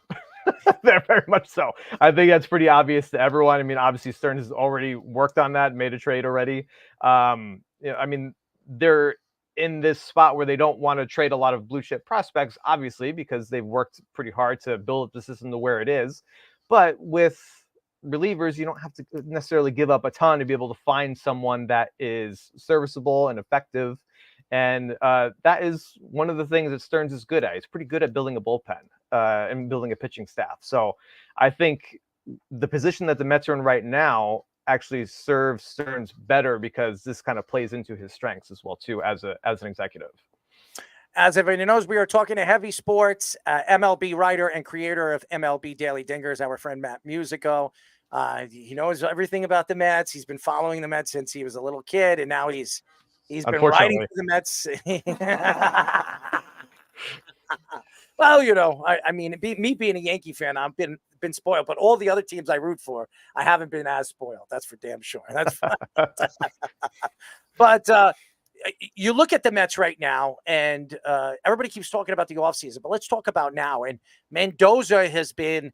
[SPEAKER 6] They're very much so. I think that's pretty obvious to everyone. I mean, obviously Stearns has already worked on that, made a trade already. I mean, they're in this spot where they don't want to trade a lot of blue chip prospects, obviously, because they've worked pretty hard to build up the system to where it is. But with relievers, you don't have to necessarily give up a ton to be able to find someone that is serviceable and effective. And that is one of the things that Stearns is good at. He's pretty good at building a bullpen and building a pitching staff. So I think the position that the Mets are in right now actually serves Stearns better, because this kind of plays into his strengths as well, too, as an executive.
[SPEAKER 21] As everyone knows, we are talking to Heavy Sports, MLB writer and creator of MLB Daily Dingers, our friend Matt Musico. He knows everything about the Mets. He's been following the Mets since he was a little kid, and now he's been writing for the Mets. Well, I mean, me being a Yankee fan, I've been spoiled, but all the other teams I root for, I haven't been as spoiled. That's for damn sure. That's but you look at the Mets right now, and everybody keeps talking about the offseason, but let's talk about now. And Mendoza has been,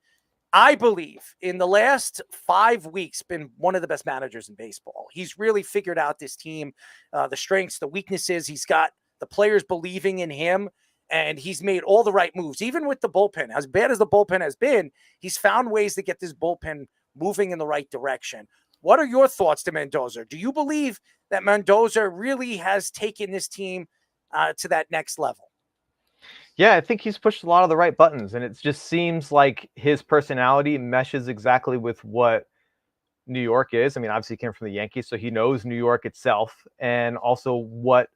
[SPEAKER 21] I believe, in the last 5 weeks, been one of the best managers in baseball. He's really figured out this team, the strengths, the weaknesses. He's got the players believing in him, and he's made all the right moves. Even with the bullpen, as bad as the bullpen has been, he's found ways to get this bullpen moving in the right direction. What are your thoughts to Mendoza? Do you believe that Mendoza really has taken this team to that next level?
[SPEAKER 6] Yeah, I think he's pushed a lot of the right buttons, and it just seems like his personality meshes exactly with what New York is. I mean, obviously he came from the Yankees, so he knows New York itself and also what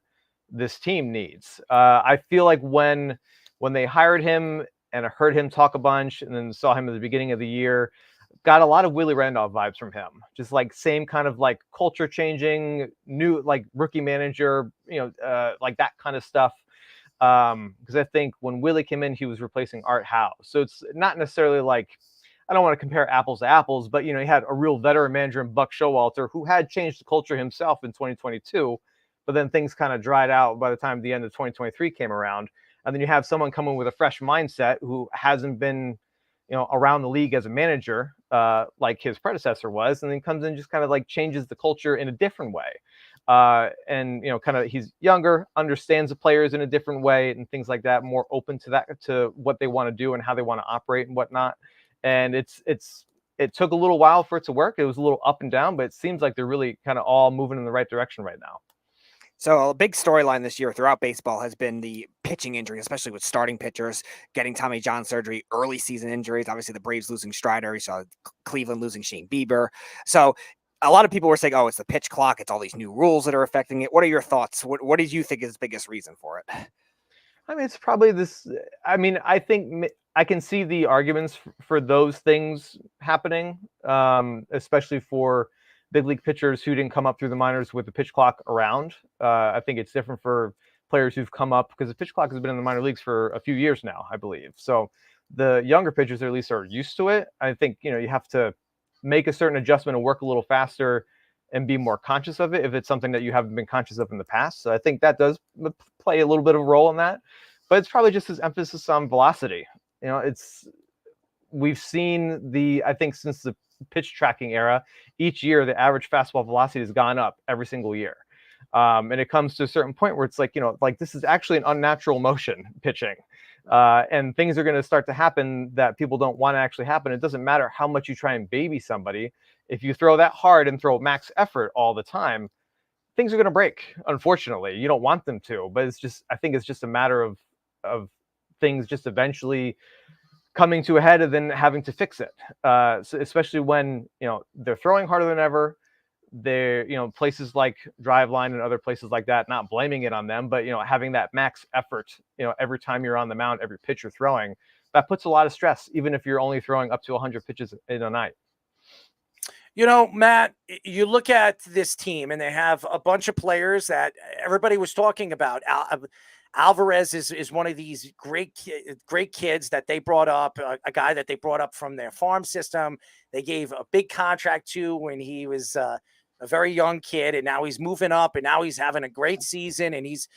[SPEAKER 6] this team needs. I feel like when they hired him and I heard him talk a bunch and then saw him at the beginning of the year, got a lot of Willie Randolph vibes from him. Just like same kind of like culture changing, new like rookie manager, like that kind of stuff. Because I think when Willie came in, he was replacing Art Howe. So it's not necessarily like, I don't want to compare apples to apples, but he had a real veteran manager in Buck Showalter who had changed the culture himself in 2022, but then things kind of dried out by the time the end of 2023 came around. And then you have someone coming with a fresh mindset who hasn't been, around the league as a manager, like his predecessor was, and then comes in and just kind of like changes the culture in a different way. And kind of he's younger, understands the players in a different way and things like that, more open to that, to what they want to do and how they want to operate and whatnot. And it took a little while for it to work. It was a little up and down, but it seems like they're really kind of all moving in the right direction right now.
[SPEAKER 22] So a big storyline this year throughout baseball has been the pitching injury, especially with starting pitchers getting Tommy John surgery, early season injuries. Obviously, the Braves losing Strider. You saw Cleveland losing Shane Bieber. So a lot of people were saying, oh, it's the pitch clock. It's all these new rules that are affecting it. What are your thoughts? What did you think is the biggest reason for it?
[SPEAKER 6] I mean, it's probably this. I mean, I think I can see the arguments for those things happening, especially for big league pitchers who didn't come up through the minors with the pitch clock around. I think it's different for players who've come up because the pitch clock has been in the minor leagues for a few years now, I believe. So the younger pitchers at least are used to it. I think, you have to make a certain adjustment and work a little faster and be more conscious of it if it's something that you haven't been conscious of in the past. So I think that does play a little bit of a role in that, but it's probably just this emphasis on velocity. We've seen I think since the pitch tracking era, each year the average fastball velocity has gone up every single year. And it comes to a certain point where it's like, like this is actually an unnatural motion pitching. And things are going to start to happen that people don't want to actually happen. It doesn't matter how much you try and baby somebody. If you throw that hard and throw max effort all the time, things are going to break. Unfortunately, you don't want them to, but I think it's just a matter of things just eventually coming to a head and then having to fix it. So especially when, they're throwing harder than ever. They're, places like Driveline and other places like that, not blaming it on them, but, having that max effort, every time you're on the mound, every pitch you're throwing, that puts a lot of stress, even if you're only throwing up to 100 pitches in a night.
[SPEAKER 21] Matt, you look at this team and they have a bunch of players that everybody was talking about. Alvarez is one of these great kids that they brought up, a guy that they brought up from their farm system. They gave a big contract to when he was a very young kid, and now he's moving up, and now he's having a great season, and he's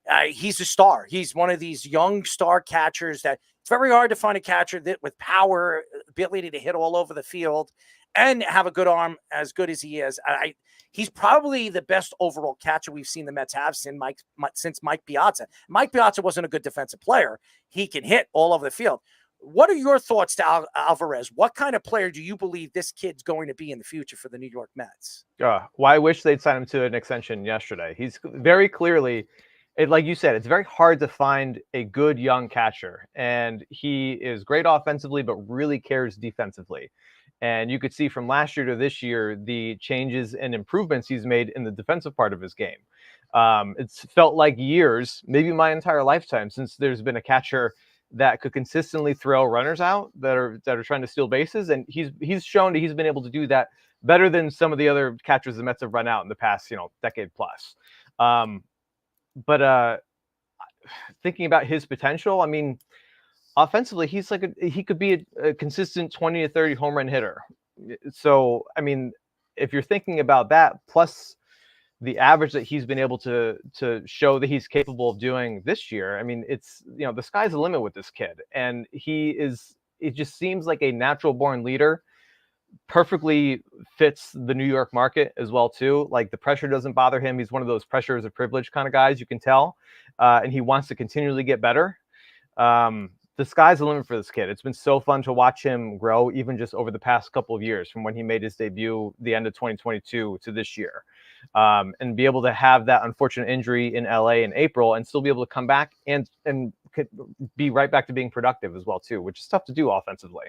[SPEAKER 21] a star. He's one of these young star catchers that it's very hard to find a catcher that with power, ability to hit all over the field, and have a good arm as good as he is. He's probably the best overall catcher we've seen the Mets have since Mike Piazza. Mike Piazza wasn't a good defensive player. He can hit all over the field. What are your thoughts to Alvarez? What kind of player do you believe this kid's going to be in the future for the New York Mets?
[SPEAKER 6] Well, I wish they'd sign him to an extension yesterday. He's very clearly, like you said, it's very hard to find a good young catcher. And he is great offensively, but really cares defensively. And you could see from last year to this year, the changes and improvements he's made in the defensive part of his game. It's felt like years, maybe my entire lifetime, since there's been a catcher that could consistently throw runners out that are trying to steal bases. And he's shown that he's been able to do that better than some of the other catchers the Mets have run out in the past, decade plus. But thinking about his potential, I mean, offensively, he could be a consistent 20 to 30 home run hitter. So, I mean, if you're thinking about that, plus the average that he's been able to show that he's capable of doing this year, I mean, it's, the sky's the limit with this kid. And it just seems like a natural born leader, perfectly fits the New York market as well too. Like, the pressure doesn't bother him. He's one of those pressure is a privilege kind of guys, you can tell. And he wants to continually get better. The sky's the limit for this kid. It's been so fun to watch him grow, even just over the past couple of years, from when he made his debut the end of 2022 to this year. And be able to have that unfortunate injury in LA in April and still be able to come back and be right back to being productive as well too, which is tough to do offensively.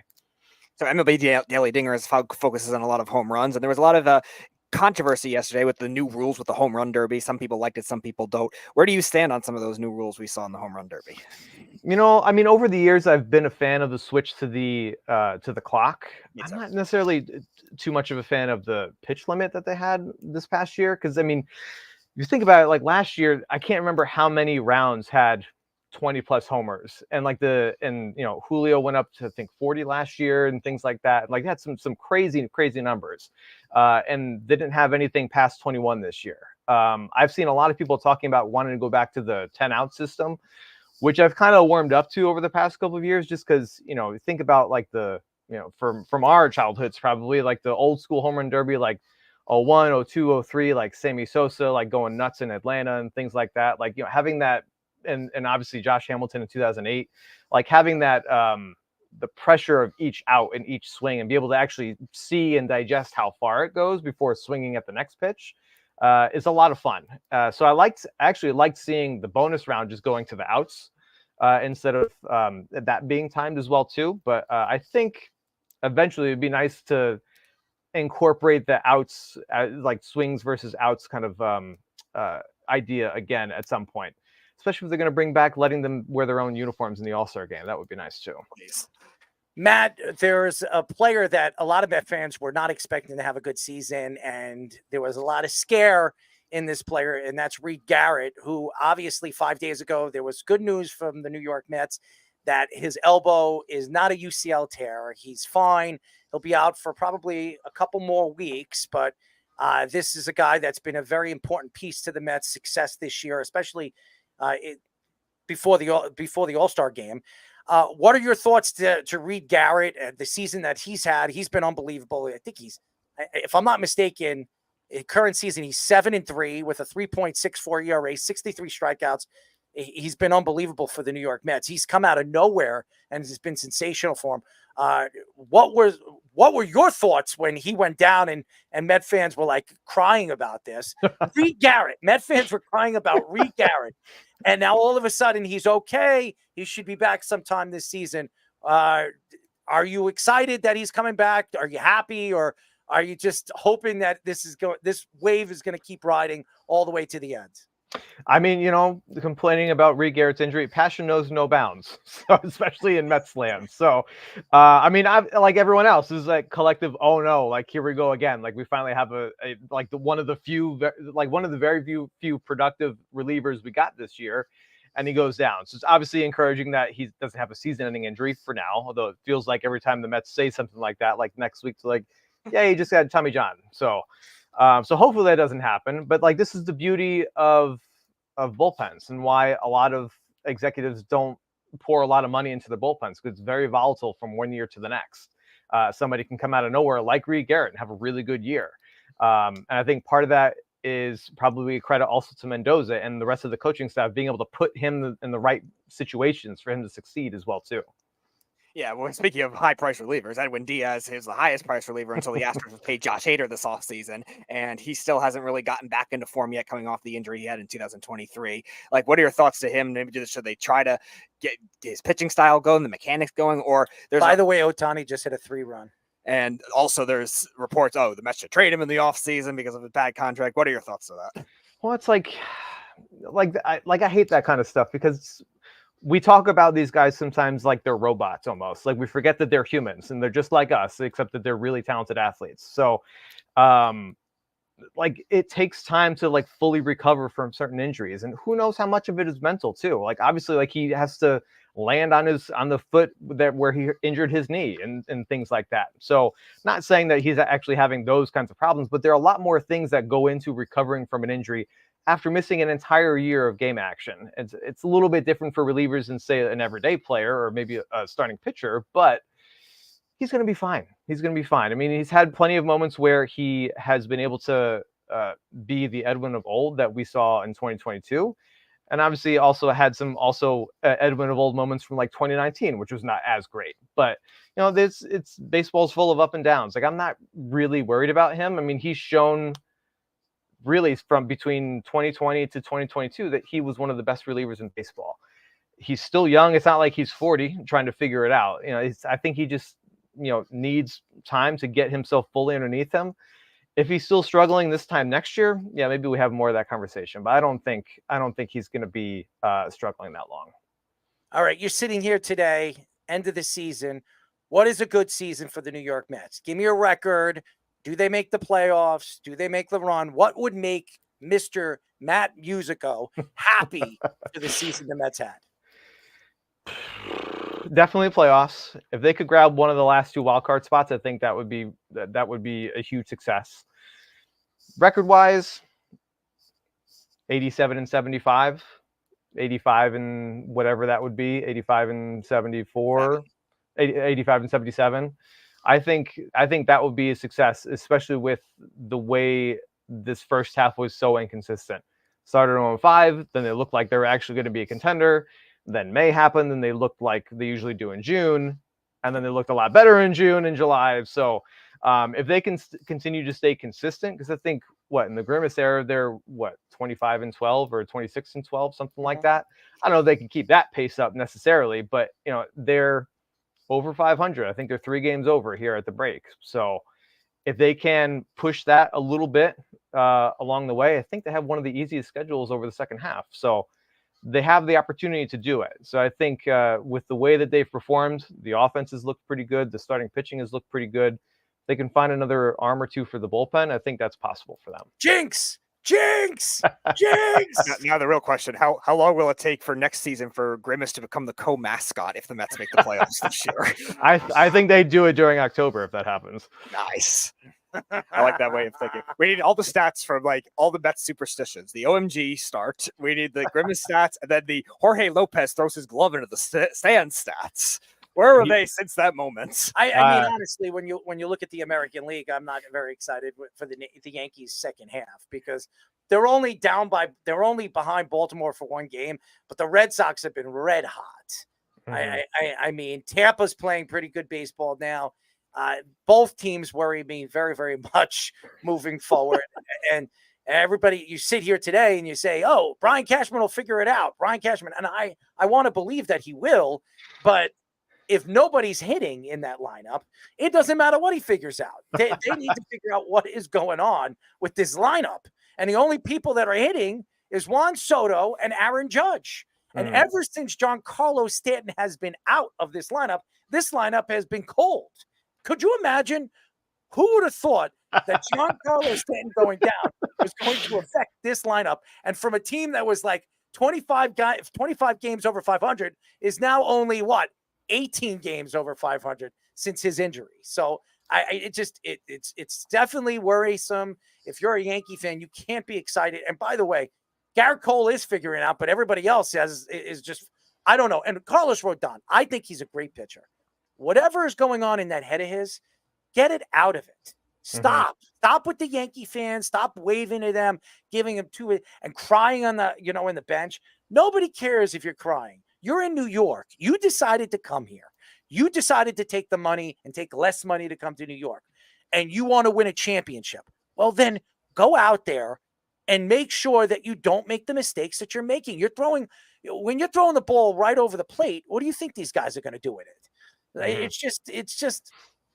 [SPEAKER 22] So MLB Daily Dingers focuses on a lot of home runs, and there was a lot of controversy yesterday with the new rules with the home run derby. Some people liked it, some people don't. Where do you stand on some of those new rules we saw in the home run derby?
[SPEAKER 6] I mean, over the years, I've been a fan of the switch to the clock. I'm not necessarily too much of a fan of the pitch limit that they had this past year, because I mean, if you think about it, like last year, I can't remember how many rounds had 20 plus homers, and Julio went up to, I think, 40 last year and things like that. Like, had some crazy numbers, and they didn't have anything past 21 this year. I've seen a lot of people talking about wanting to go back to the 10 out system, which I've kind of warmed up to over the past couple of years, just because, think about like from our childhoods, probably like the old school home run derby, like 01, 02, 03, like Sammy Sosa, like going nuts in Atlanta and things like that. Like, having that, and obviously Josh Hamilton in 2008, like having that, the pressure of each out and each swing, and be able to actually see and digest how far it goes before swinging at the next pitch, is a lot of fun. So I actually liked seeing the bonus round just going to the outs instead of that being timed as well too. But I think eventually it'd be nice to incorporate the outs, like swings versus outs kind of idea again at some point, especially if they're going to bring back letting them wear their own uniforms in the All-Star game. That would be nice too.
[SPEAKER 21] Please. Matt, there's a player that a lot of Met fans were not expecting to have a good season, and there was a lot of scare in this player, and that's Reed Garrett, who obviously 5 days ago, there was good news from the New York Mets that his elbow is not a UCL tear. He's fine. He'll be out for probably a couple more weeks, but this is a guy that's been a very important piece to the Mets' success this year, especially before the All-Star game. What are your thoughts to Reed Garrett and the season that he's had? He's been unbelievable. I think if I'm not mistaken, in current season, he's 7-3 with a 3.64 ERA, 63 strikeouts. He's been unbelievable for the New York Mets. He's come out of nowhere and has been sensational for him. What were your thoughts when he went down and Met fans were like crying about this? Reed Garrett, Met fans were crying about Reed Garrett. And now all of a sudden he's okay. He should be back sometime this season. Are you excited that he's coming back? Are you happy, or are you just hoping that this wave is going to keep riding all the way to the end?
[SPEAKER 6] I mean, complaining about Reed Garrett's injury, passion knows no bounds, so, especially in Mets land. So, I mean, I've, like everyone else, is like collective, oh no, like here we go again. Like we finally have one of the very few productive relievers we got this year, and he goes down. So it's obviously encouraging that he doesn't have a season-ending injury for now, although it feels like every time the Mets say something like that, like next week's like, yeah, he just got Tommy John. So hopefully that doesn't happen. But like, this is the beauty of bullpens, and why a lot of executives don't pour a lot of money into the bullpens, because it's very volatile from one year to the next. Somebody can come out of nowhere like Reed Garrett and have a really good year. And I think part of that is probably a credit also to Mendoza and the rest of the coaching staff being able to put him in the right situations for him to succeed as well too.
[SPEAKER 22] Yeah, well, speaking of high-price relievers, Edwin Diaz is the highest-price reliever until the Astros have paid Josh Hader this offseason, and he still hasn't really gotten back into form yet, coming off the injury he had in 2023. Like, what are your thoughts to him? Maybe should they try to get his pitching style going, the mechanics going, or there's...
[SPEAKER 21] By the way, Ohtani just hit a 3-run.
[SPEAKER 22] And also there's reports, the Mets should trade him in the offseason because of a bad contract. What are your thoughts to that?
[SPEAKER 6] Well, it's I hate that kind of stuff, because we talk about these guys sometimes like they're robots almost. Like, we forget that they're humans and they're just like us, except that they're really talented athletes. So, it takes time to fully recover from certain injuries, and who knows how much of it is mental too. Like, obviously, he has to land on the foot where he injured his knee and things like that. So not saying that he's actually having those kinds of problems, but there are a lot more things that go into recovering from an injury after missing an entire year of game action. It's a little bit different for relievers than, say, an everyday player or maybe a starting pitcher, but he's going to be fine. He's going to be fine. I mean, he's had plenty of moments where he has been able to be the Edwin of old that we saw in 2022. And obviously also had some Edwin of old moments from like 2019, which was not as great. But, you know, it's baseball's full of up and downs. Like, I'm not really worried about him. I mean, he's shown really from between 2020 to 2022 that he was one of the best relievers in baseball. He's still young. It's not like he's 40 trying to figure it out. You know, I think he just, you know, needs time to get himself fully underneath him. If he's still struggling this time next year, yeah, maybe we have more of that conversation. But I don't think he's going to be struggling that long.
[SPEAKER 21] All right, you're sitting here today, end of the season. What is a good season for the New York Mets? Give me a record. Do they make the playoffs? Do they make the run? What would make Mr. Matt Musico happy for the season the Mets had?
[SPEAKER 6] Definitely playoffs. If they could grab one of the last 2 wild card spots, I think that would be a huge success. Record wise, 87 and 75, 85 and whatever that would be, 85 and 74, 85 and 77. I think that would be a success, especially with the way this first half was so inconsistent. Started 0-5, then they looked like they were actually going to be a contender. Then May happened, and they looked like they usually do in June, and then they looked a lot better in June and July. So if they can continue to stay consistent, because I think in the Grimace era they're 25 and 12 or 26 and 12, something like that. I don't know if they can keep that pace up necessarily, but you know, they're over 500. I think they're 3 games over here at the break. So if they can push that a little bit along the way, I think they have one of the easiest schedules over the second half. So they have the opportunity to do it. So I think with the way that they've performed, the offenses look pretty good. The starting pitching has looked pretty good. They can find another arm or two for the bullpen. I think that's possible for them.
[SPEAKER 21] Jinx!
[SPEAKER 22] Now the real question, how long will it take for next season for Grimace to become the co-mascot if the Mets make the playoffs this year?
[SPEAKER 6] I think they do it during October if that happens.
[SPEAKER 22] Nice. I like that way of thinking. We need all the stats from like all the Mets superstitions. The OMG start. We need the Grimace stats, and then the Jorge Lopez throws his glove into the stand stats. Where were they since that moment?
[SPEAKER 21] I mean, honestly, when you look at the American League, I'm not very excited for the Yankees' second half because they're only behind Baltimore for 1 game, but the Red Sox have been red hot. I mean, Tampa's playing pretty good baseball now. Both teams worry me very, very much moving forward. And everybody, you sit here today and you say, oh, Brian Cashman will figure it out. Brian Cashman. And I want to believe that he will, but if nobody's hitting in that lineup, it doesn't matter what he figures out. They need to figure out what is going on with this lineup. And the only people that are hitting is Juan Soto and Aaron Judge. And ever since Giancarlo Stanton has been out of this lineup has been cold. Could you imagine? Who would have thought that Giancarlo Stanton going down was going to affect this lineup? And from a team that was like 25 games over 500 is now only 18 games over 500 since his injury. So it's definitely worrisome. If you're a Yankee fan, you can't be excited. And by the way, Garrett Cole is figuring it out, but everybody else is just, I don't know. And Carlos Rodon, I think he's a great pitcher. Whatever is going on in that head of his, get it out of it. Stop with the Yankee fans. Stop waving to them, giving them to it and crying on the, in the bench. Nobody cares if you're crying. You're in New York. You decided to come here. You decided to take the money and take less money to come to New York. And you want to win a championship. Well, then go out there and make sure that you don't make the mistakes that you're making. When you're throwing the ball right over the plate, what do you think these guys are going to do with it? It's just,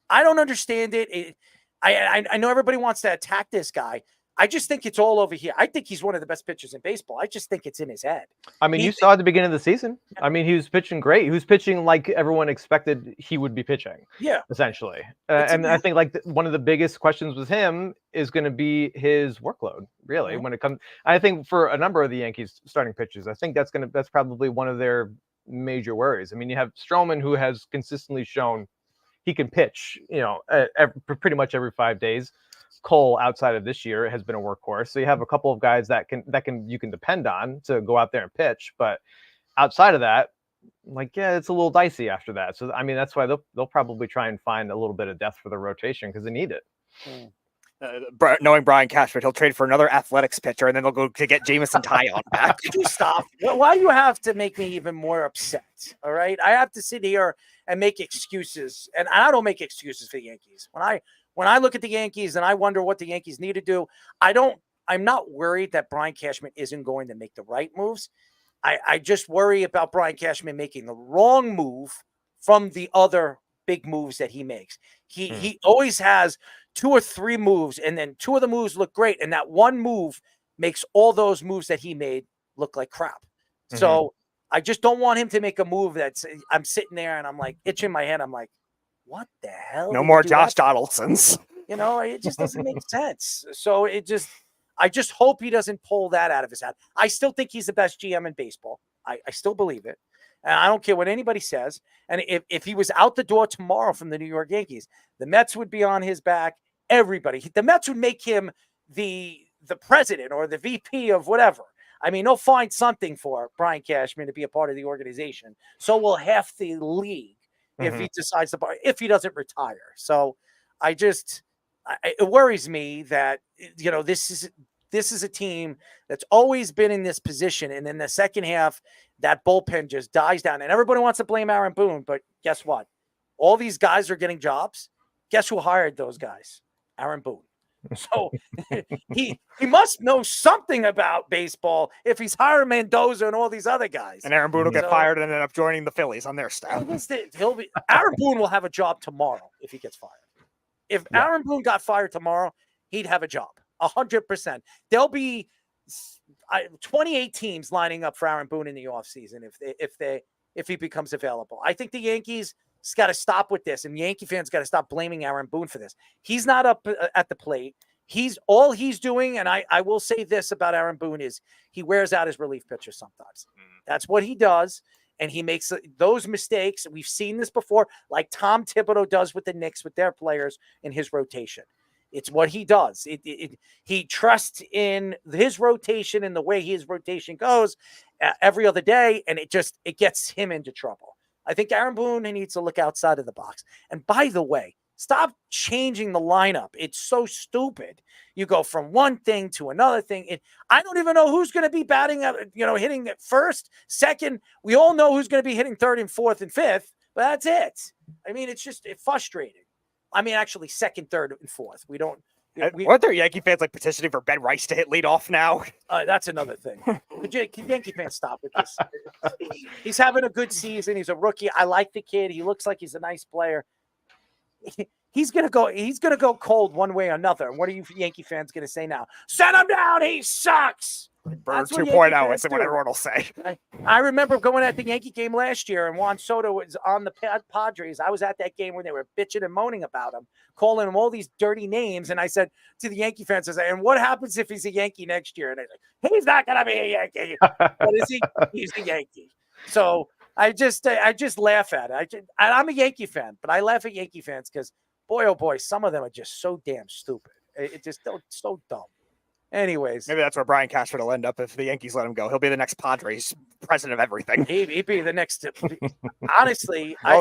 [SPEAKER 21] I don't understand it. I know everybody wants to attack this guy. I just think it's all over here. I think he's one of the best pitchers in baseball. I just think it's in his head.
[SPEAKER 6] I mean, you saw at the beginning of the season. I mean, he was pitching great. He was pitching like everyone expected he would be pitching.
[SPEAKER 21] Yeah,
[SPEAKER 6] essentially. And I think one of the biggest questions with him is going to be his workload. Really, when it comes, I think for a number of the Yankees starting pitchers, I think that's probably one of their major worries. I mean, you have Stroman, who has consistently shown he can pitch, pretty much every 5 days. Cole, outside of this year, has been a workhorse. So you have a couple of guys that you can depend on to go out there and pitch. But outside of that, it's a little dicey after that. So I mean, that's why they'll probably try and find a little bit of depth for the rotation because they need it.
[SPEAKER 22] Knowing Brian Cashman, he'll trade for another athletics pitcher, and then they'll go to get Jameson Taillon back.
[SPEAKER 21] Could you stop? Why do you have to make me even more upset? All right, I have to sit here and make excuses, and I don't make excuses for the Yankees. When I look at the Yankees and I wonder what the Yankees need to do, I'm not worried that Brian Cashman isn't going to make the right moves. I just worry about Brian Cashman making the wrong move from the other big moves that he makes. He always has 2 or 3 moves, and then 2 of the moves look great, and that one move makes all those moves that he made look like crap. So I just don't want him to make a move that's I'm sitting there and I'm like itching my head. I'm like, what the hell?
[SPEAKER 22] No more Josh Donaldsons.
[SPEAKER 21] It just doesn't make sense. So I just hope he doesn't pull that out of his hat. I still think he's the best GM in baseball. I still believe it. And I don't care what anybody says. And if he was out the door tomorrow from the New York Yankees, the Mets would be on his back. Everybody. The Mets would make him the president or the VP of whatever. I mean, they'll find something for Brian Cashman to be a part of the organization. So will half the league if he decides if he doesn't retire. So it worries me that, this is a team that's always been in this position. And in the second half, that bullpen just dies down. And everybody wants to blame Aaron Boone. But guess what? All these guys are getting jobs. Guess who hired those guys? Aaron Boone. So he must know something about baseball if he's hiring Mendoza and all these other guys.
[SPEAKER 22] And Aaron Boone will get fired and end up joining the Phillies on their staff.
[SPEAKER 21] Aaron Boone will have a job tomorrow if he gets fired. If Aaron Boone got fired tomorrow, he'd have a job. 100%. There'll be 28 teams lining up for Aaron Boone in the offseason if he becomes available. I think the Yankees got to stop with this, and Yankee fans got to stop blaming Aaron Boone for this. He's not up at the plate. All he's doing, and I will say this about Aaron Boone, is he wears out his relief pitcher sometimes. That's what he does, and he makes those mistakes. We've seen this before, like Tom Thibodeau does with the Knicks with their players in his rotation. It's what he does. He trusts in his rotation and the way his rotation goes every other day, and it gets him into trouble. I think Aaron Boone needs to look outside of the box. And by the way, stop changing the lineup. It's so stupid. You go from one thing to another thing. I don't even know who's going to be batting, hitting at first, second. We all know who's going to be hitting third and fourth and fifth, but that's it. I mean, it's frustrating. I mean, actually, second, third, and fourth.
[SPEAKER 22] Aren't there Yankee fans petitioning for Ben Rice to hit leadoff now?
[SPEAKER 21] That's another thing. Can Yankee fans stop with this? He's having a good season. He's a rookie. I like the kid. He looks like he's a nice player. He's gonna go cold one way or another. And what are you Yankee fans gonna say now? Send him down. He sucks.
[SPEAKER 22] Bird 2.0 is what everyone will say.
[SPEAKER 21] I remember going at the Yankee game last year, and Juan Soto was on the Padres. I was at that game when they were bitching and moaning about him, calling him all these dirty names. And I said to the Yankee fans, I said, and what happens if he's a Yankee next year? And they're like, he's not going to be a Yankee. What is he? He's a Yankee. So I just laugh at it. I'm a Yankee fan, but I laugh at Yankee fans because, boy, oh boy, some of them are just so damn stupid. It's just so dumb. Anyways,
[SPEAKER 22] maybe that's where Brian Cashman will end up if the Yankees let him go. He'll be the next Padres president of everything.
[SPEAKER 21] He'd be the next. Honestly, if I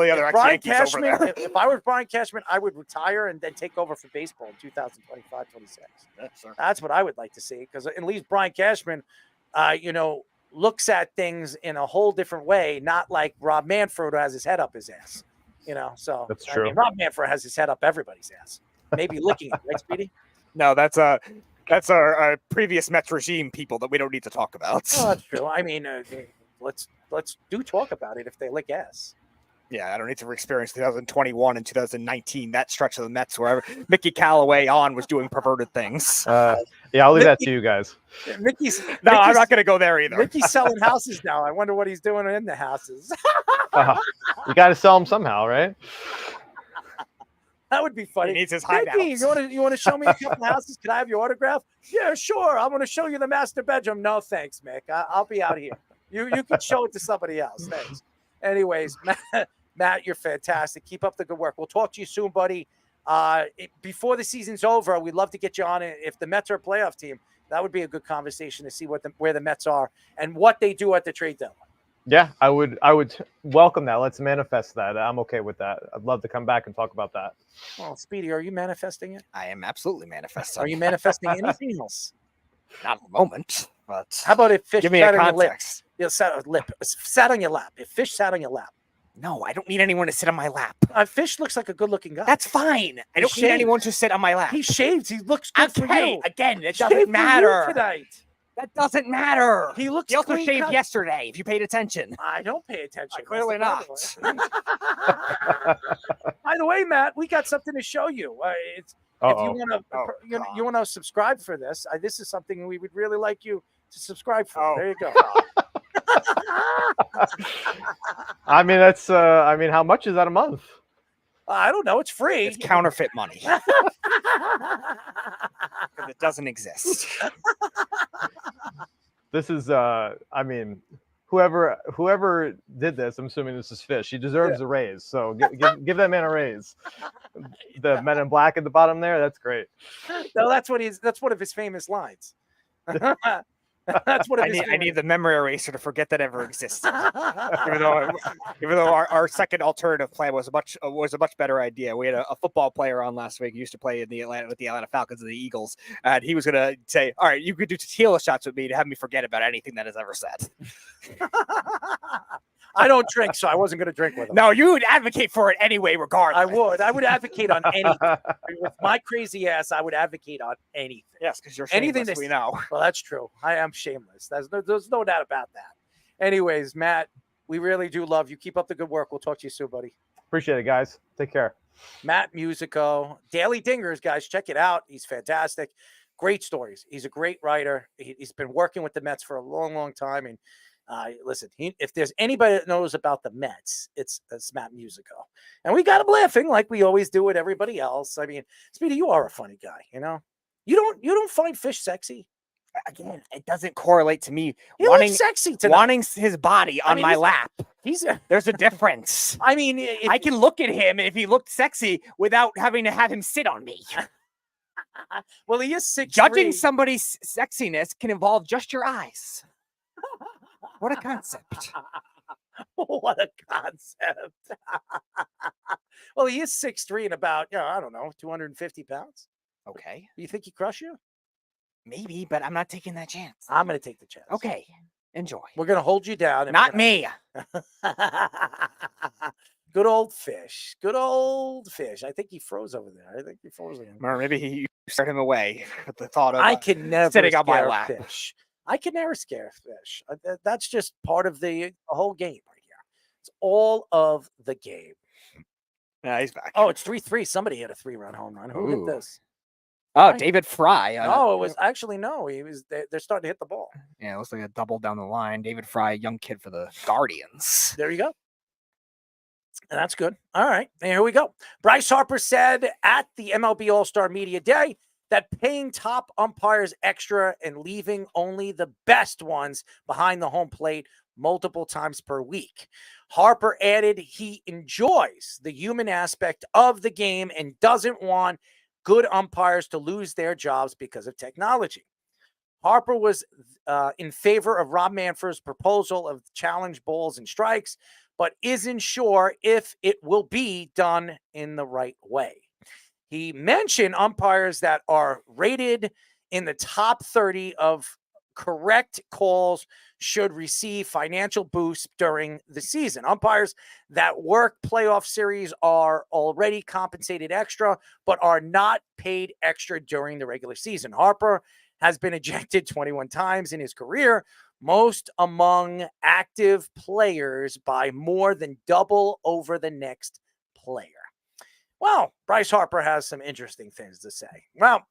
[SPEAKER 21] was Brian Cashman, I would retire and then take over for baseball in 2025-26. That's what I would like to see, because at least Brian Cashman, looks at things in a whole different way, not like Rob Manfred, who has his head up his ass. So
[SPEAKER 6] that's true.
[SPEAKER 21] I mean, Rob Manfred has his head up everybody's ass, maybe licking it, right, Speedy?
[SPEAKER 22] No, that's our previous Mets regime people that we don't need to talk about.
[SPEAKER 21] Oh, that's true. I mean, let's do talk about it if they lick ass.
[SPEAKER 22] Yeah, I don't need to experience 2021 and 2019, that stretch of the Mets where Mickey Callaway was doing perverted things.
[SPEAKER 6] Yeah, I'll leave that to you guys.
[SPEAKER 22] I'm not going to go there either.
[SPEAKER 21] Mickey's selling houses now. I wonder what he's doing in the houses.
[SPEAKER 6] You got to sell them somehow, right?
[SPEAKER 21] That would be funny.
[SPEAKER 22] He needs his hideout.
[SPEAKER 21] You want to show me a couple of houses? Can I have your autograph? Yeah, sure. I want to show you the master bedroom. No, thanks, Mick. I'll be out here. You can show it to somebody else. Thanks. Anyways, Matt, you're fantastic. Keep up the good work. We'll talk to you soon, buddy. Before the season's over, we'd love to get you on it. If the Mets are a playoff team, that would be a good conversation to see where the Mets are and what they do at the trade deadline.
[SPEAKER 6] Yeah, I would welcome that. Let's manifest that. I'm okay with that. I'd love to come back and talk about that.
[SPEAKER 21] Well, Speedy, are you manifesting it?
[SPEAKER 22] I am absolutely manifesting.
[SPEAKER 21] Are you manifesting anything else?
[SPEAKER 22] Not at the moment, but
[SPEAKER 21] How about if fish
[SPEAKER 22] give me
[SPEAKER 21] sat
[SPEAKER 22] a
[SPEAKER 21] on your lip?
[SPEAKER 22] context.
[SPEAKER 21] Sat on your lap. If fish sat on your lap.
[SPEAKER 22] No, I don't need anyone to sit on my lap.
[SPEAKER 21] Fish looks like a good-looking guy.
[SPEAKER 22] That's fine. I don't need
[SPEAKER 21] shaved.
[SPEAKER 22] anyone to sit on my lap.
[SPEAKER 21] He shaves. He looks good for
[SPEAKER 22] Okay,
[SPEAKER 21] you.
[SPEAKER 22] again, it
[SPEAKER 21] Shaved
[SPEAKER 22] doesn't
[SPEAKER 21] for you
[SPEAKER 22] matter.
[SPEAKER 21] tonight.
[SPEAKER 22] That doesn't matter.
[SPEAKER 21] He looks.
[SPEAKER 22] He also
[SPEAKER 21] clean
[SPEAKER 22] shaved
[SPEAKER 21] cut.
[SPEAKER 22] yesterday. If you paid attention,
[SPEAKER 21] I don't pay attention.
[SPEAKER 22] clearly not.
[SPEAKER 21] By the way, Matt, we got something to show you. If you want to subscribe for this, this is something we would really like you to subscribe for. There you go.
[SPEAKER 6] I mean, that's. I mean, how much is that a month?
[SPEAKER 21] I don't know. It's free.
[SPEAKER 22] it's counterfeit money. Because it doesn't exist.
[SPEAKER 6] This is. I mean, whoever did this, I'm assuming this is Fish. He deserves a raise. So give that man a raise. The Men in Black at the bottom there. That's great.
[SPEAKER 21] No, that's one of his famous lines. That's what
[SPEAKER 22] I need the memory eraser to forget that ever existed. even though our second alternative plan was a much better idea. We had a football player on last week who used to play with the Atlanta Falcons and the Eagles, and he was gonna say, "All right, you could do tequila shots with me to have me forget about anything that is ever said."
[SPEAKER 21] I don't drink, so I wasn't going to drink with him.
[SPEAKER 22] No, you would advocate for it anyway, regardless.
[SPEAKER 21] I would advocate on anything. With my crazy ass, I would advocate on anything.
[SPEAKER 22] Yes, because you're shameless, we know.
[SPEAKER 21] Well, that's true. I am shameless. There's no doubt about that. Anyways, Matt, we really do love you. Keep up the good work. We'll talk to you soon, buddy.
[SPEAKER 6] Appreciate it, guys. Take care.
[SPEAKER 21] Matt Musico, Daily Dingers, guys. Check it out. He's fantastic. Great stories. He's a great writer. He's been working with the Mets for a long, long time. And listen, if there's anybody that knows about the Mets, it's Matt Musico. And we got him laughing like we always do with everybody else. I mean, Speedy, you are a funny guy, you know? You don't find Fish sexy?
[SPEAKER 22] Again, it doesn't correlate to me
[SPEAKER 21] He looks sexy tonight.
[SPEAKER 22] wanting his body on my lap. There's a difference.
[SPEAKER 21] I mean,
[SPEAKER 22] I can look at him if he looked sexy without having to have him sit on me.
[SPEAKER 21] Well, he is 6'3".
[SPEAKER 22] Judging somebody's sexiness can involve just your eyes. What a concept.
[SPEAKER 21] What a concept. Well, he is 6'3" and about, I don't know, 250 pounds.
[SPEAKER 22] Okay.
[SPEAKER 21] You think he crush you?
[SPEAKER 22] Maybe, but I'm not taking that chance.
[SPEAKER 21] I'm going to take the chance.
[SPEAKER 22] Okay. Enjoy.
[SPEAKER 21] We're going to hold you down. And
[SPEAKER 22] Not me.
[SPEAKER 21] Good old Fish. Good old Fish. I think he froze over there.
[SPEAKER 22] Or maybe you start him away with the thought of
[SPEAKER 21] I can never
[SPEAKER 22] sitting on my
[SPEAKER 21] scare
[SPEAKER 22] lap.
[SPEAKER 21] Fish. I can never scare Fish. That's just part of the whole game right here. It's all of the game.
[SPEAKER 22] Yeah, he's back.
[SPEAKER 21] Oh, it's 3-3. Somebody hit a 3-run home run. Who hit this?
[SPEAKER 22] Oh, David Fry.
[SPEAKER 21] No, it was actually no. They're starting to hit the ball.
[SPEAKER 22] Yeah, it looks like a double down the line. David Fry, young kid for the Guardians.
[SPEAKER 21] There you go. And that's good. All right. And here we go. Bryce Harper said at the MLB All-Star Media Day that paying top umpires extra and leaving only the best ones behind the home plate multiple times per week. Harper added he enjoys the human aspect of the game and doesn't want good umpires to lose their jobs because of technology. Harper was in favor of Rob Manfred's proposal of challenge balls and strikes, but isn't sure if it will be done in the right way. He mentioned umpires that are rated in the top 30 of correct calls should receive financial boosts during the season. Umpires that work playoff series are already compensated extra, but are not paid extra during the regular season. Harper has been ejected 21 times in his career, most among active players by more than double over the next player. Well, Bryce Harper has some interesting things to say. Well,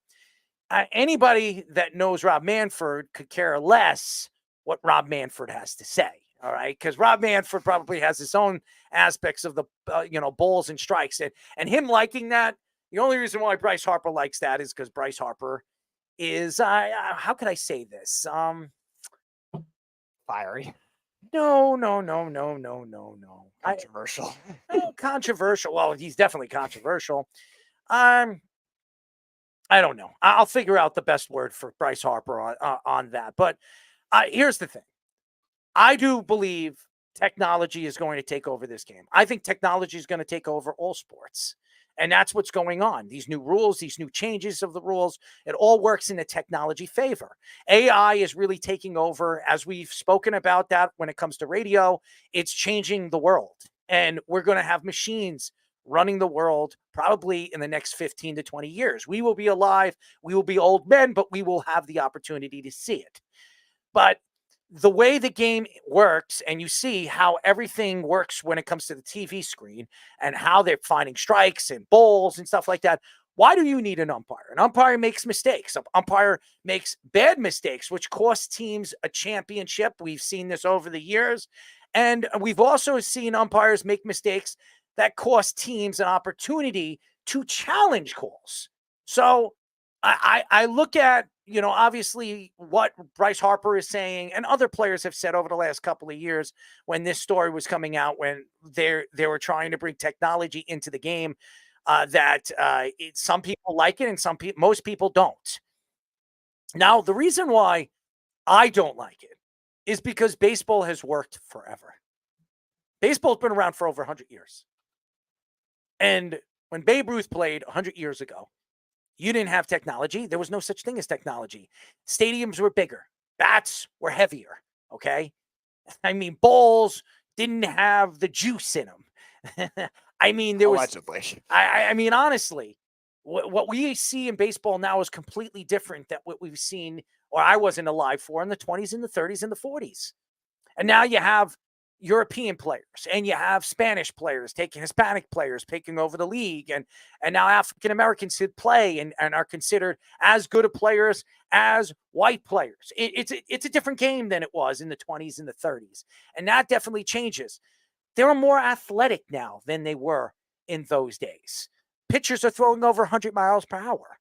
[SPEAKER 21] anybody that knows Rob Manfred could care less what Rob Manfred has to say. All right. Because Rob Manfred probably has his own aspects of the, balls and strikes. And him liking that, the only reason why Bryce Harper likes that is because Bryce Harper is, how could I say this?
[SPEAKER 22] Fiery.
[SPEAKER 21] No.
[SPEAKER 22] Controversial.
[SPEAKER 21] Controversial. Well, he's definitely controversial. I don't know. I'll figure out the best word for Bryce Harper on that. But here's the thing. I do believe technology is going to take over this game. I think technology is going to take over all sports. And that's what's going on. These new rules, these new changes of the rules, it all works in the technology favor. AI is really taking over. As we've spoken about that when it comes to radio, it's changing the world. And we're going to have machines running the world probably in the next 15 to 20 years. We will be alive. We will be old men, but we will have the opportunity to see it. But the way the game works, and you see how everything works when it comes to the TV screen and how they're finding strikes and balls and stuff like that. Why do you need an umpire? An umpire makes mistakes. An umpire makes bad mistakes, which cost teams a championship. We've seen this over the years. And we've also seen umpires make mistakes that cost teams an opportunity to challenge calls. So I look at, obviously what Bryce Harper is saying and other players have said over the last couple of years when this story was coming out, when they were trying to bring technology into the game, that some people like it and most people don't. Now, the reason why I don't like it is because baseball has worked forever. Baseball's been around for over 100 years. And when Babe Ruth played 100 years ago, you didn't have technology. There was no such thing as technology. Stadiums were bigger. Bats were heavier, okay? I mean, balls didn't have the juice in them. I mean, there was...
[SPEAKER 22] Allegedly.
[SPEAKER 21] I mean, honestly, what we see in baseball now is completely different than what we've seen, or I wasn't alive for, in the 20s and the 30s and the 40s. And now you have European players and you have Spanish players taking Hispanic players taking over the league, and now African Americans who play and are considered as good of players as white players. It's a different game than it was in the 20s and the 30s, and that definitely changes. They're more athletic now than they were in those days. Pitchers are throwing over 100 miles per hour.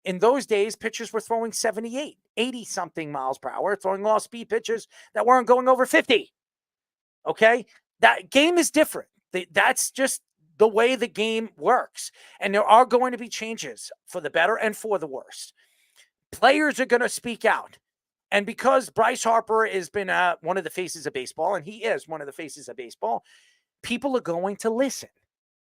[SPEAKER 21] In those days, pitchers were throwing 78, 80 something miles per hour, throwing off-speed pitches that weren't going over 50. Okay, that game is different. That's just the way the game works. And there are going to be changes for the better and for the worse. Players are going to speak out. And because Bryce Harper has been one of the faces of baseball, and he is one of the faces of baseball, people are going to listen.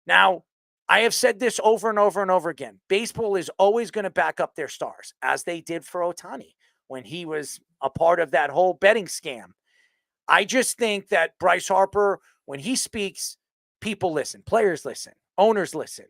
[SPEAKER 21] Now, I have said this over and over and over again. Baseball is always going to back up their stars, as they did for Ohtani when he was a part of that whole betting scam. I just think that Bryce Harper, when he speaks, people listen. Players listen. Owners listen.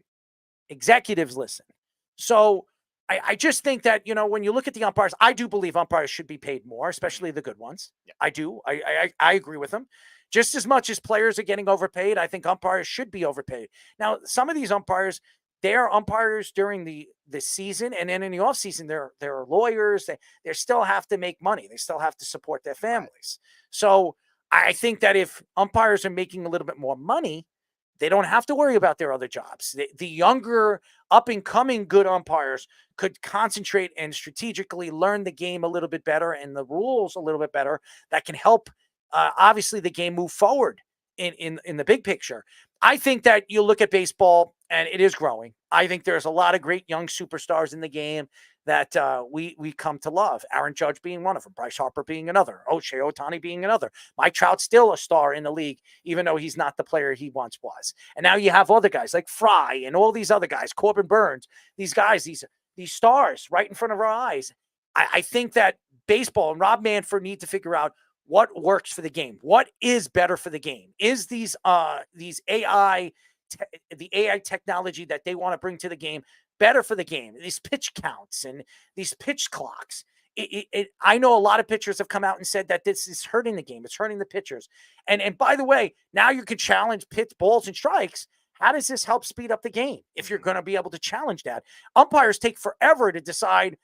[SPEAKER 21] Executives listen. So I just think that, when you look at the umpires, I do believe umpires should be paid more, especially the good ones. Yeah. I do. I agree with them. Just as much as players are getting overpaid, I think umpires should be overpaid. Now, some of these umpires, they are umpires during the season, and then in the offseason, they're lawyers. They still have to make money. They still have to support their families. So I think that if umpires are making a little bit more money, they don't have to worry about their other jobs. The younger, up-and-coming good umpires could concentrate and strategically learn the game a little bit better and the rules a little bit better that can help, obviously, the game move forward in the big picture. I think that you look at baseball, and it is growing. I think there's a lot of great young superstars in the game that we come to love. Aaron Judge being one of them, Bryce Harper being another, Shohei Ohtani being another. Mike Trout's still a star in the league, even though he's not the player he once was. And now you have other guys like Fry and all these other guys, Corbin Burns, these guys, these stars right in front of our eyes. I think that baseball and Rob Manfred need to figure out what works for the game. What is better for the game? Is these AI, the AI technology that they want to bring to the game better for the game? These pitch counts and these pitch clocks. I know a lot of pitchers have come out and said that this is hurting the game. It's hurting the pitchers. And by the way, now you can challenge pitch balls and strikes. How does this help speed up the game if you're going to be able to challenge that? Umpires take forever to decide,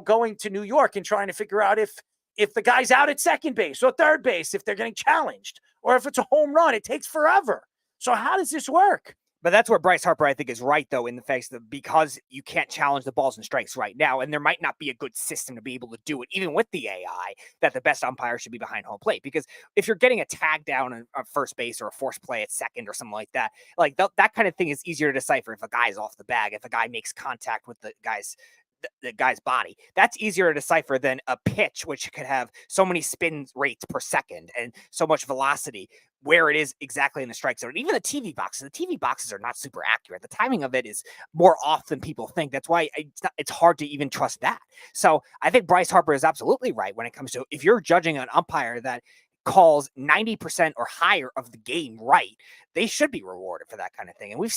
[SPEAKER 21] going to New York and trying to figure out if the guy's out at second base or third base, if they're getting challenged, or if it's a home run. It takes forever. So how does this work?
[SPEAKER 22] But that's where Bryce Harper, I think, is right, though, in the fact that because you can't challenge the balls and strikes right now, and there might not be a good system to be able to do it, even with the AI, that the best umpire should be behind home plate. Because if you're getting a tag down on first base or a forced play at second or something like that, like that kind of thing is easier to decipher if a guy's off the bag, if a guy makes contact with the guy's body. That's easier to decipher than a pitch, which could have so many spin rates per second and so much velocity where it is exactly in the strike zone. Even the TV boxes are not super accurate. The timing of it is more off than people think. That's why it's hard to even trust that. So I think Bryce Harper is absolutely right when it comes to, if you're judging an umpire that calls 90% or higher of the game right, they should be rewarded for that kind of thing. And we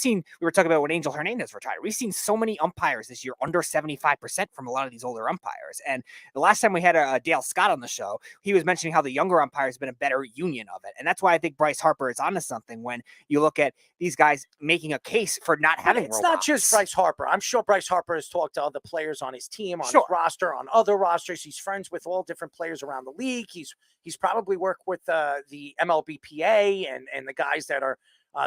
[SPEAKER 22] were talking about when Angel Hernandez retired. We've seen so many umpires this year under 75% from a lot of these older umpires. And the last time we had Dale Scott on the show, he was mentioning how the younger umpires have been a better union of it. And that's why I think Bryce Harper is onto something when you look at these guys making a case for not having
[SPEAKER 7] It's
[SPEAKER 22] robots.
[SPEAKER 7] not just Bryce Harper. I'm sure Bryce Harper has talked to other players on his team, on his roster, on other rosters. He's friends with all different players around the league. He's probably worked with the MLBPA and the guys that are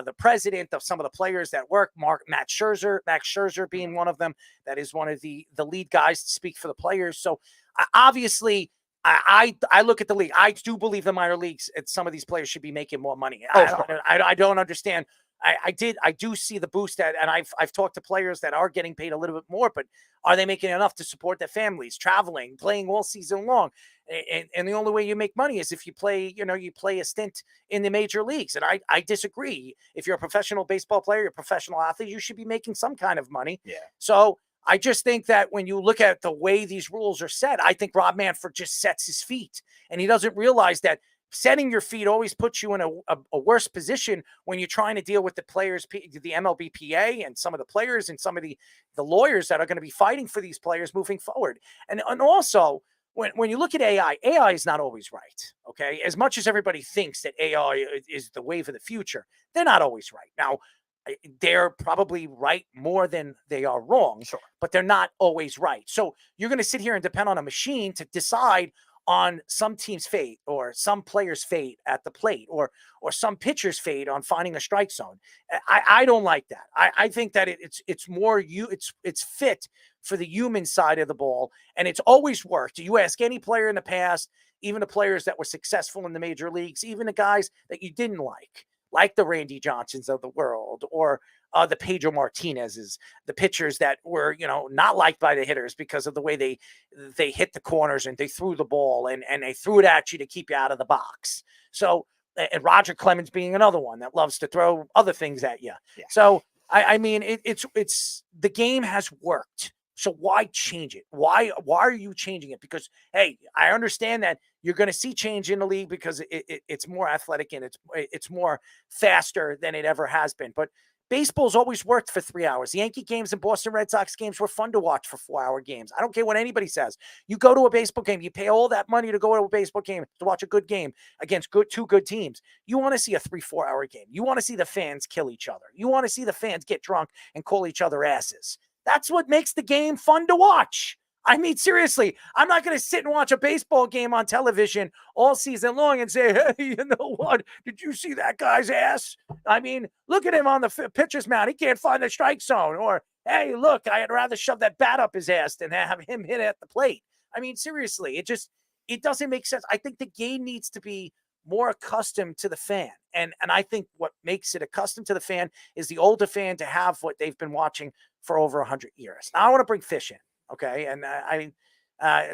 [SPEAKER 7] the president of some of the players that work, Max Scherzer being one of them. That is one of the lead guys to speak for the players. So obviously, I look at the league. I do believe the minor leagues, some of these players should be making more money. I don't understand. I do see the boost and I've talked to players that are getting paid a little bit more, but are they making enough to support their families, traveling, playing all season long? And the only way you make money is if you play a stint in the major leagues. And I disagree. If you're a professional baseball player, you're a professional athlete, you should be making some kind of money. Yeah. So I just think that when you look at the way these rules are set, I think Rob Manfred just sets his feet, and he doesn't realize that setting your feet always puts you in a worse position when you're trying to deal with the players, the MLBPA, and some of the players and some of the lawyers that are going to be fighting for these players moving forward. And also, when you look at AI is not always right, okay? As much as everybody thinks that AI is the wave of the future, they're not always right. Now, they're probably right more than they are wrong, but they're not always right. So you're going to sit here and depend on a machine to decide on some team's fate or some player's fate at the plate or some pitcher's fate on finding a strike zone. I don't like that. I think that it's more it's fit for the human side of the ball, and it's always worked. You ask any player in the past, even the players that were successful in the major leagues, even the guys that you didn't like the Randy Johnsons of the world, or the Pedro Martinez's, the pitchers that were, not liked by the hitters because of the way they hit the corners and they threw the ball and they threw it at you to keep you out of the box. So, and Roger Clemens being another one that loves to throw other things at you. Yeah. So, I mean, it's the game has worked. So why change it? Why are you changing it? Because, hey, I understand that you're going to see change in the league because it's more athletic and it's more faster than it ever has been. But baseball's always worked for 3 hours. The Yankee games and Boston Red Sox games were fun to watch for 4-hour games. I don't care what anybody says. You go to a baseball game, you pay all that money to go to a baseball game to watch a good game against two good teams. You want to see a 3-4 hour game. You want to see the fans kill each other. You want to see the fans get drunk and call each other asses. That's what makes the game fun to watch. I mean, seriously, I'm not going to sit and watch a baseball game on television all season long and say, hey, you know what? Did you see that guy's ass? I mean, look at him on the pitcher's mound. He can't find the strike zone. Or, hey, look, I'd rather shove that bat up his ass than have him hit at the plate. I mean, seriously, it doesn't make sense. I think the game needs to be more accustomed to the fan. And I think what makes it accustomed to the fan is the older fan to have what they've been watching for over 100 years. Now I want to bring Fish in. Okay. And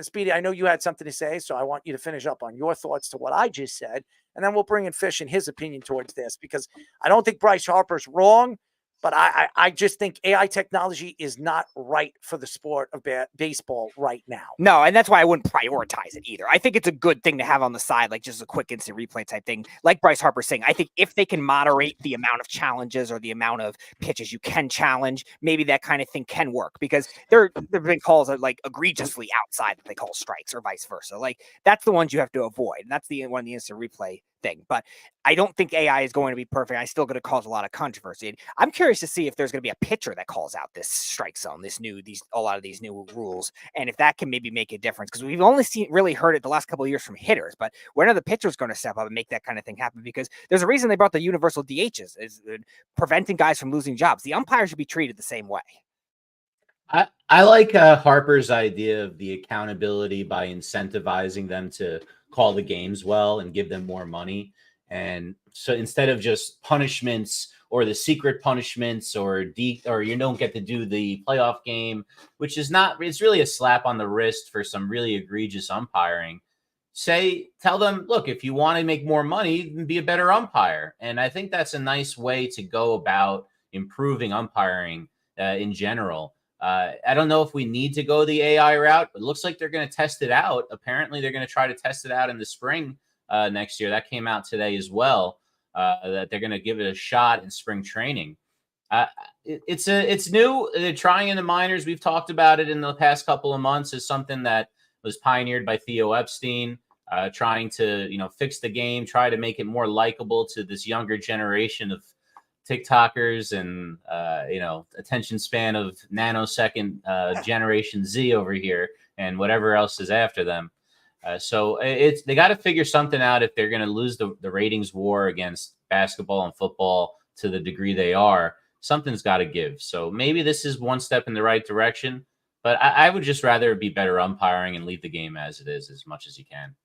[SPEAKER 7] Speedy, I know you had something to say, so I want you to finish up on your thoughts to what I just said. And then we'll bring in Fish and his opinion towards this, because I don't think Bryce Harper's wrong, but I just think AI technology is not right for the sport of baseball right now.
[SPEAKER 22] No, and that's why I wouldn't prioritize it either. I think it's a good thing to have on the side, like just a quick instant replay type thing. Like Bryce Harper's saying, I think if they can moderate the amount of challenges or the amount of pitches you can challenge, maybe that kind of thing can work, because there have been calls that like egregiously outside that they call strikes or vice versa. Like that's the ones you have to avoid. And that's the one the instant replay thing. But I don't think AI is going to be perfect. I still going to cause a lot of controversy. And I'm curious to see if there's going to be a pitcher that calls out this strike zone, a lot of these new rules, and if that can maybe make a difference. Because we've only really heard it the last couple of years from hitters, but when are the pitchers going to step up and make that kind of thing happen? Because there's a reason they brought the universal DHs, is preventing guys from losing jobs. The umpires should be treated the same way.
[SPEAKER 1] I like Harper's idea of the accountability by incentivizing them to call the games well and give them more money. And so instead of just punishments or the secret punishments or you don't get to do the playoff game, which is it's really a slap on the wrist for some really egregious umpiring. Tell them, look, if you want to make more money, be a better umpire. And I think that's a nice way to go about improving umpiring in general. I don't know if we need to go the AI route, but it looks like they're going to test it out. Apparently, they're going to try to test it out in the spring next year. That came out today as well, that they're going to give it a shot in spring training. It's new. They're trying in the minors. We've talked about it in the past couple of months as something that was pioneered by Theo Epstein, trying to fix the game, try to make it more likable to this younger generation of TikTokers and attention span of nanosecond Generation Z over here and whatever else is after them. So they got to figure something out if they're going to lose the ratings war against basketball and football to the degree they are. Something's got to give. So maybe this is one step in the right direction, but I would just rather be better umpiring and leave the game as it is as much as you can.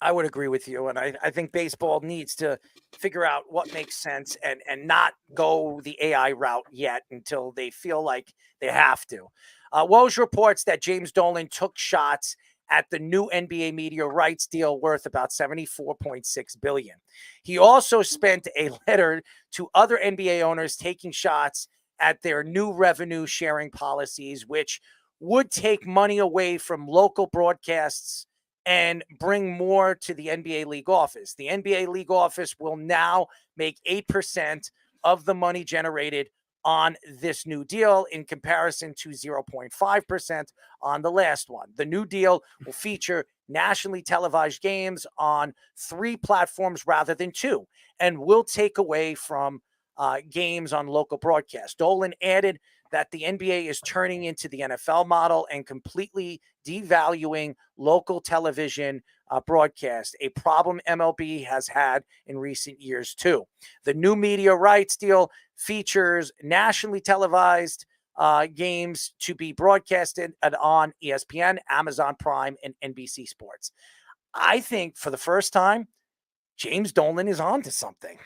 [SPEAKER 7] I would agree with you. And I think baseball needs to figure out what makes sense and not go the AI route yet until they feel like they have to. Woj reports that James Dolan took shots at the new NBA media rights deal worth about $74.6 billion. He also spent a letter to other NBA owners taking shots at their new revenue sharing policies, which would take money away from local broadcasts and bring more to the NBA league office. The NBA league office will now make 8% of the money generated on this new deal in comparison to 0.5% on the last one. The new deal will feature nationally televised games on 3 platforms rather than 2 and will take away from games on local broadcast. Dolan added that the NBA is turning into the NFL model and completely devaluing local television broadcast, a problem MLB has had in recent years too. The new media rights deal features nationally televised games to be broadcasted on ESPN, Amazon Prime, and NBC Sports. I think for the first time, James Dolan is on to something.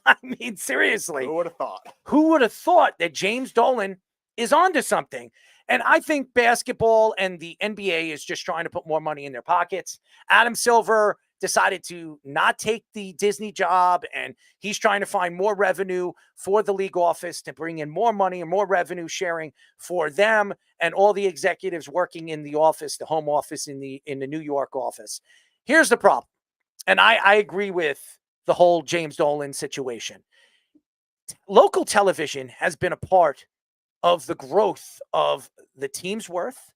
[SPEAKER 7] I mean, seriously.
[SPEAKER 16] Who would have thought?
[SPEAKER 7] Who would have thought that James Dolan is on to something? And I think basketball and the NBA is just trying to put more money in their pockets. Adam Silver decided to not take the Disney job, and he's trying to find more revenue for the league office to bring in more money and more revenue sharing for them and all the executives working in the office, the home office in the New York office. Here's the problem. And I agree with the whole James Dolan situation. Local television has been a part of the growth of the team's worth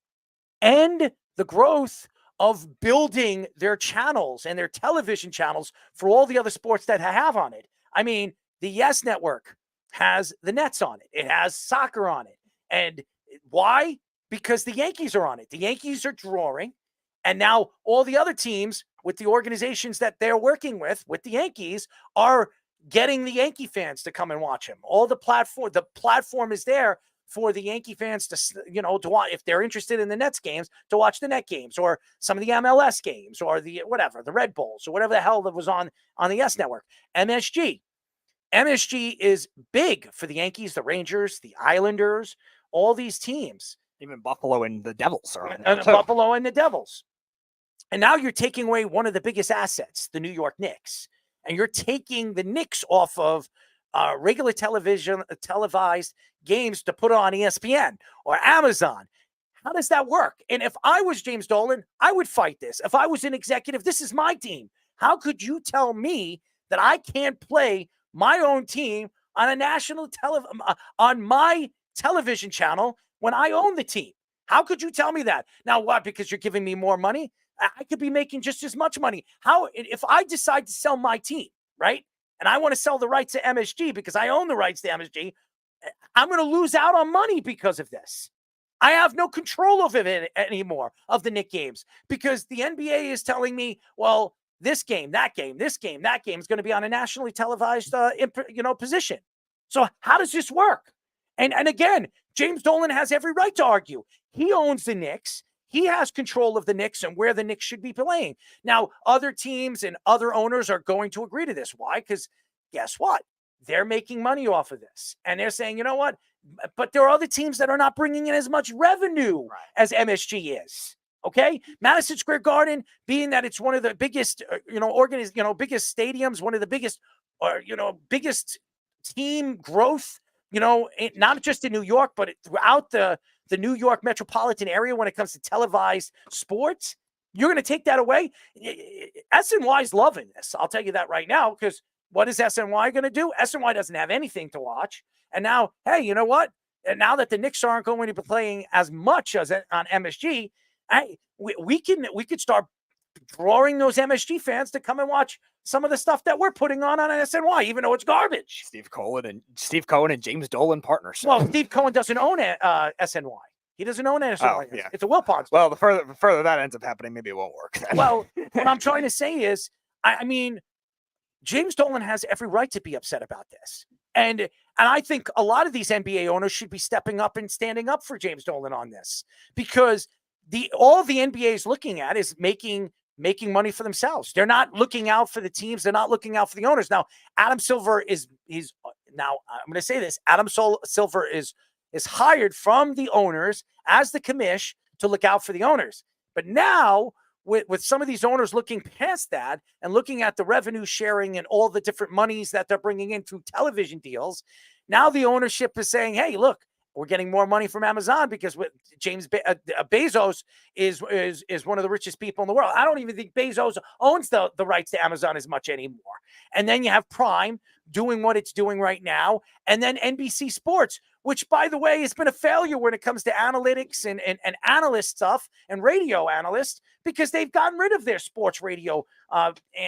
[SPEAKER 7] and the growth of building their channels and their television channels for all the other sports that have on it. I mean, the Yes Network has the Nets on it. It has soccer on it. And why? Because the Yankees are on it. The Yankees are drawing. And now all the other teams with the organizations that they're working with the Yankees are getting the Yankee fans to come and watch him. The platform is there for the Yankee fans to watch, if they're interested in the Nets games, to watch the Net games or some of the MLS games or the Red Bulls or whatever the hell that was on the S Network. MSG is big for the Yankees, the Rangers, the Islanders, all these teams.
[SPEAKER 22] Even Buffalo and the Devils are
[SPEAKER 7] Buffalo and the Devils. And now you're taking away one of the biggest assets, the New York Knicks. And you're taking the Knicks off of regular televised games to put on ESPN or Amazon. How does that work? And if I was James Dolan, I would fight this. If I was an executive, this is my team. How could you tell me that I can't play my own team on a national on my television channel when I own the team? How could you tell me that? Now, what? Because you're giving me more money? I could be making just as much money. How if I decide to sell my team, right? And I want to sell the rights to MSG because I own the rights to MSG, I'm going to lose out on money because of this. I have no control over it anymore of the Knicks games because the NBA is telling me, well, this game, that game, this game, that game is going to be on a nationally televised, position. So how does this work? And again, James Dolan has every right to argue. He owns the Knicks. He has control of the Knicks and where the Knicks should be playing. Now, other teams and other owners are going to agree to this. Why? Because guess what? They're making money off of this. And they're saying, you know what? But there are other teams that are not bringing in as much revenue as MSG is. Okay? Madison Square Garden, being that it's one of the biggest, biggest stadiums, one of the biggest, biggest team growth, not just in New York, but throughout the New York metropolitan area when it comes to televised sports. You're going to take that away? SNY is loving this. I'll tell you that right now, because what is SNY going to do? SNY doesn't have anything to watch. And now, hey, you know what? And now that the Knicks aren't going to be playing as much as on MSG, we could start drawing those MSG fans to come and watch some of the stuff that we're putting on SNY, even though it's garbage.
[SPEAKER 22] Steve Cohen and James Dolan partners.
[SPEAKER 7] Well, Steve Cohen doesn't own SNY. He doesn't own SNY.
[SPEAKER 22] Oh, yeah.
[SPEAKER 7] It's a Wilpons.
[SPEAKER 22] Well, the further that ends up happening, maybe it won't work.
[SPEAKER 7] Well, what I'm trying to say is, I mean, James Dolan has every right to be upset about this. And I think a lot of these NBA owners should be stepping up and standing up for James Dolan on this, because all the NBA is looking at is making money for themselves. They're not looking out for the teams. They're not looking out for the owners. Now, Adam Silver now I'm going to say this. Adam Silver is hired from the owners as the commish to look out for the owners. But now, with some of these owners looking past that and looking at the revenue sharing and all the different monies that they're bringing in through television deals, now the ownership is saying, hey, look, we're getting more money from Amazon because James Bezos is one of the richest people in the world. I don't even think Bezos owns the rights to Amazon as much anymore. And then you have Prime doing what it's doing right now. And then NBC Sports, which, by the way, has been a failure when it comes to analytics and analyst stuff and radio analysts, because they've gotten rid of their sports radio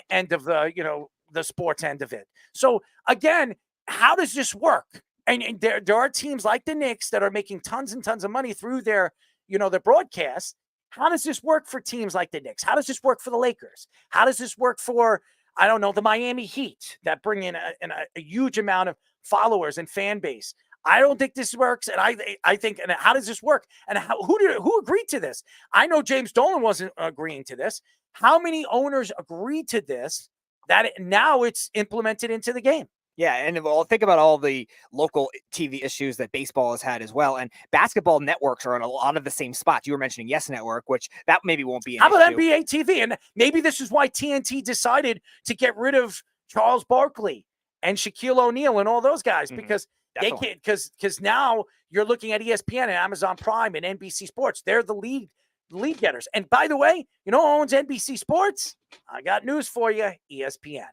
[SPEAKER 7] end of the sports end of it. So again, how does this work? And there are teams like the Knicks that are making tons and tons of money through their broadcast. How does this work for teams like the Knicks? How does this work for the Lakers? How does this work for, I don't know, the Miami Heat that bring in a huge amount of followers and fan base? I don't think this works. And I think, and how does this work? And who agreed to this? I know James Dolan wasn't agreeing to this. How many owners agreed to this that now it's implemented into the game?
[SPEAKER 22] Yeah, and well, think about all the local TV issues that baseball has had as well, and basketball networks are on a lot of the same spots. You were mentioning Yes Network, which that maybe won't be an
[SPEAKER 7] How about
[SPEAKER 22] issue.
[SPEAKER 7] NBA TV? And maybe this is why TNT decided to get rid of Charles Barkley and Shaquille O'Neal and all those guys, because they can't, because now you're looking at ESPN and Amazon Prime and NBC Sports. They're the lead getters. And by the way, you know who owns NBC Sports? I got news for you, ESPN.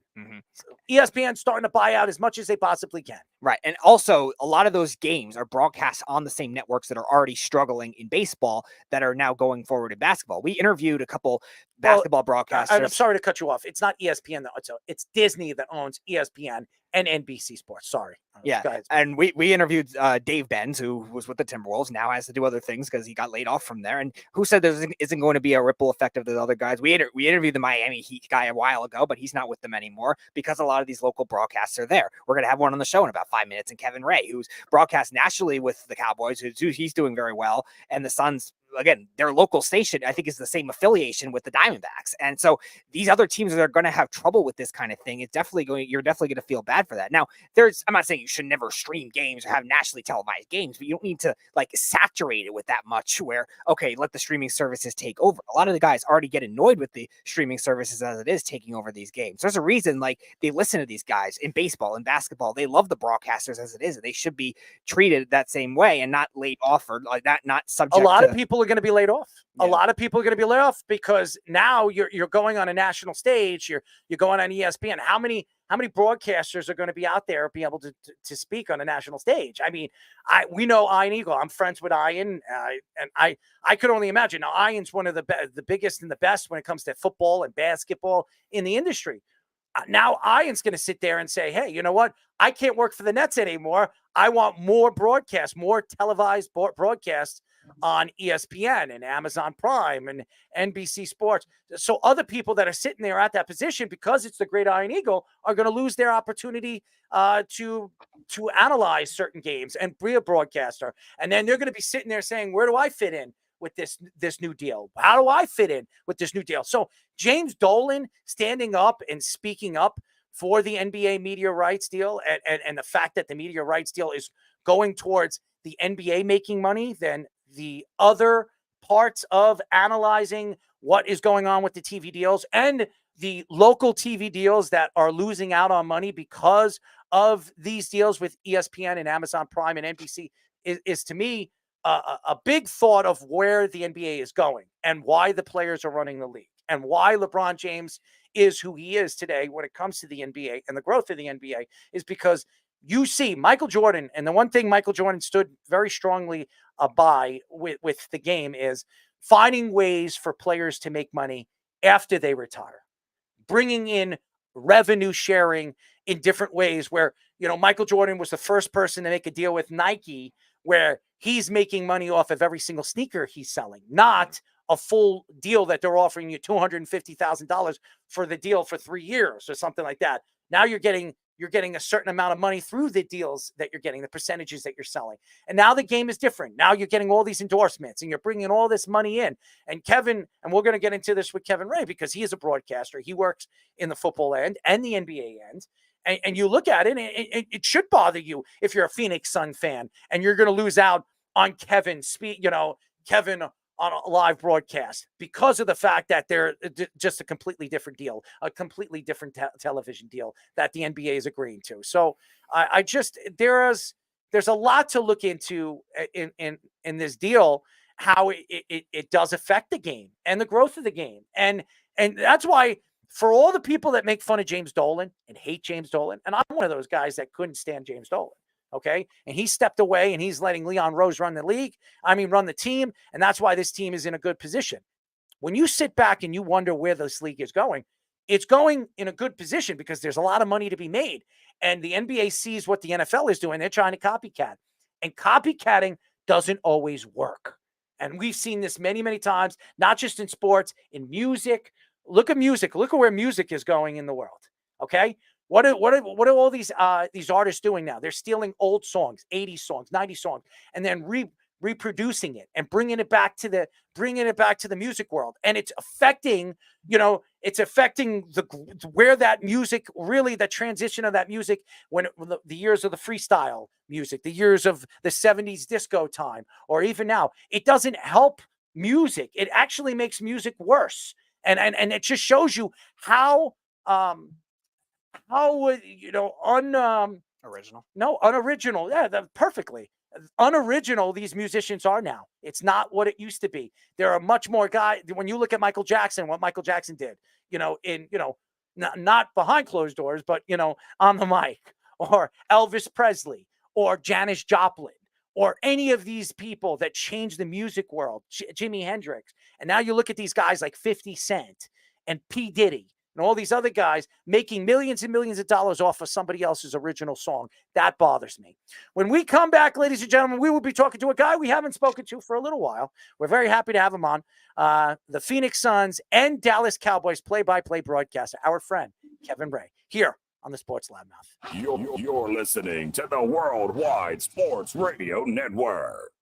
[SPEAKER 7] So ESPN's starting to buy out as much as they possibly can.
[SPEAKER 22] Right. And also, a lot of those games are broadcast on the same networks that are already struggling in baseball that are now going forward in basketball. We interviewed a couple basketball broadcasters.
[SPEAKER 7] I'm sorry to cut you off. It's not ESPN, though. It's Disney that owns ESPN and NBC Sports. Sorry.
[SPEAKER 22] Yeah. And we interviewed Dave Benz, who was with the Timberwolves, now has to do other things because he got laid off from there, and who said there isn't going to be a ripple effect of the other guys. We interviewed the Miami Heat guy a while ago, but he's not with them anymore because a lot of these local broadcasts are there. We're going to have one on the show in about 5 minutes, and Kevin Ray, who's broadcast nationally with the Cowboys, he's doing very well, and the Suns, again, their local station, I think, is the same affiliation with the Diamondbacks. And so these other teams that are going to have trouble with this kind of thing, you're definitely going to feel bad for that. Now, I'm not saying you should never stream games or have nationally televised games, but you don't need to saturate it with that much where, okay, let the streaming services take over. A lot of the guys already get annoyed with the streaming services as it is taking over these games. There's a reason, they listen to these guys in baseball and basketball. They love the broadcasters as it is. They should be treated that same way and not laid off or not subject.
[SPEAKER 7] A lot
[SPEAKER 22] to
[SPEAKER 7] of people are going to be laid off. A lot of people are going to be laid off because now you're going on a national stage. You're going on ESPN. How many broadcasters are going to be out there be able to speak on a national stage? I mean, we know Ian Eagle. I'm friends with Ian, and I could only imagine. Now, Ian's one of the biggest and the best when it comes to football and basketball in the industry. Now Ian's going to sit there and say, hey, you know what? I can't work for the Nets anymore. I want more broadcasts, more televised broadcasts on ESPN and Amazon Prime and NBC Sports. So other people that are sitting there at that position, because it's the great Iron Eagle, are going to lose their opportunity to analyze certain games and be a broadcaster. And then they're going to be sitting there saying, where do I fit in with this new deal? How do I fit in with this new deal? So James Dolan standing up and speaking up for the NBA media rights deal and the fact that the media rights deal is going towards the NBA making money than the other parts of analyzing what is going on with the TV deals and the local TV deals that are losing out on money because of these deals with ESPN and Amazon Prime and NBC is to me a big thought of where the NBA is going and why the players are running the league and why LeBron James is who he is today when it comes to the NBA and the growth of the NBA is because you see Michael Jordan, and the one thing Michael Jordan stood very strongly by with the game is finding ways for players to make money after they retire, bringing in revenue sharing in different ways where, you know, Michael Jordan was the first person to make a deal with Nike where he's making money off of every single sneaker he's selling, not a full deal that they're offering you $250,000 for the deal for 3 years or something like that. Now you're getting a certain amount of money through the deals that you're getting, the percentages that you're selling. And now the game is different. Now you're getting all these endorsements and you're bringing all this money in. And Kevin, and we're going to get into this with Kevin Ray because he is a broadcaster. He works in the football end and the NBA end. And you look at it, and it should bother you if you're a Phoenix Sun fan and you're going to lose out on Kevin on a live broadcast because of the fact that they're just a completely different deal, a completely different television deal that the NBA is agreeing to. So there's a lot to look into in this deal, how it does affect the game and the growth of the game. And that's why for all the people that make fun of James Dolan and hate James Dolan, and I'm one of those guys that couldn't stand James Dolan. Okay. And he stepped away and he's letting Leon Rose run the team. And that's why this team is in a good position. When you sit back and you wonder where this league is going, it's going in a good position because there's a lot of money to be made. And the NBA sees what the NFL is doing. They're trying to copycat. And copycatting doesn't always work. And we've seen this many, many times, not just in sports, in music. Look at music. Look at where music is going in the world. Okay. What are all these artists doing now? They're stealing old songs, 80s songs, 90s songs, and then reproducing it and bringing it back to the music world. And it's affecting, where that music, really the transition of that music, when the years of the freestyle music, the years of the 70s disco time, or even now, it doesn't help music. It actually makes music worse. And it just shows you how
[SPEAKER 22] original.
[SPEAKER 7] No, unoriginal. Yeah, perfectly. Unoriginal these musicians are now. It's not what it used to be. There are much more guys. When you look at Michael Jackson, what Michael Jackson did, not behind closed doors, but, on the mic, or Elvis Presley or Janis Joplin, or any of these people that changed the music world, Jimi Hendrix. And now you look at these guys like 50 Cent and P. Diddy and all these other guys making millions and millions of dollars off of somebody else's original song. That bothers me. When we come back, ladies and gentlemen, we will be talking to a guy we haven't spoken to for a little while. We're very happy to have him on. The Phoenix Suns and Dallas Cowboys play-by-play broadcaster, our friend, Kevin Ray, here on the Sports Loudmouth.
[SPEAKER 3] You're listening to the Worldwide Sports Radio Network.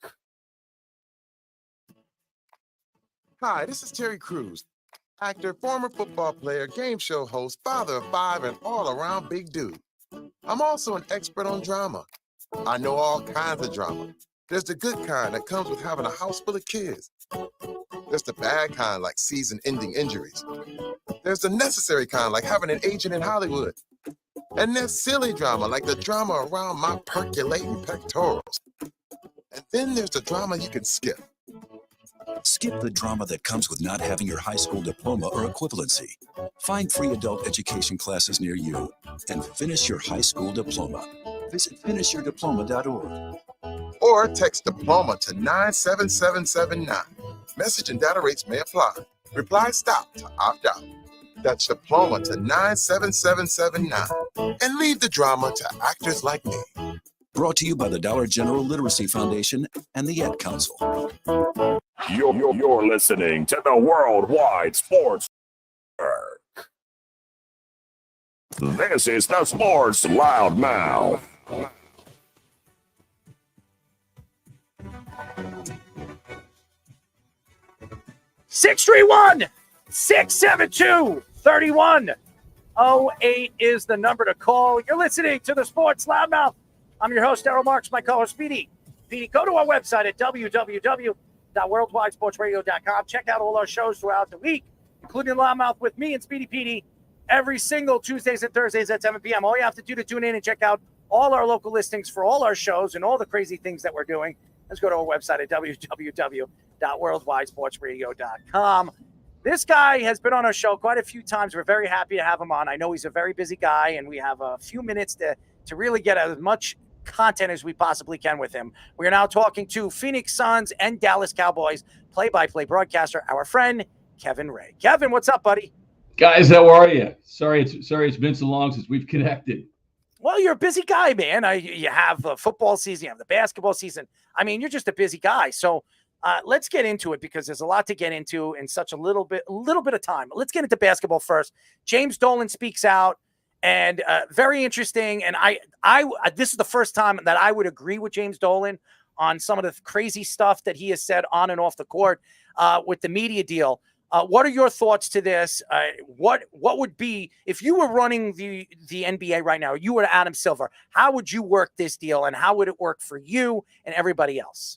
[SPEAKER 20] Hi, this is Terry Crews, actor, former football player, game show host, father of 5, and all-around big dude. I'm also an expert on drama. I know all kinds of drama. There's the good kind that comes with having a house full of kids. There's the bad kind, like season-ending injuries. There's the necessary kind, like having an agent in Hollywood. And there's silly drama, like the drama around my percolating pectorals. And then there's the drama you can skip.
[SPEAKER 9] Skip the drama that comes with not having your high school diploma or equivalency. Find free adult education classes near you and finish your high school diploma. Visit finishyourdiploma.org.
[SPEAKER 20] Or text diploma to 97779. Message and data rates may apply. Reply STOP to opt out. That's diploma to 97779. And leave the drama to actors like me.
[SPEAKER 9] Brought to you by the Dollar General Literacy Foundation and the Ad Council.
[SPEAKER 3] You're listening to the Worldwide Sports Network. This is the Sports Loudmouth.
[SPEAKER 7] 631-672-3108 is the number to call. You're listening to the Sports Loudmouth. I'm your host, Errol Marks, my co-host, Speedy. Speedy, go to our website at www.worldwidesportsradio.com. Check out all our shows throughout the week, including Loudmouth with me and Speedy Petey every single Tuesdays and Thursdays at 7 p.m. All you have to do to tune in and check out all our local listings for all our shows and all the crazy things that we're doing is go to our website at www.worldwidesportsradio.com. This guy has been on our show quite a few times. We're very happy to have him on. I know he's a very busy guy, and we have a few minutes to really get as much content as we possibly can with him. We are now talking to Phoenix Suns and Dallas Cowboys play-by-play broadcaster, our friend Kevin Ray. Kevin, what's up, buddy?
[SPEAKER 8] Guys, how are you? Sorry it's been so long since we've connected.
[SPEAKER 7] Well, you're a busy guy, man. You have the football season, you have the basketball season. I mean, you're just a busy guy. So let's get into it because there's a lot to get into in such a little bit of time. Let's get into basketball first. James Dolan speaks out, and very interesting. And I this is the first time that I would agree with James Dolan on some of the crazy stuff that he has said on and off the court with the media deal. What are your thoughts to this? What would be if you were running the NBA right now? You were Adam Silver. How would you work this deal, and how would it work for you and everybody else?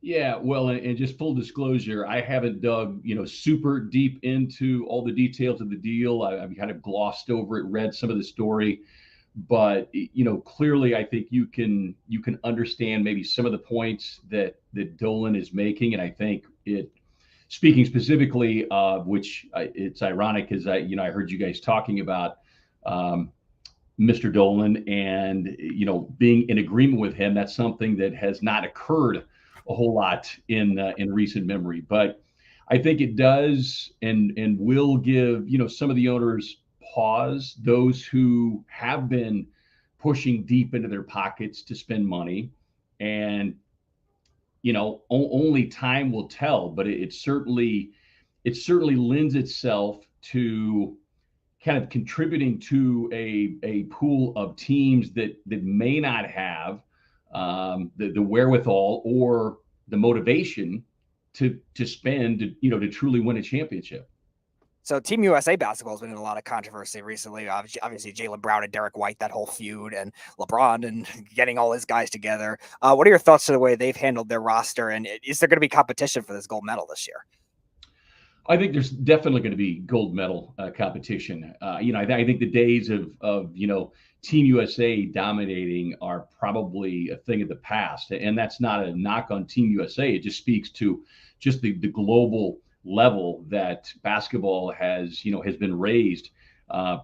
[SPEAKER 8] Yeah, well, and just full disclosure, I haven't dug, super deep into all the details of the deal. I've kind of glossed over it, read some of the story, but clearly, I think you can understand maybe some of the points that Dolan is making, and I think it. Speaking specifically, which it's ironic, because I heard you guys talking about Mr. Dolan and being in agreement with him. That's something that has not occurred a whole lot in recent memory, but I think it does and will give some of the owners pause. Those who have been pushing deep into their pockets to spend money, and only time will tell, but it certainly lends itself to kind of contributing to a pool of teams that may not have the wherewithal or the motivation to spend to truly win a championship.
[SPEAKER 22] So Team USA basketball has been in a lot of controversy recently. Obviously, Jaylen Brown and Derek White, that whole feud, and LeBron and getting all his guys together. What are your thoughts to the way they've handled their roster? And is there going to be competition for this gold medal this year?
[SPEAKER 8] I think there's definitely going to be gold medal competition. I think the days of Team USA dominating are probably a thing of the past. And that's not a knock on Team USA. It just speaks to just the global level that basketball has been raised. And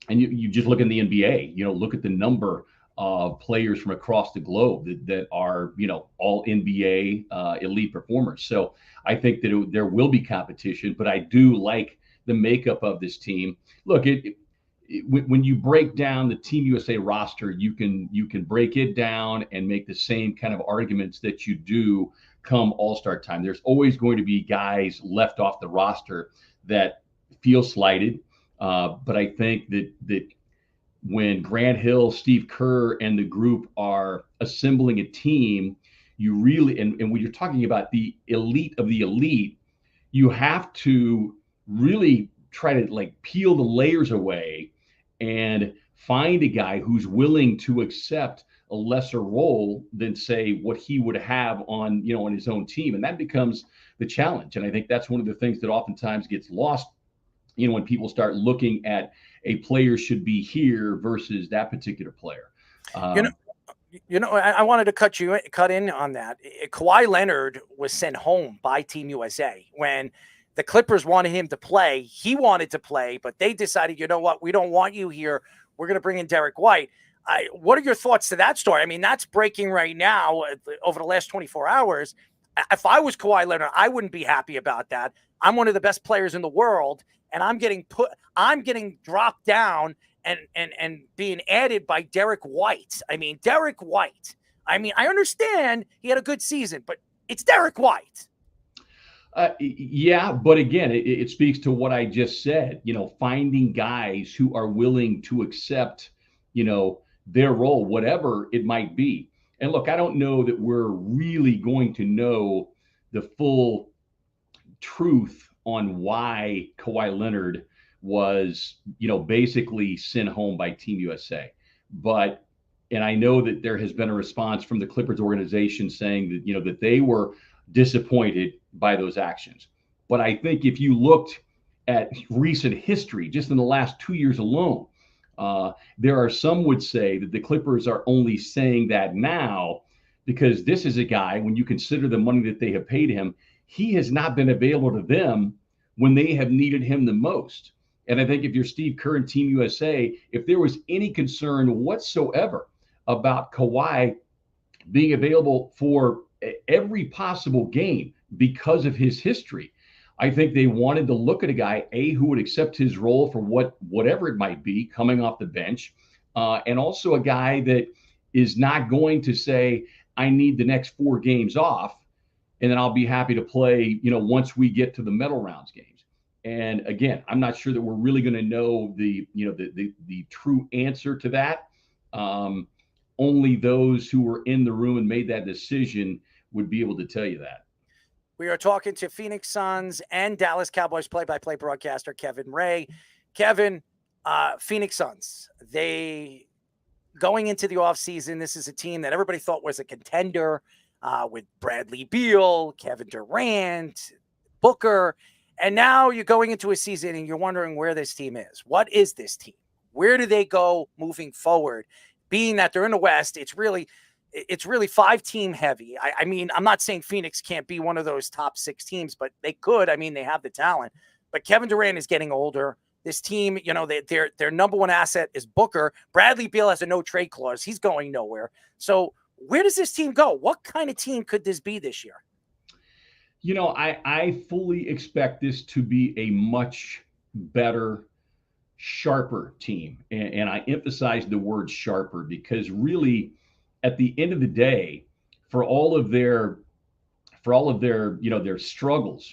[SPEAKER 8] you just look in the NBA, look at the number of players from across the globe that are, all NBA elite performers. So I think that there will be competition, but I do like the makeup of this team. Look, when you break down the Team USA roster, you can break it down and make the same kind of arguments that you do come All-Star time. There's always going to be guys left off the roster that feel slighted. But I think that when Grant Hill, Steve Kerr, and the group are assembling a team, you really, and when you're talking about the elite of the elite, you have to really try to peel the layers away and find a guy who's willing to accept a lesser role than say what he would have on his own team. And that becomes the challenge. And I think that's one of the things that oftentimes gets lost, when people start looking at a player should be here versus that particular player.
[SPEAKER 7] You know, I wanted to cut in on that. Kawhi Leonard was sent home by Team USA when the Clippers wanted him to play. He wanted to play, but they decided, you know what, we don't want you here. We're going to bring in Derek White. What are your thoughts to that story? I mean, that's breaking right now over the last 24 hours. If I was Kawhi Leonard, I wouldn't be happy about that. I'm one of the best players in the world, and I'm getting dropped down and being added by Derek White. I mean, Derek White. I mean, I understand he had a good season, but it's Derek White.
[SPEAKER 8] Yeah, but again, it speaks to what I just said, finding guys who are willing to accept, their role, whatever it might be. And look, I don't know that we're really going to know the full truth on why Kawhi Leonard was, basically sent home by Team USA. And I know that there has been a response from the Clippers organization saying that, that they were disappointed by those actions. But I think if you looked at recent history, just in the last 2 years alone, there are some would say that the Clippers are only saying that now because this is a guy, when you consider the money that they have paid him, he has not been available to them when they have needed him the most. And I think if you're Steve Kerr and Team USA, if there was any concern whatsoever about Kawhi being available for every possible game because of his history, I think they wanted to look at a guy, who would accept his role for whatever it might be coming off the bench, and also a guy that is not going to say, I need the next 4 games off, and then I'll be happy to play, once we get to the medal rounds games. And again, I'm not sure that we're really going to know the true answer to that. Only those who were in the room and made that decision would be able to tell you that.
[SPEAKER 7] We are talking to Phoenix Suns and Dallas Cowboys play-by-play broadcaster Kevin Ray. Kevin, Phoenix Suns, they going into the offseason, this is a team that everybody thought was a contender with Bradley Beal, Kevin Durant, Booker. And now you're going into a season and you're wondering where this team is. What is this team? Where do they go moving forward? Being that they're in the West, it's really 5-team heavy. I mean, I'm not saying Phoenix can't be one of those top 6 teams, but they could. I mean, they have the talent. But Kevin Durant is getting older. This team, their number one asset is Booker. Bradley Beal has a no-trade clause. He's going nowhere. So where does this team go? What kind of team could this be this year?
[SPEAKER 8] I fully expect this to be a much better, sharper team. And I emphasize the word sharper because really, at the end of the day, for all of their their struggles,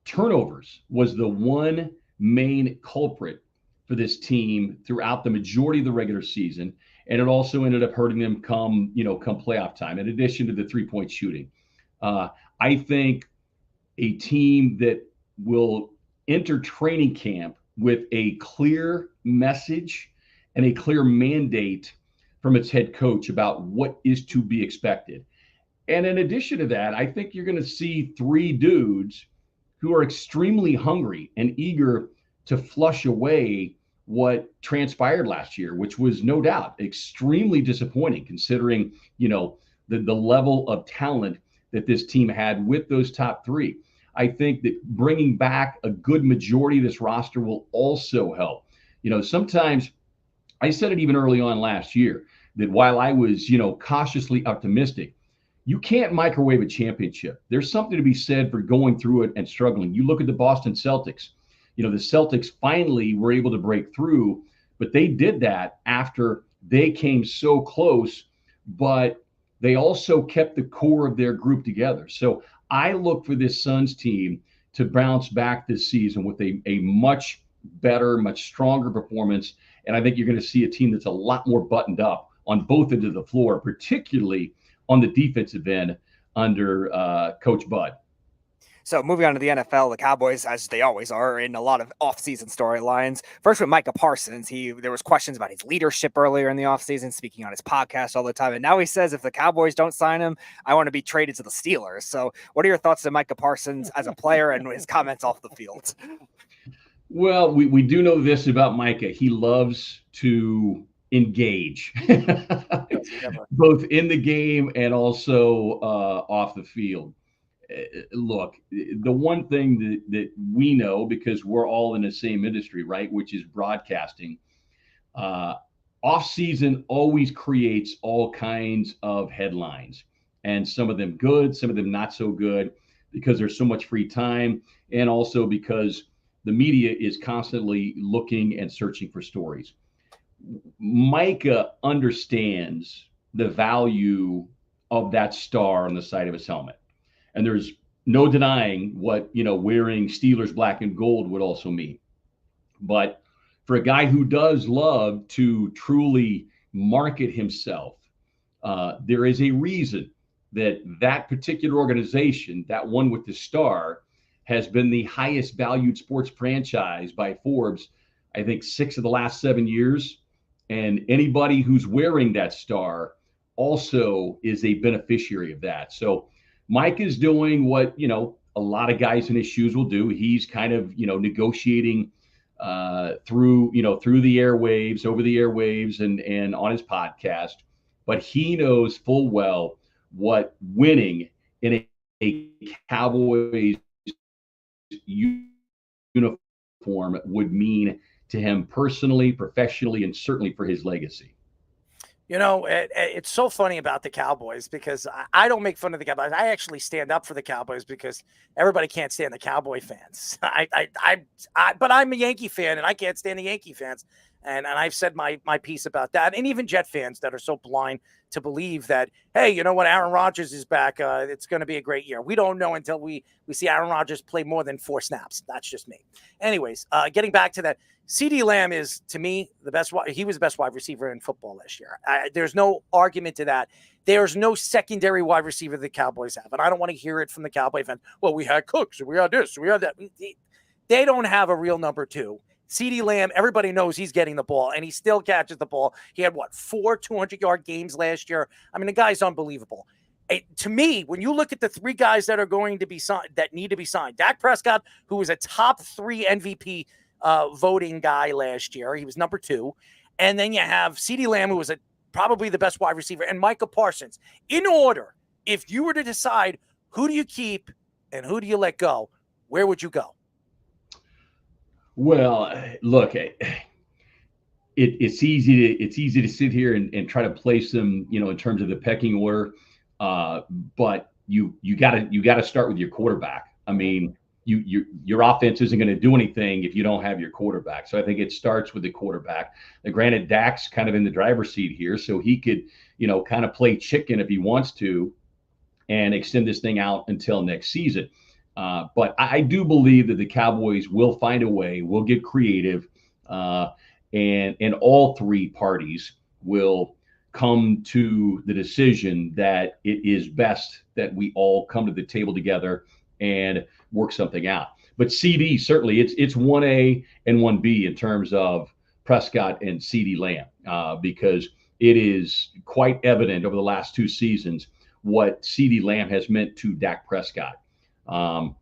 [SPEAKER 8] turnovers was the one main culprit for this team throughout the majority of the regular season. And it also ended up hurting them come playoff time, in addition to the 3-point shooting. I think a team that will enter training camp with a clear message and a clear mandate from its head coach about what is to be expected. And in addition to that, I think you're going to see 3 dudes who are extremely hungry and eager to flush away what transpired last year, which was no doubt extremely disappointing considering, the level of talent that this team had with those top 3. I think that bringing back a good majority of this roster will also help. Sometimes I said it even early on last year that while I was, cautiously optimistic, you can't microwave a championship. There's something to be said for going through it and struggling. You look at the Boston Celtics. The Celtics finally were able to break through, but they did that after they came so close, but they also kept the core of their group together. So I look for this Suns team to bounce back this season with a much better, much stronger performance. And I think you're going to see a team that's a lot more buttoned up on both ends of the floor, particularly on the defensive end under Coach Bud.
[SPEAKER 22] So moving on to the NFL, the Cowboys, as they always are, in a lot of offseason storylines. First with Micah Parsons, there was questions about his leadership earlier in the offseason, speaking on his podcast all the time. And now he says if the Cowboys don't sign him, I want to be traded to the Steelers. So what are your thoughts on Micah Parsons as a player and his comments off the field?
[SPEAKER 8] Well, we do know this about Micah. He loves to engage, both in the game and also off the field. Look, the one thing that we know, because we're all in the same industry, right, which is broadcasting, off-season always creates all kinds of headlines, and some of them good, some of them not so good, because there's so much free time, and also because the media is constantly looking and searching for stories. Micah understands the value of that star on the side of his helmet. And there's no denying what, wearing Steelers black and gold would also mean. But for a guy who does love to truly market himself, there is a reason that particular organization, that one with the star, has been the highest valued sports franchise by Forbes, I think 6 of the last 7 years. And anybody who's wearing that star also is a beneficiary of that. So Mike is doing what, a lot of guys in his shoes will do. He's kind of, negotiating through the airwaves, over the airwaves and on his podcast. But he knows full well what winning in a Cowboys uniform would mean to him personally, professionally, and certainly for his legacy.
[SPEAKER 7] It's so funny about the Cowboys because I don't make fun of the Cowboys. I actually stand up for the Cowboys because everybody can't stand the Cowboy fans. But I'm a Yankee fan and I can't stand the Yankee fans. And I've said my piece about that. And even Jet fans that are so blind to believe that, hey, you know what, Aaron Rodgers is back. It's going to be a great year. We don't know until we see Aaron Rodgers play more than 4 snaps. That's just me. Anyways, getting back to that, CeeDee Lamb is, to me, the best. He was the best wide receiver in football last year. There's no argument to that. There's no secondary wide receiver the Cowboys have. And I don't want to hear it from the Cowboy fans. Well, we had Cooks, we had this, we had that. They don't have a real number 2. CeeDee Lamb, everybody knows he's getting the ball, and he still catches the ball. He had, 4 200-yard games last year? I mean, the guy's unbelievable. To me, when you look at the 3 guys that are going to be signed, that need to be signed, Dak Prescott, who was a top 3 MVP voting guy last year. He was number 2. And then you have CeeDee Lamb, who was probably the best wide receiver, and Micah Parsons. In order, if you were to decide who do you keep and who do you let go, where would you go?
[SPEAKER 8] Well, look, it's easy to sit here and try to place them, in terms of the pecking order. But you gotta start with your quarterback. I mean, your offense isn't going to do anything if you don't have your quarterback. So I think it starts with the quarterback. Now, granted, Dak's kind of in the driver's seat here, so he could, kind of play chicken if he wants to and extend this thing out until next season. But I do believe that the Cowboys will find a way, will get creative, and all 3 parties will come to the decision that it is best that we all come to the table together and work something out. But CD, certainly, it's 1A and 1B in terms of Prescott and CeeDee Lamb, because it is quite evident over the last 2 seasons what CeeDee Lamb has meant to Dak Prescott. And,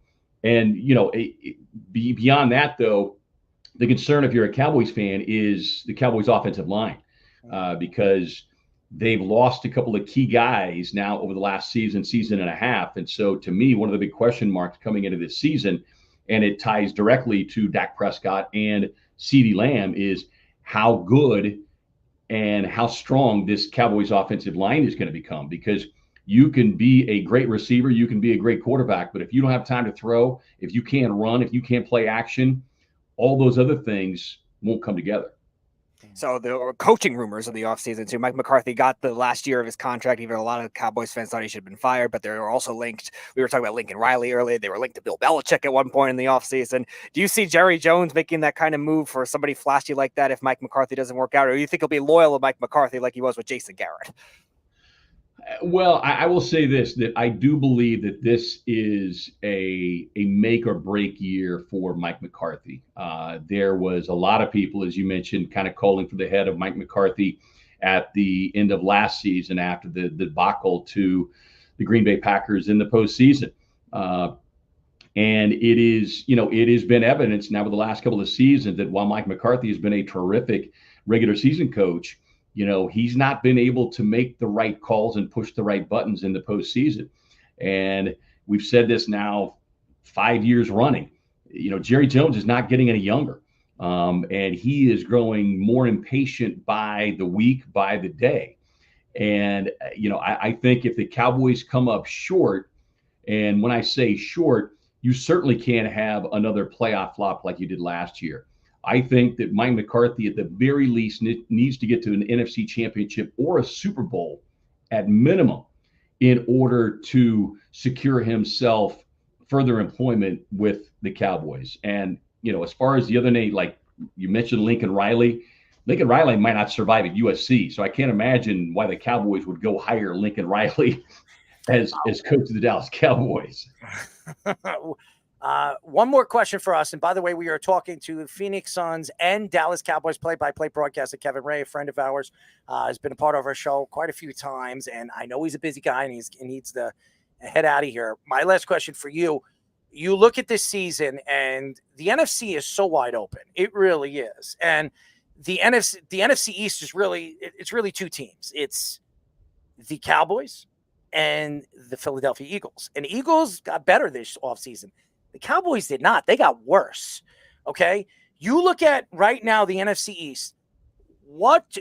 [SPEAKER 8] beyond that, though, the concern if you're a Cowboys fan is the Cowboys offensive line, because they've lost a couple of key guys now over the last season and a half. And so to me, one of the big question marks coming into this season, and it ties directly to Dak Prescott and CeeDee Lamb, is how good and how strong this Cowboys offensive line is going to become. Because you can be a great receiver, you can be a great quarterback, but if you don't have time to throw, if you can't run, if you can't play action, all those other things won't come together.
[SPEAKER 22] So there were coaching rumors of the offseason too. Mike McCarthy got the last year of his contract. Even a lot of Cowboys fans thought he should have been fired, but they were also linked. We were talking about Lincoln Riley earlier. They were linked to Bill Belichick at one point in the offseason. Do you see Jerry Jones making that kind of move for somebody flashy like that if Mike McCarthy doesn't work out? Or do you think he'll be loyal to Mike McCarthy like he was with Jason Garrett?
[SPEAKER 8] Well, I will say this, that I do believe that this is a make or break year for Mike McCarthy. There was a lot of people, as you mentioned, kind of calling for the head of Mike McCarthy at the end of last season after the debacle to the Green Bay Packers in the postseason. And it has been evidence now with the last couple of seasons that while Mike McCarthy has been a terrific regular season coach, he's not been able to make the right calls and push the right buttons in the postseason. And we've said this now 5 years running. Jerry Jones is not getting any younger. And he is growing more impatient by the week, by the day. And, I think if the Cowboys come up short, and when I say short, you certainly can't have another playoff flop like you did last year. I think that Mike McCarthy, at the very least, needs to get to an NFC championship or a Super Bowl at minimum in order to secure himself further employment with the Cowboys. And, as far as the other name, like you mentioned, Lincoln Riley might not survive at USC. So I can't imagine why the Cowboys would go hire Lincoln Riley as coach of the Dallas Cowboys.
[SPEAKER 7] One more question for us. And by the way, we are talking to Phoenix Suns and Dallas Cowboys play-by-play broadcaster Kevin Ray, a friend of ours, has been a part of our show quite a few times. And I know he's a busy guy and he needs to head out of here. My last question for you. You look at this season and the NFC is so wide open. It really is. And the NFC East is it's really two teams. It's the Cowboys and the Philadelphia Eagles. And the Eagles got better this offseason. The Cowboys did not. They got worse. Okay? You look at right now the NFC East. What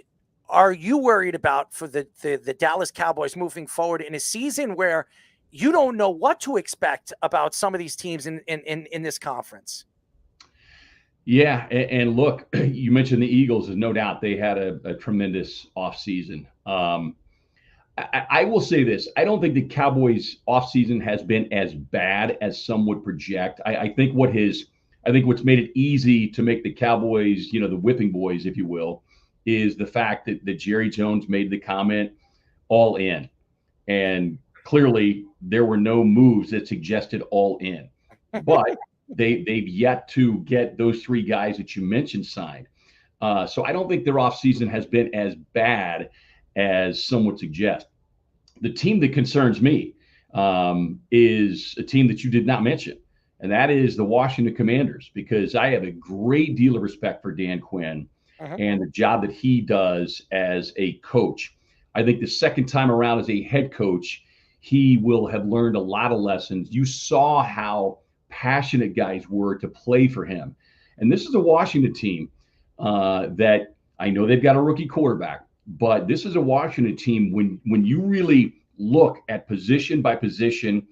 [SPEAKER 7] are you worried about for the Dallas Cowboys moving forward in a season where you don't know what to expect about some of these teams in this conference?
[SPEAKER 8] Yeah, and look, you mentioned the Eagles, and no doubt they had a tremendous offseason. I will say this. I don't think the Cowboys' offseason has been as bad as some would project. I think what's made it easy to make the Cowboys, the whipping boys, if you will, is the fact that Jerry Jones made the comment, all in. And clearly there were no moves that suggested all in. But they've yet to get those three guys that you mentioned signed. So I don't think their offseason has been as bad as some would suggest. The team that concerns me is a team that you did not mention, and that is the Washington Commanders, because I have a great deal of respect for Dan Quinn and the job that he does as a coach. I think the second time around as a head coach, he will have learned a lot of lessons. You saw how passionate guys were to play for him. And this is a Washington team that I know they've got a rookie quarterback, but this is a Washington team when you really look at position by position,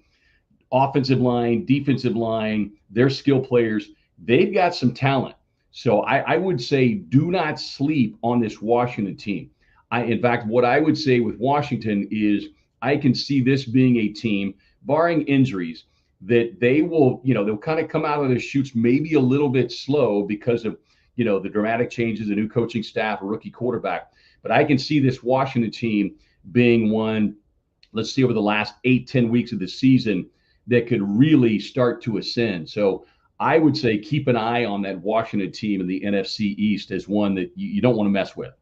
[SPEAKER 8] offensive line, defensive line, their skill players, they've got some talent. So I would say do not sleep on this Washington team. In fact, what I would say with Washington is I can see this being a team, barring injuries, that they will, they'll kind of come out of the chutes maybe a little bit slow because of, the dramatic changes, the new coaching staff, a rookie quarterback. But I can see this Washington team being one, let's see, over the last 8-10 weeks of the season that could really start to ascend. So I would say keep an eye on that Washington team in the NFC East as one that you don't want to mess with.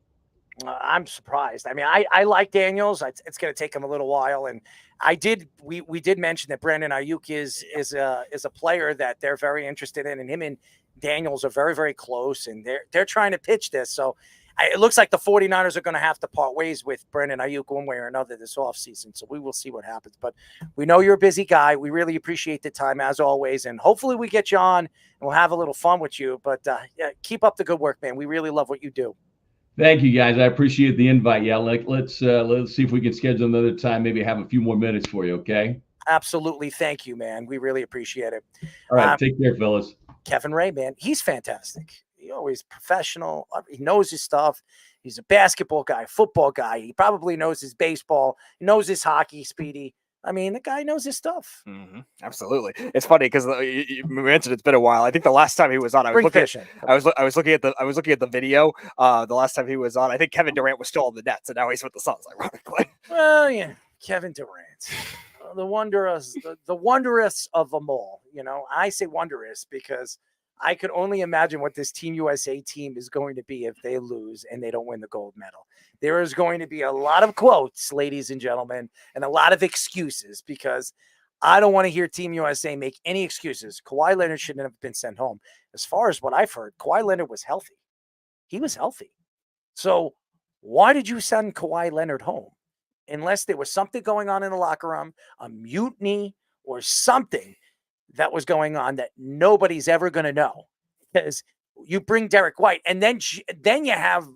[SPEAKER 7] I'm surprised. I mean, I like Daniels. It's going to take him a little while. And we did mention that Brandon Aiyuk is a player that they're very interested in, and him and Daniels are very, very close, and they're trying to pitch this. So it looks like the 49ers are going to have to part ways with Brandon Aiyuk one way or another this offseason. So we will see what happens. But we know you're a busy guy. We really appreciate the time as always. And hopefully we get you on and we'll have a little fun with you. But yeah, keep up the good work, man. We really love what you do.
[SPEAKER 8] Thank you, guys. I appreciate the invite. Yeah, let's see if we can schedule another time, maybe have a few more minutes for you, okay?
[SPEAKER 7] Absolutely. Thank you, man. We really appreciate it.
[SPEAKER 8] All right, take care, fellas.
[SPEAKER 7] Kevin Ray, man, he's fantastic. He's always professional. He knows his stuff. He's a basketball guy, football guy. He probably knows his baseball. He knows his hockey, Speedy. I mean, the guy knows his stuff.
[SPEAKER 22] Mm-hmm. Absolutely. It's funny because you mentioned it's been a while. I think the last time he was on, I was looking at the video. The last time he was on, I think Kevin Durant was still on the Nets, and now he's with the Suns, ironically.
[SPEAKER 7] Well, yeah, Kevin Durant, the wondrous of them all. I say wondrous because I could only imagine what this Team USA team is going to be if they lose and they don't win the gold medal. There is going to be a lot of quotes, ladies and gentlemen, and a lot of excuses because I don't want to hear Team USA make any excuses. Kawhi Leonard shouldn't have been sent home. As far as what I've heard, Kawhi Leonard was healthy. He was healthy. So why did you send Kawhi Leonard home? Unless there was something going on in the locker room, a mutiny or something that was going on that nobody's ever going to know. Because you bring Derek White, and then you have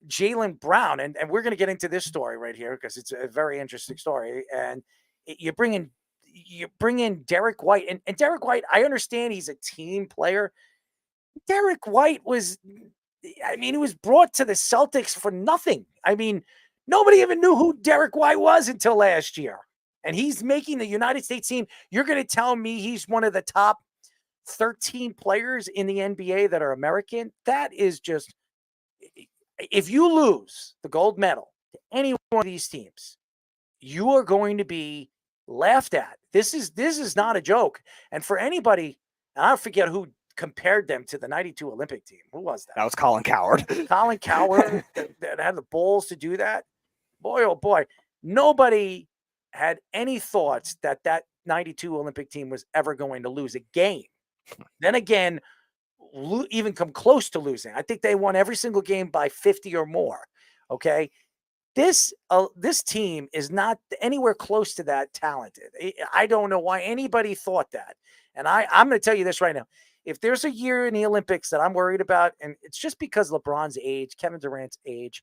[SPEAKER 7] Jaylen Brown, and we're going to get into this story right here because it's a very interesting story. And you bring in Derek White, and Derek White, I understand he's a team player. Derek White was brought to the Celtics for nothing. I mean, nobody even knew who Derek White was until last year. And he's making the United States team. You're going to tell me he's one of the top 13 players in the NBA that are American? That is just, if you lose the gold medal to any one of these teams, you are going to be laughed at. This is not a joke. And for anybody, and I forget who compared them to the 92 Olympic team. Who was that?
[SPEAKER 22] That was Colin Coward.
[SPEAKER 7] Colin Coward that had the balls to do that. Boy, oh boy. Nobody had any thoughts that 92 Olympic team was ever going to lose a game. Then again, even come close to losing. I think they won every single game by 50 or more. Okay. This team is not anywhere close to that talented. I don't know why anybody thought that. And I'm going to tell you this right now. If there's a year in the Olympics that I'm worried about, and it's just because LeBron's age, Kevin Durant's age,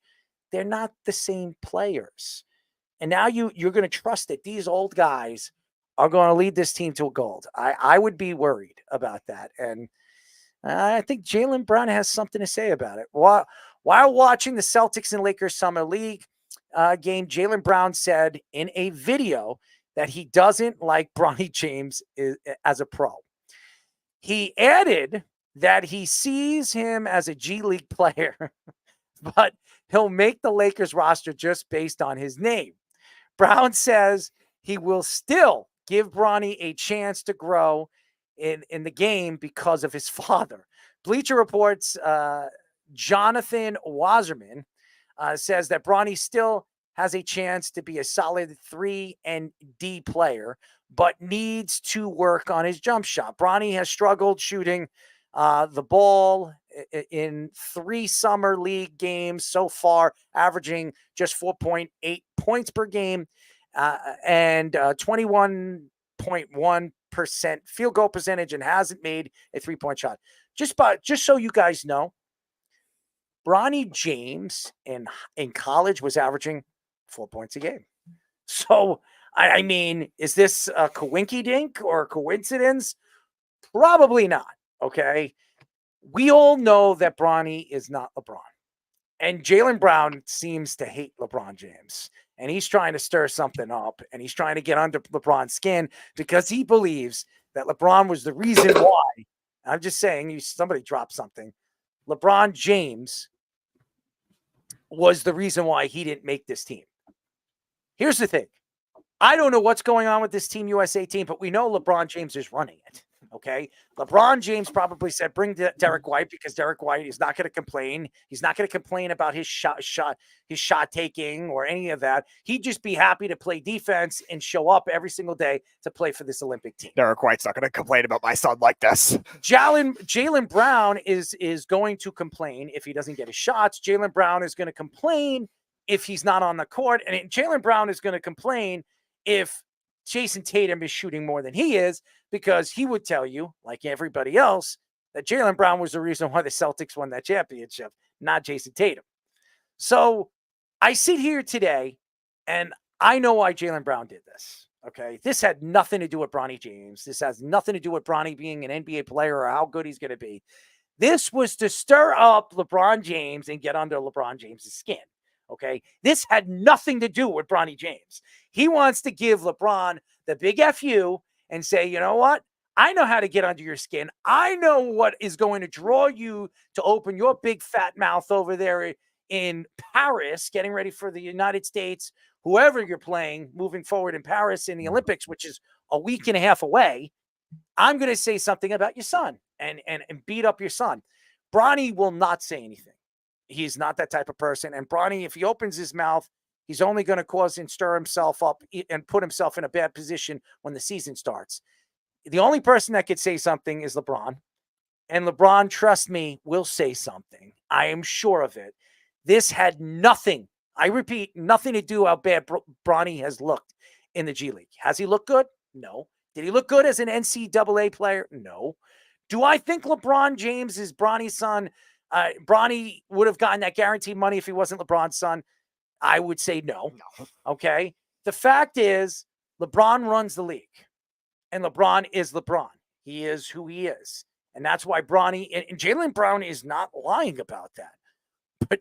[SPEAKER 7] they're not the same players. And now you're going to trust that these old guys are going to lead this team to a gold. I would be worried about that. And I think Jaylen Brown has something to say about it. While watching the Celtics and Lakers Summer League game, Jaylen Brown said in a video that he doesn't like Bronny James as a pro. He added that he sees him as a G League player, but he'll make the Lakers roster just based on his name. Brown says he will still give Bronny a chance to grow in the game because of his father. Bleacher Report's Jonathan Wasserman says that Bronny still has a chance to be a solid 3 and D player, but needs to work on his jump shot. Bronny has struggled shooting the ball in 3 summer league games so far, averaging just 4.8 points per game and 21.1% field goal percentage, and hasn't made a 3-point shot. Just so you guys know, Bronny James in college was averaging 4 points a game. So, I mean, is this a coinky-dink or a coincidence? Probably not, okay? We all know that Bronny is not LeBron. And Jaylen Brown seems to hate LeBron James. And he's trying to stir something up, and he's trying to get under LeBron's skin because he believes that LeBron was the reason why. I'm just saying, somebody dropped something. LeBron James was the reason why he didn't make this team. Here's the thing. I don't know what's going on with this Team USA team, but we know LeBron James is running it. Okay. LeBron James probably said, bring Derek White, because Derek White is not going to complain. He's not going to complain about his shot taking or any of that. He'd just be happy to play defense and show up every single day to play for this Olympic team.
[SPEAKER 22] Derek White's not going to complain about my son like this.
[SPEAKER 7] Jaylen Brown is going to complain if he doesn't get his shots. Jaylen Brown is going to complain if he's not on the court. And Jaylen Brown is going to complain if Jason Tatum is shooting more than he is, because he would tell you, like everybody else, that Jaylen Brown was the reason why the Celtics won that championship, not Jason Tatum. So I sit here today, and I know why Jaylen Brown did this. Okay, this had nothing to do with Bronny James. This has nothing to do with Bronny being an NBA player or how good he's going to be. This was to stir up LeBron James and get under LeBron James's skin. Okay, this had nothing to do with Bronny James. He wants to give LeBron the big FU and say, you know what? I know how to get under your skin. I know what is going to draw you to open your big fat mouth over there in Paris, getting ready for the United States, whoever you're playing, moving forward in Paris in the Olympics, which is a week and a half away. I'm going to say something about your son and beat up your son. Bronny will not say anything. He's not that type of person. And Bronny, if he opens his mouth, he's only going to cause and stir himself up and put himself in a bad position when the season starts. The only person that could say something is LeBron. And LeBron, trust me, will say something. I am sure of it.
[SPEAKER 21] This had nothing, I repeat, nothing to do how bad Bronny has looked in the G League. Has he looked good? No. Did he look good as an NCAA player? No. Do I think LeBron James is Bronny's son? Bronny would have gotten that guaranteed money if he wasn't LeBron's son. I would say no. Okay. The fact is, LeBron runs the league, and LeBron is LeBron. He is who he is. And that's why Bronny and Jaylen Brown is not lying about that. But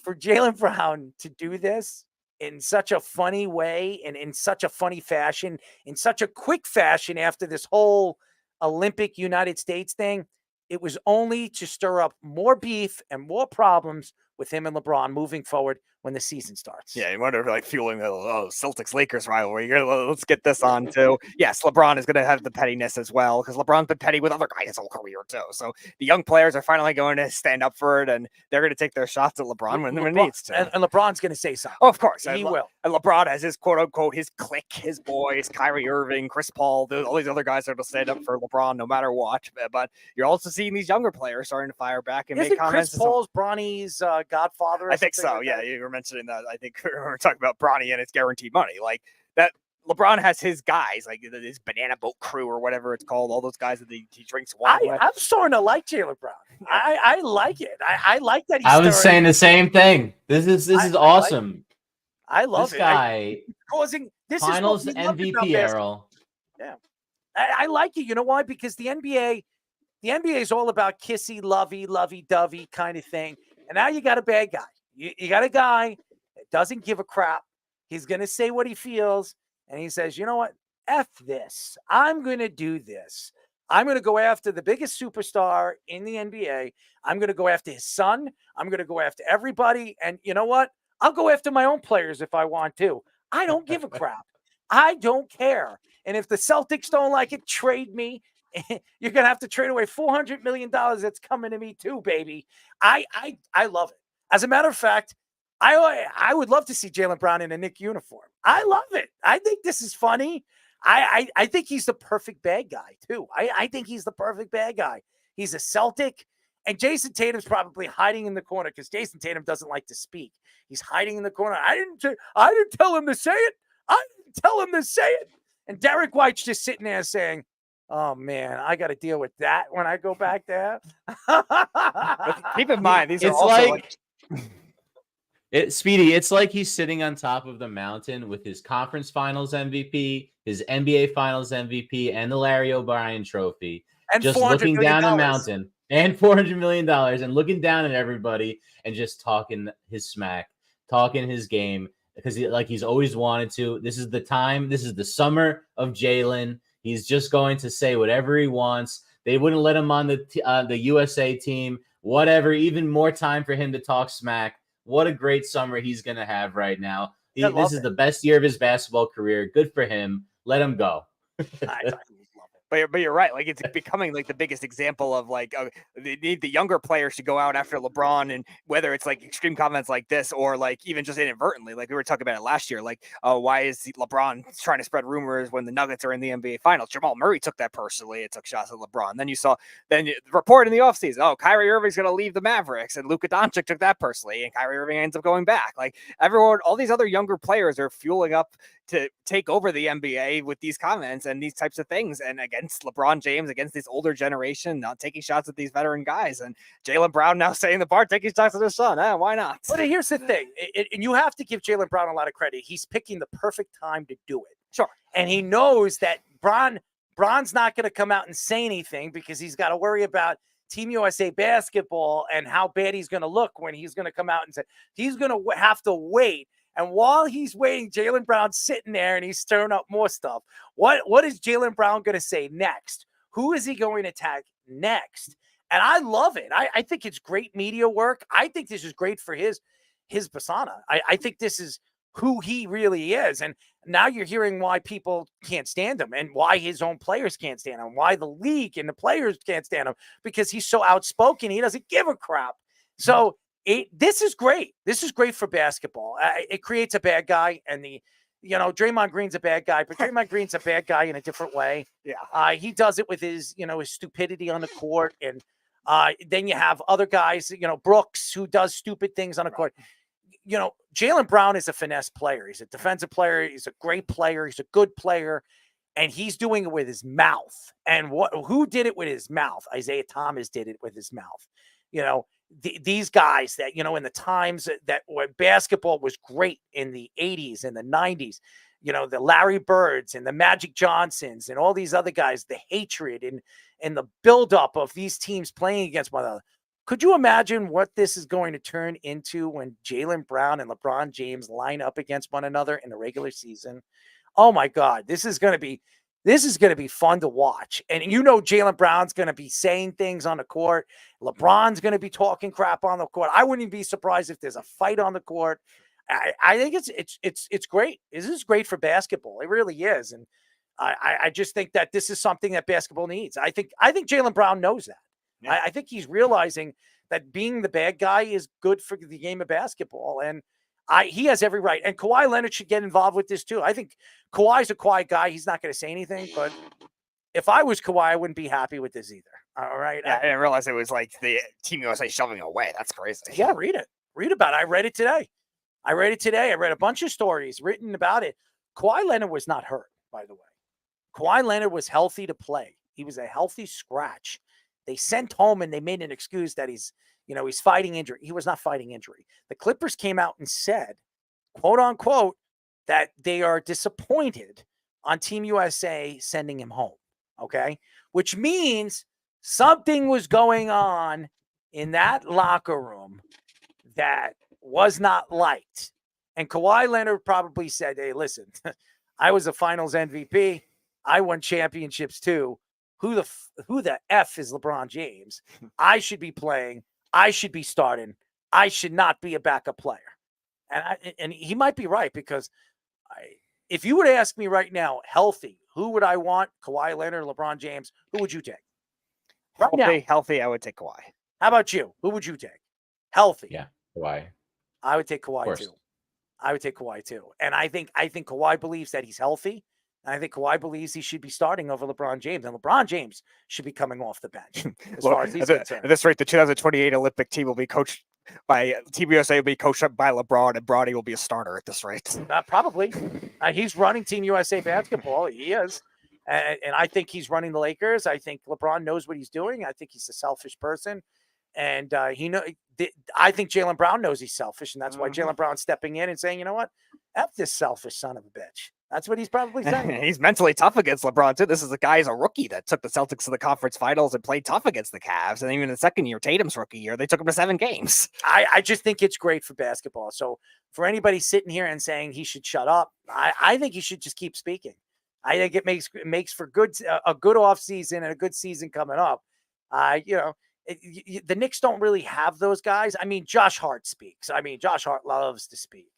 [SPEAKER 21] for Jaylen Brown to do this in such a funny way and in such a funny fashion, in such a quick fashion after this whole Olympic United States thing, it was only to stir up more beef and more problems with him and LeBron moving forward when the season starts.
[SPEAKER 22] Yeah, you wonder if like fueling the Celtics-Lakers rivalry. Let's get this on too. Yes, LeBron is going to have the pettiness as well because LeBron's been petty with other guys his whole career too. So the young players are finally going to stand up for it, and they're going to take their shots at LeBron when it needs to.
[SPEAKER 21] And LeBron's going to say something.
[SPEAKER 22] Oh, of course.
[SPEAKER 21] He will.
[SPEAKER 22] And LeBron has his quote-unquote, his clique, his boys, Kyrie Irving, Chris Paul, all these other guys are going to stand up for LeBron no matter what. But you're also seeing these younger players starting to fire back and make comments.
[SPEAKER 21] Chris Paul's Bronny's godfather?
[SPEAKER 22] I think so.
[SPEAKER 21] Like
[SPEAKER 22] yeah, you were mentioning that. I think we were talking about Bronny and it's guaranteed money. Like that, LeBron has his guys, like his banana boat crew or whatever it's called. All those guys that he drinks wine with.
[SPEAKER 21] I'm starting to like Jaylen Brown. I like it. I like that.
[SPEAKER 1] I was saying the same thing. This is awesome.
[SPEAKER 21] I love
[SPEAKER 1] this guy.
[SPEAKER 21] Causing this
[SPEAKER 1] Finals
[SPEAKER 21] is
[SPEAKER 1] MVP, Errol.
[SPEAKER 21] Yeah, I like it. You know why? Because the NBA is all about kissy, lovey-dovey kind of thing. And now you got a bad guy. You got a guy that doesn't give a crap. He's going to say what he feels. And he says, you know what? F this. I'm going to do this. I'm going to go after the biggest superstar in the NBA. I'm going to go after his son. I'm going to go after everybody. And you know what? I'll go after my own players if I want to. I don't give a crap. I don't care. And if the Celtics don't like it, trade me. You're going to have to trade away $400 million that's coming to me too, baby. I love it. As a matter of fact, I would love to see Jaylen Brown in a Knicks uniform. I love it. I think this is funny. I think he's the perfect bad guy too. I think he's the perfect bad guy. He's a Celtic, and Jason Tatum's probably hiding in the corner because Jason Tatum doesn't like to speak. He's hiding in the corner. I didn't tell him to say it. I didn't tell him to say it. And Derek White's just sitting there saying, oh, man, I got to deal with that when I go back there.
[SPEAKER 22] Keep in mind, these are
[SPEAKER 1] it's
[SPEAKER 22] also
[SPEAKER 1] Speedy, it's like he's sitting on top of the mountain with his conference finals MVP, his NBA finals MVP, and the Larry O'Brien trophy.
[SPEAKER 21] And
[SPEAKER 1] just looking down the mountain and $400 million and looking down at everybody and just talking his smack, talking his game because he's always wanted to. This is the time. This is the summer of Jaylen. He's just going to say whatever he wants. They wouldn't let him on the USA team. Whatever. Even more time for him to talk smack. What a great summer he's going to have right now. This is the best year of his basketball career. Good for him. Let him go.
[SPEAKER 22] But you're right. Like it's becoming like the biggest example of like the younger players to go out after LeBron, and whether it's like extreme comments like this or like even just inadvertently, like we were talking about it last year. Like, why is LeBron trying to spread rumors when the Nuggets are in the NBA Finals? Jamal Murray took that personally. It took shots at LeBron. Then you saw the report in the offseason. Oh, Kyrie Irving's going to leave the Mavericks, and Luka Doncic took that personally, and Kyrie Irving ends up going back. Like everyone, all these other younger players are fueling up to take over the NBA with these comments and these types of things, and against LeBron James, against this older generation, not taking shots at these veteran guys, and Jaylen Brown now saying the part, taking shots at his son. Why not?
[SPEAKER 21] But here's the thing, and you have to give Jaylen Brown a lot of credit. He's picking the perfect time to do it.
[SPEAKER 22] Sure.
[SPEAKER 21] And he knows that Bron's not going to come out and say anything because he's got to worry about Team USA basketball and how bad he's going to look when he's going to come out and say he's going to have to wait. And while he's waiting, Jaylen Brown's sitting there and he's stirring up more stuff. What is Jaylen Brown going to say next? Who is he going to attack next? And I love it. I think it's great media work. I think this is great for his persona. I think this is who he really is. And now you're hearing why people can't stand him and why his own players can't stand him, why the league and the players can't stand him, because he's so outspoken. He doesn't give a crap. So this is great. This is great for basketball. It creates a bad guy, and Draymond Green's a bad guy, but Draymond Green's a bad guy in a different way.
[SPEAKER 22] Yeah.
[SPEAKER 21] He does it with his stupidity on the court, and
[SPEAKER 7] Then you have other guys, Brooks, who does stupid things on the court. Jaylen Brown is a finesse player. He's a defensive player. He's a great player. He's a good player. And he's doing it with his mouth. And who did it with his mouth? Isaiah Thomas did it with his mouth. These guys that, in the times that when basketball was great in the 80s and the 90s, the Larry Birds and the Magic Johnsons and all these other guys, the hatred and the buildup of these teams playing against one another. Could you imagine what this is going to turn into when Jaylen Brown and LeBron James line up against one another in the regular season? Oh my God, this is going to be fun to watch. And Jaylen Brown's going to be saying things on the court. LeBron's going to be talking crap on the court. I wouldn't be surprised if there's a fight on the court. I think it's great. This is great for basketball. It really is. And I just think that this is something that basketball needs. I think Jaylen Brown knows that. Yeah. I think he's realizing that being the bad guy is good for the game of basketball. And he has every right. And Kawhi Leonard should get involved with this too. I think Kawhi's a quiet guy. He's not going to say anything. But if I was Kawhi, I wouldn't be happy with this either. All right.
[SPEAKER 22] Yeah, I didn't realize it was like the Team USA shoving away. That's crazy.
[SPEAKER 7] Yeah, read it. Read about it. I read it today. I read a bunch of stories written about it. Kawhi Leonard was not hurt, by the way. Kawhi Leonard was healthy to play. He was a healthy scratch. They sent home and they made an excuse that he's fighting injury. He was not fighting injury. The Clippers came out and said, quote unquote, that they are disappointed on Team USA sending him home. Okay. Which means something was going on in that locker room that was not liked. And Kawhi Leonard probably said, hey, listen, I was a finals MVP. I won championships too. Who the F is LeBron James? I should be playing. I should be starting. I should not be a backup player. And he might be right, because if you would ask me right now, healthy, who would I want? Kawhi Leonard or LeBron James? Who would you take?
[SPEAKER 22] Healthy, I would take Kawhi.
[SPEAKER 7] How about you? Who would you take? Healthy.
[SPEAKER 1] Yeah, Kawhi.
[SPEAKER 7] I would take Kawhi too. I would take Kawhi too. And I think Kawhi believes that he's healthy. And I think Kawhi believes he should be starting over LeBron James. And LeBron James should be coming off the bench as far as he's concerned.
[SPEAKER 22] At this rate, the 2028 Olympic team will be coached by Team USA, will be coached by LeBron, and Bronny will be a starter at this rate.
[SPEAKER 7] Probably. He's running Team USA basketball. He is. And I think he's running the Lakers. I think LeBron knows what he's doing. I think he's a selfish person. And I think Jaylen Brown knows he's selfish. And that's why Jaylen Brown's stepping in and saying, you know what? F this selfish son of a bitch. That's what he's probably saying.
[SPEAKER 22] He's mentally tough against LeBron, too. This is a guy, he's a rookie that took the Celtics to the conference finals and played tough against the Cavs. And even the second year, Tatum's rookie year, they took him to 7 games.
[SPEAKER 7] I just think it's great for basketball. So for anybody sitting here and saying he should shut up, I think he should just keep speaking. I think it makes for a good off season and a good season coming up. The Knicks don't really have those guys. I mean, Josh Hart speaks. I mean, Josh Hart loves to speak.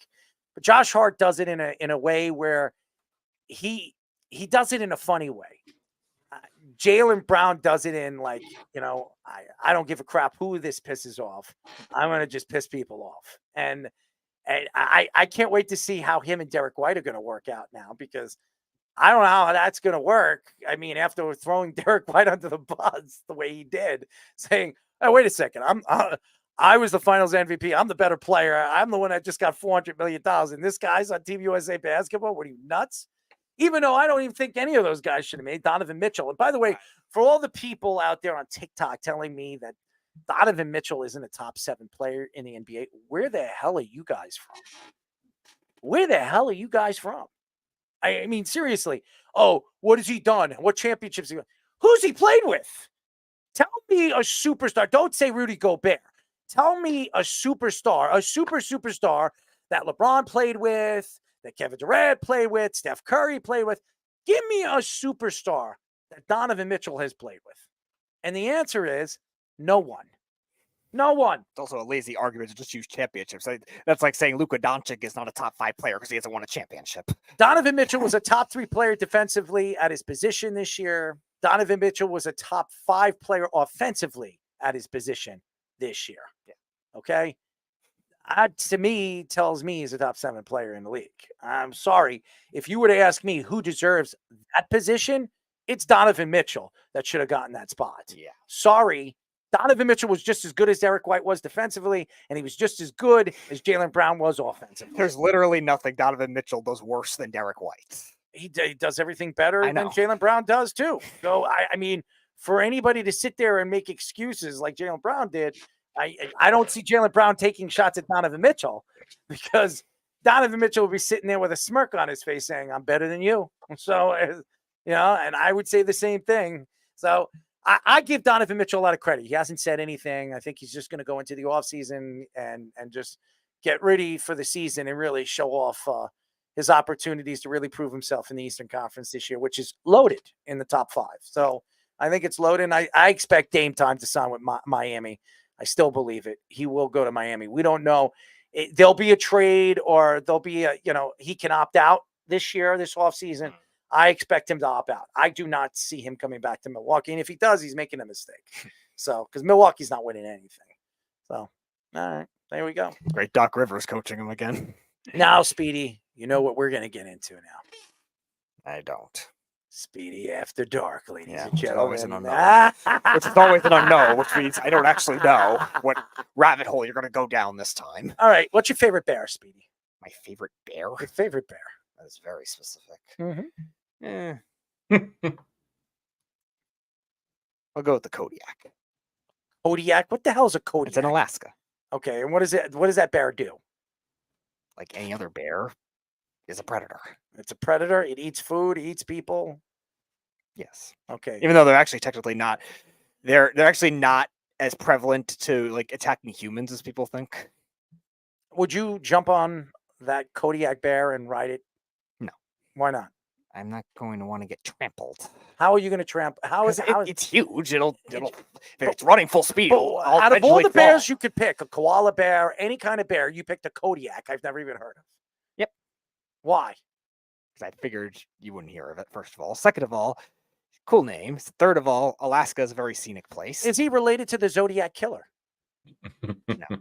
[SPEAKER 7] But Josh Hart does it in a way where he does it in a funny way. Jaylen Brown does it in like, I don't give a crap who this pisses off. I'm going to just piss people off. And I can't wait to see how him and Derek White are going to work out now, because I don't know how that's going to work. I mean, after throwing Derek White under the bus the way he did, saying, oh, wait a second, I was the finals MVP. I'm the better player. I'm the one that just got $400 million. And this guy's on Team USA basketball. What are you, nuts? Even though I don't even think any of those guys should have made Donovan Mitchell. And by the way, for all the people out there on TikTok telling me that Donovan Mitchell isn't a top 7 player in the NBA, where the hell are you guys from? Where the hell are you guys from? I mean, seriously. Oh, what has he done? What championships? Who's he played with? Tell me a superstar. Don't say Rudy Gobert. Tell me a superstar, a superstar that LeBron played with, that Kevin Durant played with, Steph Curry played with. Give me a superstar that Donovan Mitchell has played with. And the answer is no one. No one.
[SPEAKER 22] It's also a lazy argument to just use championships. That's like saying Luka Doncic is not a top 5 player because he hasn't won a championship.
[SPEAKER 7] Donovan Mitchell was a top 3 player defensively at his position this year. Donovan Mitchell was a top 5 player offensively at his position this year. Yeah. Okay. To me, tells me he's a top 7 player in the league. I'm sorry. If you were to ask me who deserves that position, it's Donovan Mitchell that should have gotten that spot.
[SPEAKER 22] Yeah.
[SPEAKER 7] Sorry. Donovan Mitchell was just as good as Derek White was defensively, and he was just as good as Jaylen Brown was offensively.
[SPEAKER 22] There's literally nothing Donovan Mitchell does worse than Derek White.
[SPEAKER 7] He does everything better than Jaylen Brown does too. So I mean, for anybody to sit there and make excuses like Jaylen Brown did, I don't see Jaylen Brown taking shots at Donovan Mitchell, because Donovan Mitchell will be sitting there with a smirk on his face saying, "I'm better than you." So and I would say the same thing. So I give Donovan Mitchell a lot of credit. He hasn't said anything. I think he's just going to go into the offseason and just get ready for the season and really show off his opportunities to really prove himself in the Eastern Conference this year, which is loaded in the top 5. So I think it's loaded. And I expect Dame time to sign with Miami. I still believe it. He will go to Miami. We don't know. There'll be a trade, or there'll be he can opt out this year, this offseason. I expect him to opt out. I do not see him coming back to Milwaukee. And if he does, he's making a mistake. So, because Milwaukee's not winning anything. So, all right, there we go.
[SPEAKER 22] Great Doc Rivers coaching him again.
[SPEAKER 7] Now, Speedy, you know what we're going to get into now.
[SPEAKER 22] I don't.
[SPEAKER 7] Speedy After Dark, ladies and
[SPEAKER 22] It's
[SPEAKER 7] gentlemen.
[SPEAKER 22] always an unknown. Which is always an unknown, which means I don't actually know what rabbit hole you're going to go down this time.
[SPEAKER 7] All right, what's your favorite bear, Speedy?
[SPEAKER 22] My favorite bear?
[SPEAKER 7] Your favorite bear.
[SPEAKER 22] That is very specific.
[SPEAKER 7] Mm-hmm.
[SPEAKER 22] I'll go with the Kodiak.
[SPEAKER 7] Kodiak? What the hell is a Kodiak?
[SPEAKER 22] It's in Alaska.
[SPEAKER 7] Okay, and what is it? What does that bear do?
[SPEAKER 22] Like any other bear, is a predator.
[SPEAKER 7] It's a predator. It eats food. It eats people.
[SPEAKER 22] Yes.
[SPEAKER 7] Okay.
[SPEAKER 22] Even though they're actually technically not, they're actually not as prevalent to like attacking humans as people think.
[SPEAKER 7] Would you jump on that Kodiak bear and ride it?
[SPEAKER 22] No.
[SPEAKER 7] Why not?
[SPEAKER 22] I'm not going to want to get trampled.
[SPEAKER 7] How are you going to trample?
[SPEAKER 22] It's huge. It'll if it's running full speed. I'll
[SPEAKER 7] Out of all
[SPEAKER 22] eventually
[SPEAKER 7] the bears
[SPEAKER 22] fall.
[SPEAKER 7] you could pick, a koala bear, any kind of bear, you picked a Kodiak. I've never even heard of.
[SPEAKER 22] Yep.
[SPEAKER 7] Why?
[SPEAKER 22] Because I figured you wouldn't hear of it, first of all. Second of all, cool name. Third of all, Alaska is a very scenic place.
[SPEAKER 7] Is he related to the Zodiac Killer?
[SPEAKER 22] No.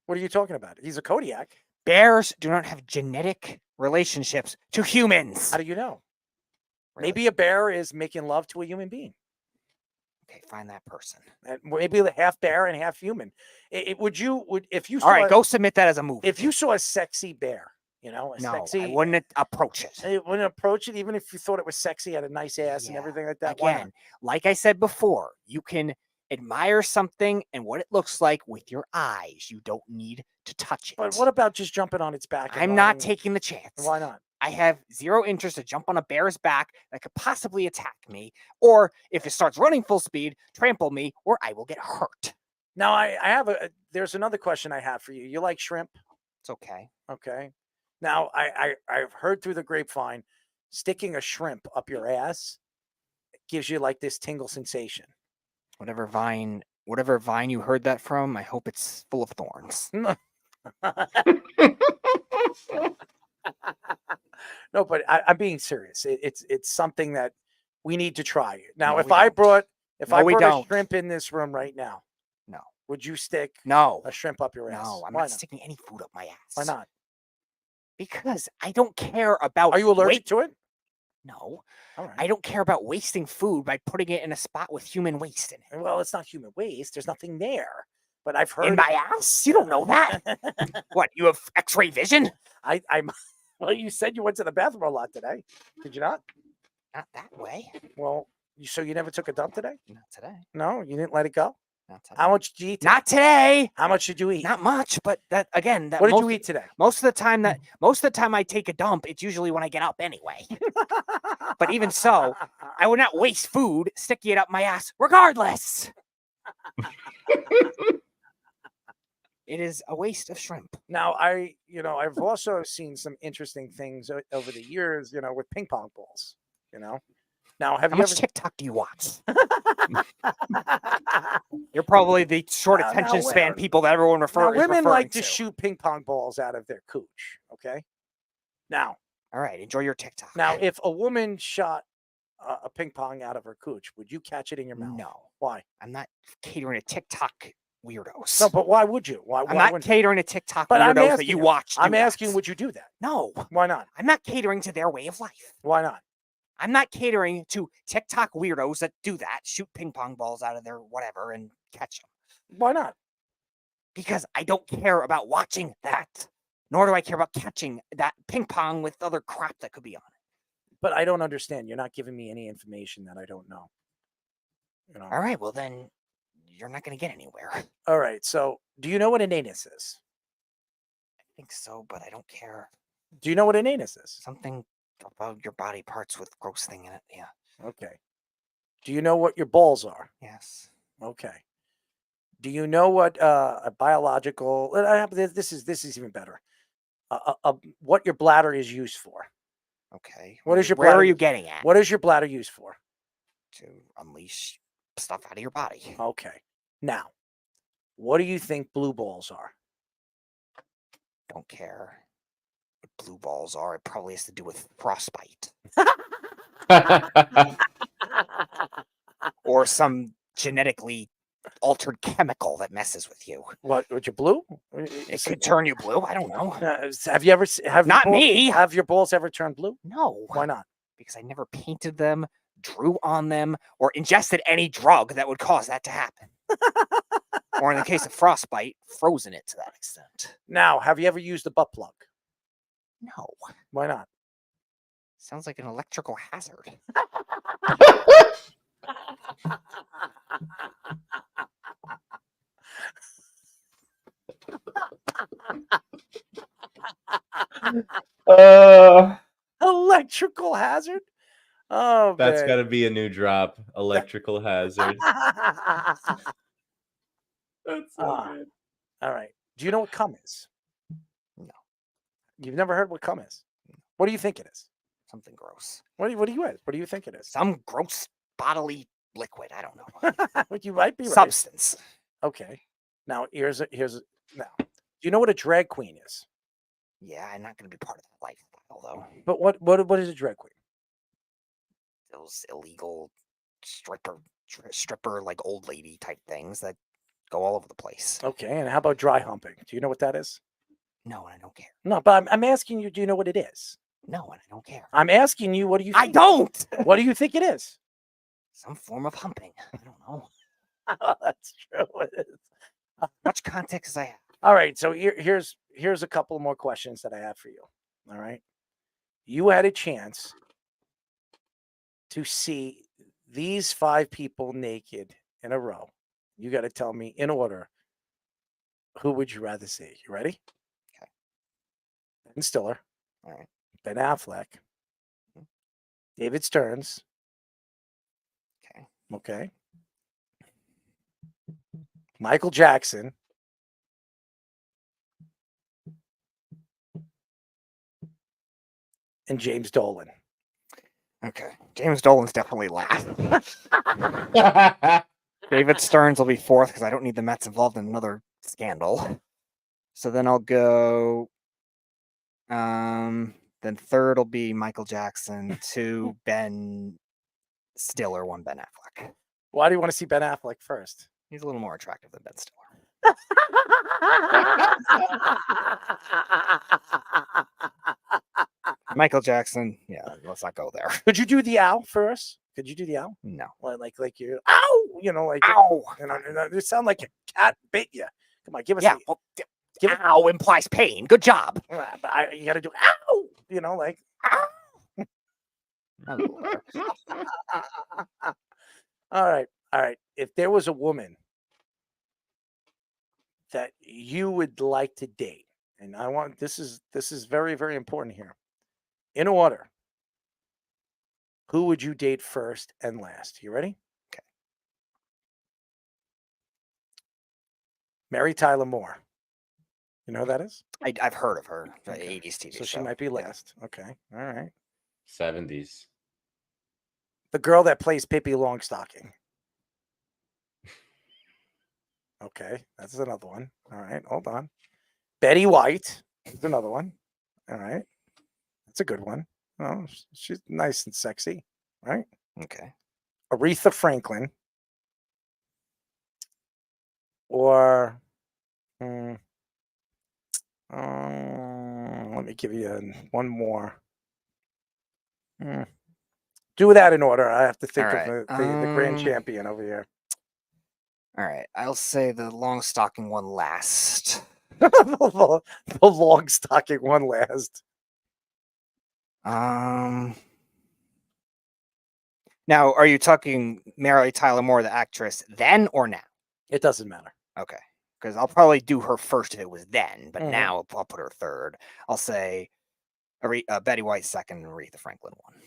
[SPEAKER 7] What are you talking about? He's a Kodiak.
[SPEAKER 22] Bears do not have genetic relationships to humans.
[SPEAKER 7] How do you know? Maybe a bear is making love to a human being.
[SPEAKER 22] Okay, find that person.
[SPEAKER 7] Maybe half bear and half human. If you saw
[SPEAKER 22] All right, go submit that as a movie.
[SPEAKER 7] If you saw a sexy bear,
[SPEAKER 22] No,
[SPEAKER 7] sexy,
[SPEAKER 22] I wouldn't approach it.
[SPEAKER 7] You wouldn't approach it, even if you thought it was sexy, had a nice ass and everything like that. Why not?
[SPEAKER 22] Again, like I said before, you can admire something and what it looks like with your eyes. You don't need to touch it.
[SPEAKER 7] But what about just jumping on its back? and
[SPEAKER 22] I'm not
[SPEAKER 7] riding?
[SPEAKER 22] taking the chance.
[SPEAKER 7] Why not?
[SPEAKER 22] I have zero interest to jump on a bear's back that could possibly attack me, or if it starts running full speed, trample me, or I will get hurt.
[SPEAKER 7] Now, I have there's another question I have for you. You like shrimp?
[SPEAKER 22] It's okay.
[SPEAKER 7] Okay. Now, I've heard through the grapevine, sticking a shrimp up your ass gives you like this tingle sensation.
[SPEAKER 22] Whatever vine you heard that from, I hope it's full of thorns.
[SPEAKER 7] No, but I'm being serious. It's something that we need to try. Now,
[SPEAKER 22] No,
[SPEAKER 7] if
[SPEAKER 22] we
[SPEAKER 7] I
[SPEAKER 22] don't.
[SPEAKER 7] brought
[SPEAKER 22] we
[SPEAKER 7] a
[SPEAKER 22] don't.
[SPEAKER 7] shrimp in this room right now,
[SPEAKER 22] No.
[SPEAKER 7] would you stick
[SPEAKER 22] No.
[SPEAKER 7] a shrimp up your ass?
[SPEAKER 22] No, I'm
[SPEAKER 7] Why
[SPEAKER 22] not sticking any food up my ass.
[SPEAKER 7] Why not?
[SPEAKER 22] Because I don't care about.
[SPEAKER 7] Are you allergic to it?
[SPEAKER 22] No.
[SPEAKER 7] All right.
[SPEAKER 22] I don't care about wasting food by putting it in a spot with human waste in it.
[SPEAKER 7] Well, it's not human waste. There's nothing there. But I've heard
[SPEAKER 22] In my ass? You don't know that. What? You have X-ray vision?
[SPEAKER 7] I'm. Well, you said you went to the bathroom a lot today. Did you not?
[SPEAKER 22] Not that way.
[SPEAKER 7] Well, so you never took a dump today?
[SPEAKER 22] Not today.
[SPEAKER 7] No, you didn't let it go?
[SPEAKER 22] Not today.
[SPEAKER 7] How much did you eat?
[SPEAKER 22] Not today.
[SPEAKER 7] How much did you eat?
[SPEAKER 22] Not much, but that again.
[SPEAKER 7] What did you eat today?
[SPEAKER 22] Most of the time I take a dump, it's usually when I get up anyway. But even so, I would not waste food sticking it up my ass, regardless. It is a waste of shrimp.
[SPEAKER 7] Now, I've also seen some interesting things over the years, with ping pong balls, Now,
[SPEAKER 22] How much TikTok do you watch? You're probably the short attention span people that everyone refers.
[SPEAKER 7] Now, women like to shoot ping pong balls out of their cooch, okay? Now.
[SPEAKER 22] All right, enjoy your TikTok.
[SPEAKER 7] Now, if a woman shot a ping pong out of her cooch, would you catch it in your mouth?
[SPEAKER 22] No.
[SPEAKER 7] Why?
[SPEAKER 22] I'm not catering to TikTok weirdos.
[SPEAKER 7] No, but why would you?
[SPEAKER 22] I'm not catering to TikTok weirdos that you watch.
[SPEAKER 7] I'm asking, would you do that?
[SPEAKER 22] No.
[SPEAKER 7] Why not?
[SPEAKER 22] I'm not catering to their way of life.
[SPEAKER 7] Why not?
[SPEAKER 22] I'm not catering to TikTok weirdos that do that, shoot ping pong balls out of their whatever and catch them.
[SPEAKER 7] Why not?
[SPEAKER 22] Because I don't care about watching that, nor do I care about catching that ping pong with other crap that could be on it.
[SPEAKER 7] But I don't understand. You're not giving me any information that I don't know. You know?
[SPEAKER 22] All right, well then, you're not going to get anywhere.
[SPEAKER 7] All right, so do you know what an anus is?
[SPEAKER 22] I think so, but I don't care.
[SPEAKER 7] Do you know what an anus is?
[SPEAKER 22] Something about your body parts with gross thing in it, yeah.
[SPEAKER 7] Okay. Do you know what your balls are?
[SPEAKER 22] Yes.
[SPEAKER 7] Okay. Do you know what a biological? This is even better. What your bladder is used for?
[SPEAKER 22] Okay.
[SPEAKER 7] What is your
[SPEAKER 22] Where
[SPEAKER 7] bladder?
[SPEAKER 22] are you getting at?
[SPEAKER 7] What is your bladder used for?
[SPEAKER 22] To unleash stuff out of your body.
[SPEAKER 7] Okay. Now, what do you think blue balls are?
[SPEAKER 22] Don't care what blue balls are. It probably has to do with frostbite. Or some genetically altered chemical that messes with you.
[SPEAKER 7] What? Would you blue?
[SPEAKER 22] It could turn you blue. I don't know.
[SPEAKER 7] Have you ever
[SPEAKER 22] Not me.
[SPEAKER 7] Have your balls ever turned blue?
[SPEAKER 22] No.
[SPEAKER 7] Why not?
[SPEAKER 22] Because I never painted them, drew on them, or ingested any drug that would cause that to happen. Or in the case of frostbite, frozen it to that extent.
[SPEAKER 7] Now, have you ever used a butt plug?
[SPEAKER 22] No.
[SPEAKER 7] Why not?
[SPEAKER 22] Sounds like an electrical hazard.
[SPEAKER 7] Electrical hazard? Oh,
[SPEAKER 1] That's
[SPEAKER 7] man.
[SPEAKER 1] got to be a new drop. Electrical hazard. That's so good.
[SPEAKER 7] All right. Do you know what cum is?
[SPEAKER 22] No.
[SPEAKER 7] You've never heard what cum is? What do you think it is?
[SPEAKER 22] Something gross.
[SPEAKER 7] What do you think it is?
[SPEAKER 22] Some gross bodily liquid. I don't know.
[SPEAKER 7] What you might be right.
[SPEAKER 22] Substance.
[SPEAKER 7] Okay. Now now. Do you know what a drag queen is?
[SPEAKER 22] Yeah, I'm not going to be part of that lifestyle though.
[SPEAKER 7] But what is a drag queen?
[SPEAKER 22] Those illegal stripper like old lady type things that go all over the place.
[SPEAKER 7] Okay. And how about dry humping? Do you know what that is?
[SPEAKER 22] No, and I don't care.
[SPEAKER 7] No, but I'm asking you. Do you know what it is?
[SPEAKER 22] No, and I don't care.
[SPEAKER 7] I'm asking you. What do you?
[SPEAKER 22] I don't.
[SPEAKER 7] What do you think it is?
[SPEAKER 22] Some form of humping. I don't know.
[SPEAKER 7] That's true. It is.
[SPEAKER 22] Much context as I have.
[SPEAKER 7] All right. So here's a couple more questions that I have for you. All right. You had a chance to see these 5 people naked in a row. You got to tell me in order. Who would you rather see? You ready?
[SPEAKER 22] Okay.
[SPEAKER 7] Ben Stiller.
[SPEAKER 22] All right.
[SPEAKER 7] Ben Affleck. David Stearns.
[SPEAKER 22] Okay.
[SPEAKER 7] Okay. Michael Jackson. And James Dolan.
[SPEAKER 22] Okay. James Dolan's definitely last. David Stearns will be 4th because I don't need the Mets involved in another scandal. So then I'll go. Then 3rd will be Michael Jackson. 2 Ben Stiller. 1 Ben Affleck.
[SPEAKER 7] Why do you want to see Ben Affleck first?
[SPEAKER 22] He's a little more attractive than Ben Stiller. Michael Jackson. Yeah, let's not go there.
[SPEAKER 7] Could you do the owl for us? Could you do the owl?
[SPEAKER 22] No.
[SPEAKER 7] Like you, ow! You know, like
[SPEAKER 22] ow!
[SPEAKER 7] You sound like a cat bit you. Come on, give us.
[SPEAKER 22] Yeah. Well, ow implies pain. Good job.
[SPEAKER 7] But you got to do ow. You know, like. Ow. All right. If there was a woman that you would like to date, and I want this is very, very important here. In order, who would you date first and last? You ready?
[SPEAKER 22] Okay.
[SPEAKER 7] Mary Tyler Moore. You know who that is?
[SPEAKER 22] I've heard of her. The 80s TV
[SPEAKER 7] So
[SPEAKER 22] show.
[SPEAKER 7] she might be last. Okay. All right.
[SPEAKER 1] 70s.
[SPEAKER 7] The girl that plays Pippi Longstocking. Okay, that's another one. All right, hold on. Betty White is another one. All right, that's a good one. Oh, she's nice and sexy, right?
[SPEAKER 22] Okay.
[SPEAKER 7] Aretha Franklin, or let me give you one more. Do that in order. I have to think
[SPEAKER 22] All
[SPEAKER 7] of
[SPEAKER 22] right.
[SPEAKER 7] the grand champion over here.
[SPEAKER 22] All right. I'll say the long stocking one last.
[SPEAKER 7] The long stocking one last.
[SPEAKER 22] Now, are you talking Mary Tyler Moore, the actress, then or now?
[SPEAKER 7] It doesn't matter.
[SPEAKER 22] Okay. Because I'll probably do her first if it was then, but
[SPEAKER 7] Mhm.
[SPEAKER 22] now I'll put her third. I'll say Betty White second and Aretha Franklin one.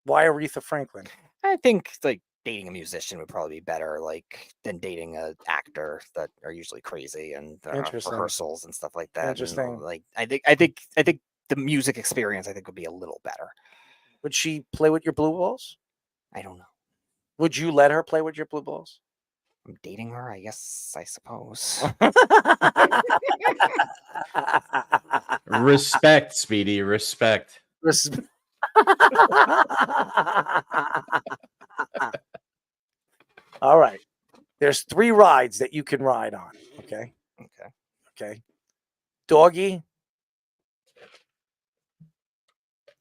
[SPEAKER 7] Why Aretha Franklin?
[SPEAKER 22] I think like dating a musician would probably be better, like than dating an actor that are usually crazy and
[SPEAKER 7] Interesting.
[SPEAKER 22] rehearsals and stuff like that. And,
[SPEAKER 7] Interesting.
[SPEAKER 22] like I think the music experience I think would be a little better.
[SPEAKER 7] Would she play with your blue balls?
[SPEAKER 22] I don't know.
[SPEAKER 7] Would you let her play with your blue balls?
[SPEAKER 22] I'm dating her, I guess. I suppose.
[SPEAKER 1] Respect, Speedy. Respect.
[SPEAKER 7] All right. There's 3 rides that you can ride on. Okay. Okay. Doggy.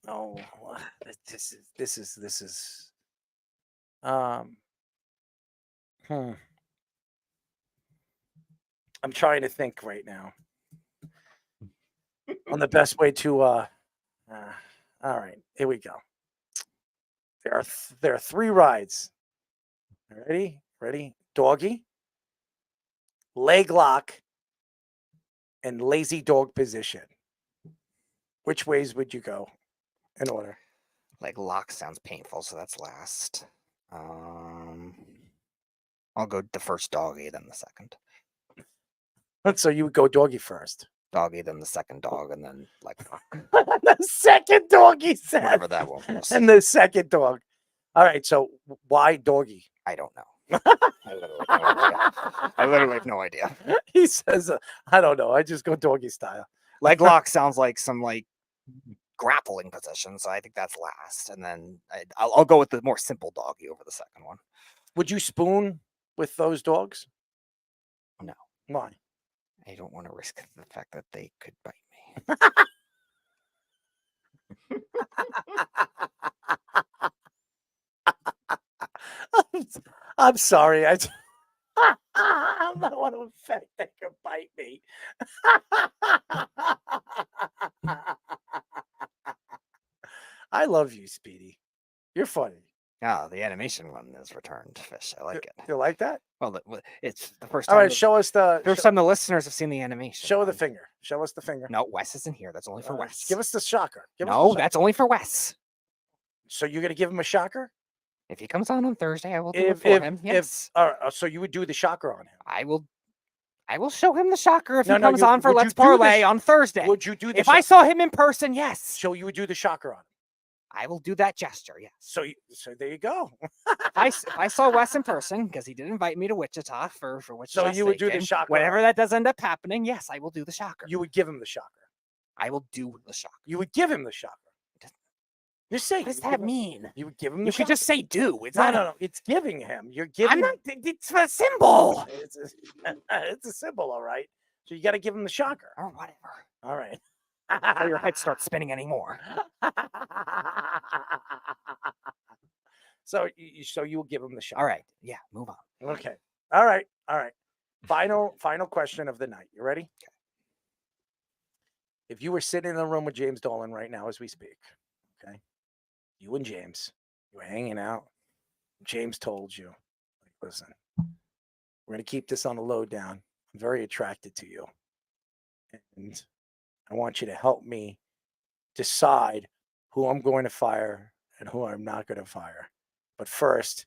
[SPEAKER 7] Oh, this is. I'm trying to think right now on the best way to. All right, here we go. There are 3 rides. Ready? Doggy, leg lock, and lazy dog position. Which ways would you go in order?
[SPEAKER 22] Like lock sounds painful, so that's last. I'll go the first doggy, then the second.
[SPEAKER 7] So you would go doggy first.
[SPEAKER 22] Doggy, then the second dog, and then like
[SPEAKER 7] The second doggy said.
[SPEAKER 22] whatever that one was.
[SPEAKER 7] And the second dog. All right, so why doggy?
[SPEAKER 22] I don't know. I literally have no idea.
[SPEAKER 7] He says, I don't know. I just go doggy style.
[SPEAKER 22] Leg lock sounds like some like grappling position, so I think that's last. And then I'll go with the more simple doggy over the second one.
[SPEAKER 7] Would you spoon with those dogs?
[SPEAKER 22] No.
[SPEAKER 7] Why?
[SPEAKER 22] I don't want to risk the fact that they could bite me.
[SPEAKER 7] I'm sorry. I don't want to affect they could bite me. I love you, Speedy. You're funny.
[SPEAKER 22] Yeah, the animation one is returned fish. I like it.
[SPEAKER 7] You like that?
[SPEAKER 22] Well, it's the first
[SPEAKER 7] All
[SPEAKER 22] time.
[SPEAKER 7] right, show us the
[SPEAKER 22] first time the listeners have seen the animation.
[SPEAKER 7] Show the finger. Show us the finger.
[SPEAKER 22] No, Wes isn't here. That's only for Wes.
[SPEAKER 7] Give us the shocker.
[SPEAKER 22] No, that's only for Wes.
[SPEAKER 7] So you're gonna give him a shocker?
[SPEAKER 22] If he comes on Thursday, I will do it for him. Yes.
[SPEAKER 7] So you would do the shocker on him.
[SPEAKER 22] I will show him the shocker if
[SPEAKER 7] No,
[SPEAKER 22] he
[SPEAKER 7] no,
[SPEAKER 22] comes
[SPEAKER 7] you-
[SPEAKER 22] on for
[SPEAKER 7] would you
[SPEAKER 22] Let's
[SPEAKER 7] do the
[SPEAKER 22] Parlay
[SPEAKER 7] sh-
[SPEAKER 22] on Thursday.
[SPEAKER 7] Would you do the
[SPEAKER 22] If I saw him in person, yes.
[SPEAKER 7] So you would do the shocker on him.
[SPEAKER 22] I will do that gesture, yes.
[SPEAKER 7] So there you go.
[SPEAKER 22] If I saw Wes in person, because he did invite me to Wichita for Wichita
[SPEAKER 7] So you would
[SPEAKER 22] State
[SPEAKER 7] do the
[SPEAKER 22] game,
[SPEAKER 7] shocker.
[SPEAKER 22] Whenever that does end up happening, yes, I will do the shocker.
[SPEAKER 7] You would give him the shocker.
[SPEAKER 22] I will do the shocker.
[SPEAKER 7] You would give him the shocker. Just say.
[SPEAKER 22] What does that mean?
[SPEAKER 7] You would give him the
[SPEAKER 22] You
[SPEAKER 7] shocker.
[SPEAKER 22] should just say do. It's
[SPEAKER 7] No,
[SPEAKER 22] not.
[SPEAKER 7] no. It's giving him. You're giving.
[SPEAKER 22] I'm not. It's a symbol.
[SPEAKER 7] It's a symbol, all right. So you got to give him the shocker.
[SPEAKER 22] Or whatever.
[SPEAKER 7] All right.
[SPEAKER 22] Before your head starts spinning anymore.
[SPEAKER 7] So you will give him the shocker.
[SPEAKER 22] All right. Yeah. Move on.
[SPEAKER 7] Okay. All right. Final question of the night. You ready? Okay. If you were sitting in the room with James Dolan right now as we speak, okay, you and James, you were hanging out. James told you, like, listen, we're going to keep this on the low down. I'm very attracted to you. And I want you to help me decide who I'm going to fire and who I'm not going to fire. But first,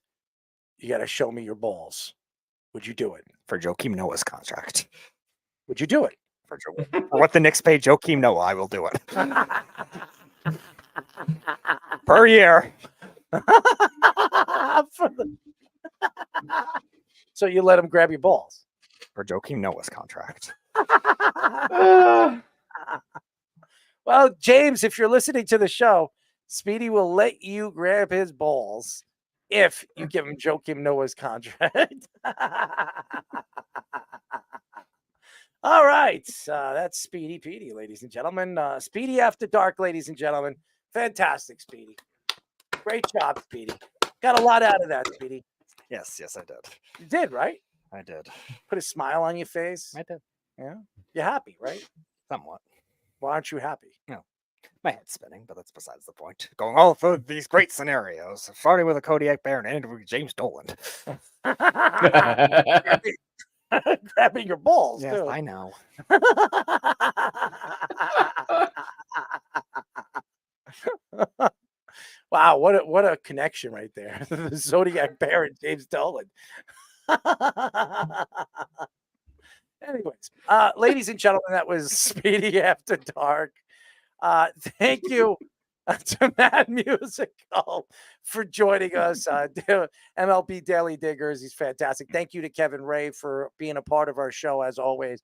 [SPEAKER 7] you got to show me your balls. Would you do it?
[SPEAKER 22] For Joakim Noah's contract.
[SPEAKER 7] Would you do it?
[SPEAKER 22] For what the Knicks pay Joakim Noah, I will do it. Per year.
[SPEAKER 7] So you let him grab your balls?
[SPEAKER 22] For Joakim Noah's contract.
[SPEAKER 7] Well, James, if you're listening to the show, Speedy will let you grab his balls if you give him Joakim Noah's contract. All right. That's Speedy Petey, ladies and gentlemen. Speedy After Dark, ladies and gentlemen. Fantastic, Speedy. Great job, Speedy. Got a lot out of that, Speedy.
[SPEAKER 22] Yes, I did.
[SPEAKER 7] You did, right?
[SPEAKER 22] I did.
[SPEAKER 7] Put a smile on your face.
[SPEAKER 22] I did.
[SPEAKER 7] Yeah. You're happy, right?
[SPEAKER 22] Somewhat.
[SPEAKER 7] Why aren't you happy?
[SPEAKER 22] No. My head's spinning, but that's besides the point. Going all through these great scenarios, starting with a Kodiak Bear and ending with James Dolan.
[SPEAKER 7] Grabbing your balls,
[SPEAKER 22] Yes,
[SPEAKER 7] too.
[SPEAKER 22] I know.
[SPEAKER 7] Wow, what a connection right there. The Zodiac Bear and James Dolan. Anyways, ladies and gentlemen, that was Speedy After Dark. Thank you to Matt Musico for joining us. MLB Daily Diggers. He's fantastic. Thank you to Kevin Ray for being a part of our show, as always.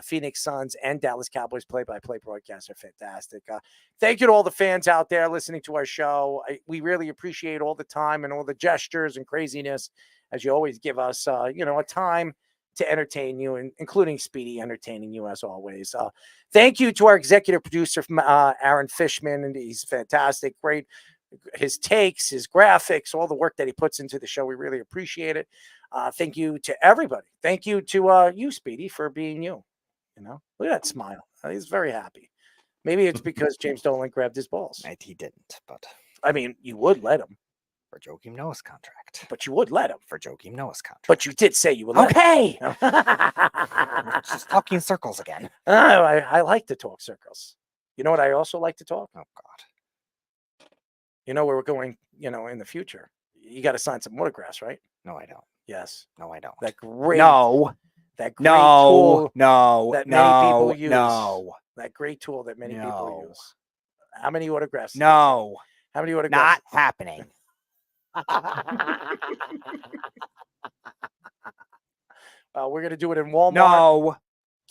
[SPEAKER 7] Phoenix Suns and Dallas Cowboys play-by-play broadcasts are fantastic. Thank you to all the fans out there listening to our show. We really appreciate all the time and all the gestures and craziness, as you always give us, a time to entertain you, and including Speedy entertaining you as always. Thank you to our executive producer, Aaron Fishman, and he's fantastic. Great. His takes, his graphics, all the work that he puts into the show. We really appreciate it. Thank you to everybody. Thank you to you, Speedy, for being you. Look at that smile. He's very happy. Maybe it's because James Dolan grabbed his balls.
[SPEAKER 22] He didn't, but
[SPEAKER 7] I mean, you would let him.
[SPEAKER 22] For Joakim Noah's contract.
[SPEAKER 7] But you would let him.
[SPEAKER 22] For Joakim Noah's contract.
[SPEAKER 7] But you did say you would let
[SPEAKER 22] him.
[SPEAKER 7] Okay.
[SPEAKER 22] Just talking circles again.
[SPEAKER 7] I like to talk circles. You know what I also like to talk?
[SPEAKER 22] Oh, God.
[SPEAKER 7] You know where we're going, in the future. You got to sign some autographs, right?
[SPEAKER 22] No, I don't.
[SPEAKER 7] Yes.
[SPEAKER 22] No, I don't.
[SPEAKER 7] That great.
[SPEAKER 22] No.
[SPEAKER 7] That great tool that many people use.
[SPEAKER 22] No.
[SPEAKER 7] That great tool that many people use. How many autographs?
[SPEAKER 22] No.
[SPEAKER 7] How many autographs?
[SPEAKER 22] Not happening.
[SPEAKER 7] We're going to do it in Walmart.
[SPEAKER 22] No.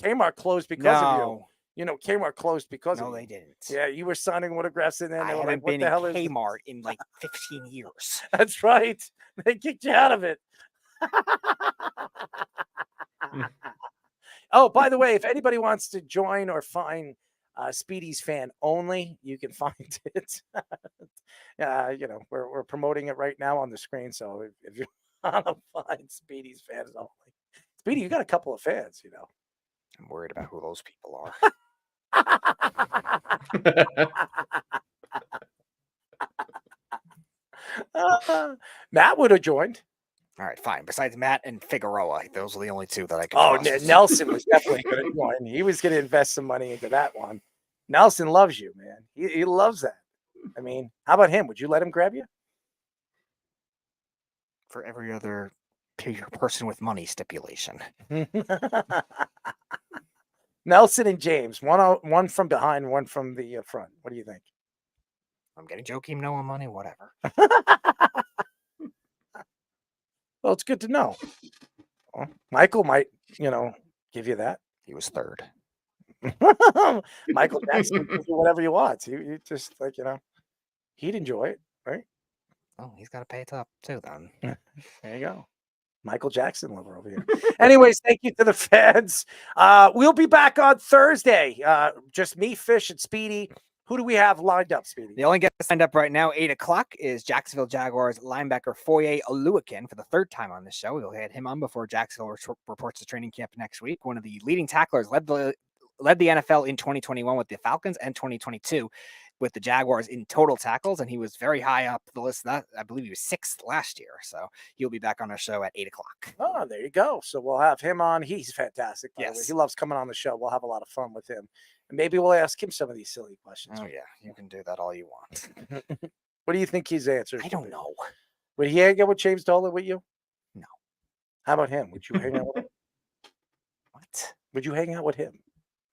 [SPEAKER 7] Kmart closed because of you. Kmart closed because of you.
[SPEAKER 22] No, they didn't.
[SPEAKER 7] Yeah, you were signing autographs in there.
[SPEAKER 22] I haven't been in Kmart in like 15 years.
[SPEAKER 7] That's right. They kicked you out of it. Oh, by the way, if anybody wants to join or find Speedy's fan only, you can find it. We're promoting it right now on the screen. So if you want to find Speedy's fans only, Speedy, you got a couple of fans,
[SPEAKER 22] I'm worried about who those people
[SPEAKER 7] are. Matt would have joined.
[SPEAKER 22] All right, fine. Besides Matt and Figueroa, those are the only two that I can.
[SPEAKER 7] Oh, Nelson was definitely going to join. He was going to invest some money into that one. Nelson loves you, man. He loves that. I mean, how about him? Would you let him grab you?
[SPEAKER 22] For every other person with money stipulation.
[SPEAKER 7] Nelson and James, one from behind, one from the front. What do you think?
[SPEAKER 22] I'm getting Joakim Noah money, whatever.
[SPEAKER 7] Well, it's good to know. Well, Michael might, give you that.
[SPEAKER 22] He was third.
[SPEAKER 7] Michael Jackson can do whatever he wants. He just he'd enjoy it, right?
[SPEAKER 22] Oh, he's got to pay it up too, then.
[SPEAKER 7] There you go. Michael Jackson lover over here. Anyways, thank you to the fans. We'll be back on Thursday. Just me, Fish, and Speedy. Who do we have lined up, Speedy?
[SPEAKER 22] The only guest signed up right now, 8 o'clock, is Jacksonville Jaguars linebacker Foye Oluwakin for the third time on this show. We'll have him on before Jacksonville reports to training camp next week. One of the leading tacklers, led the NFL in 2021 with the Falcons and 2022 with the Jaguars in total tackles, and he was very high up the list. I believe he was 6th last year, so he'll be back on our show at 8 o'clock.
[SPEAKER 7] Oh, there you go. So we'll have him on. He's fantastic.
[SPEAKER 22] Yes.
[SPEAKER 7] He loves coming on the show. We'll have a lot of fun with him. And maybe we'll ask him some of these silly questions.
[SPEAKER 22] Oh, yeah. You can do that all you want.
[SPEAKER 7] What do you think his answers?
[SPEAKER 22] I don't know.
[SPEAKER 7] Would he hang out with James Dolan with you?
[SPEAKER 22] No.
[SPEAKER 7] How about him? Would you hang out with him?
[SPEAKER 22] What?
[SPEAKER 7] Would you hang out with him?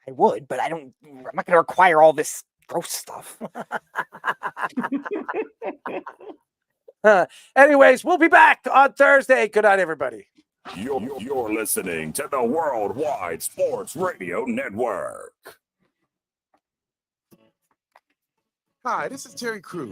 [SPEAKER 22] I would, but I'm not going to require all this gross stuff.
[SPEAKER 7] Anyways, we'll be back on Thursday. Good night, everybody.
[SPEAKER 3] You're listening to the Worldwide Sports Radio Network.
[SPEAKER 20] Hi, this is Terry Crews.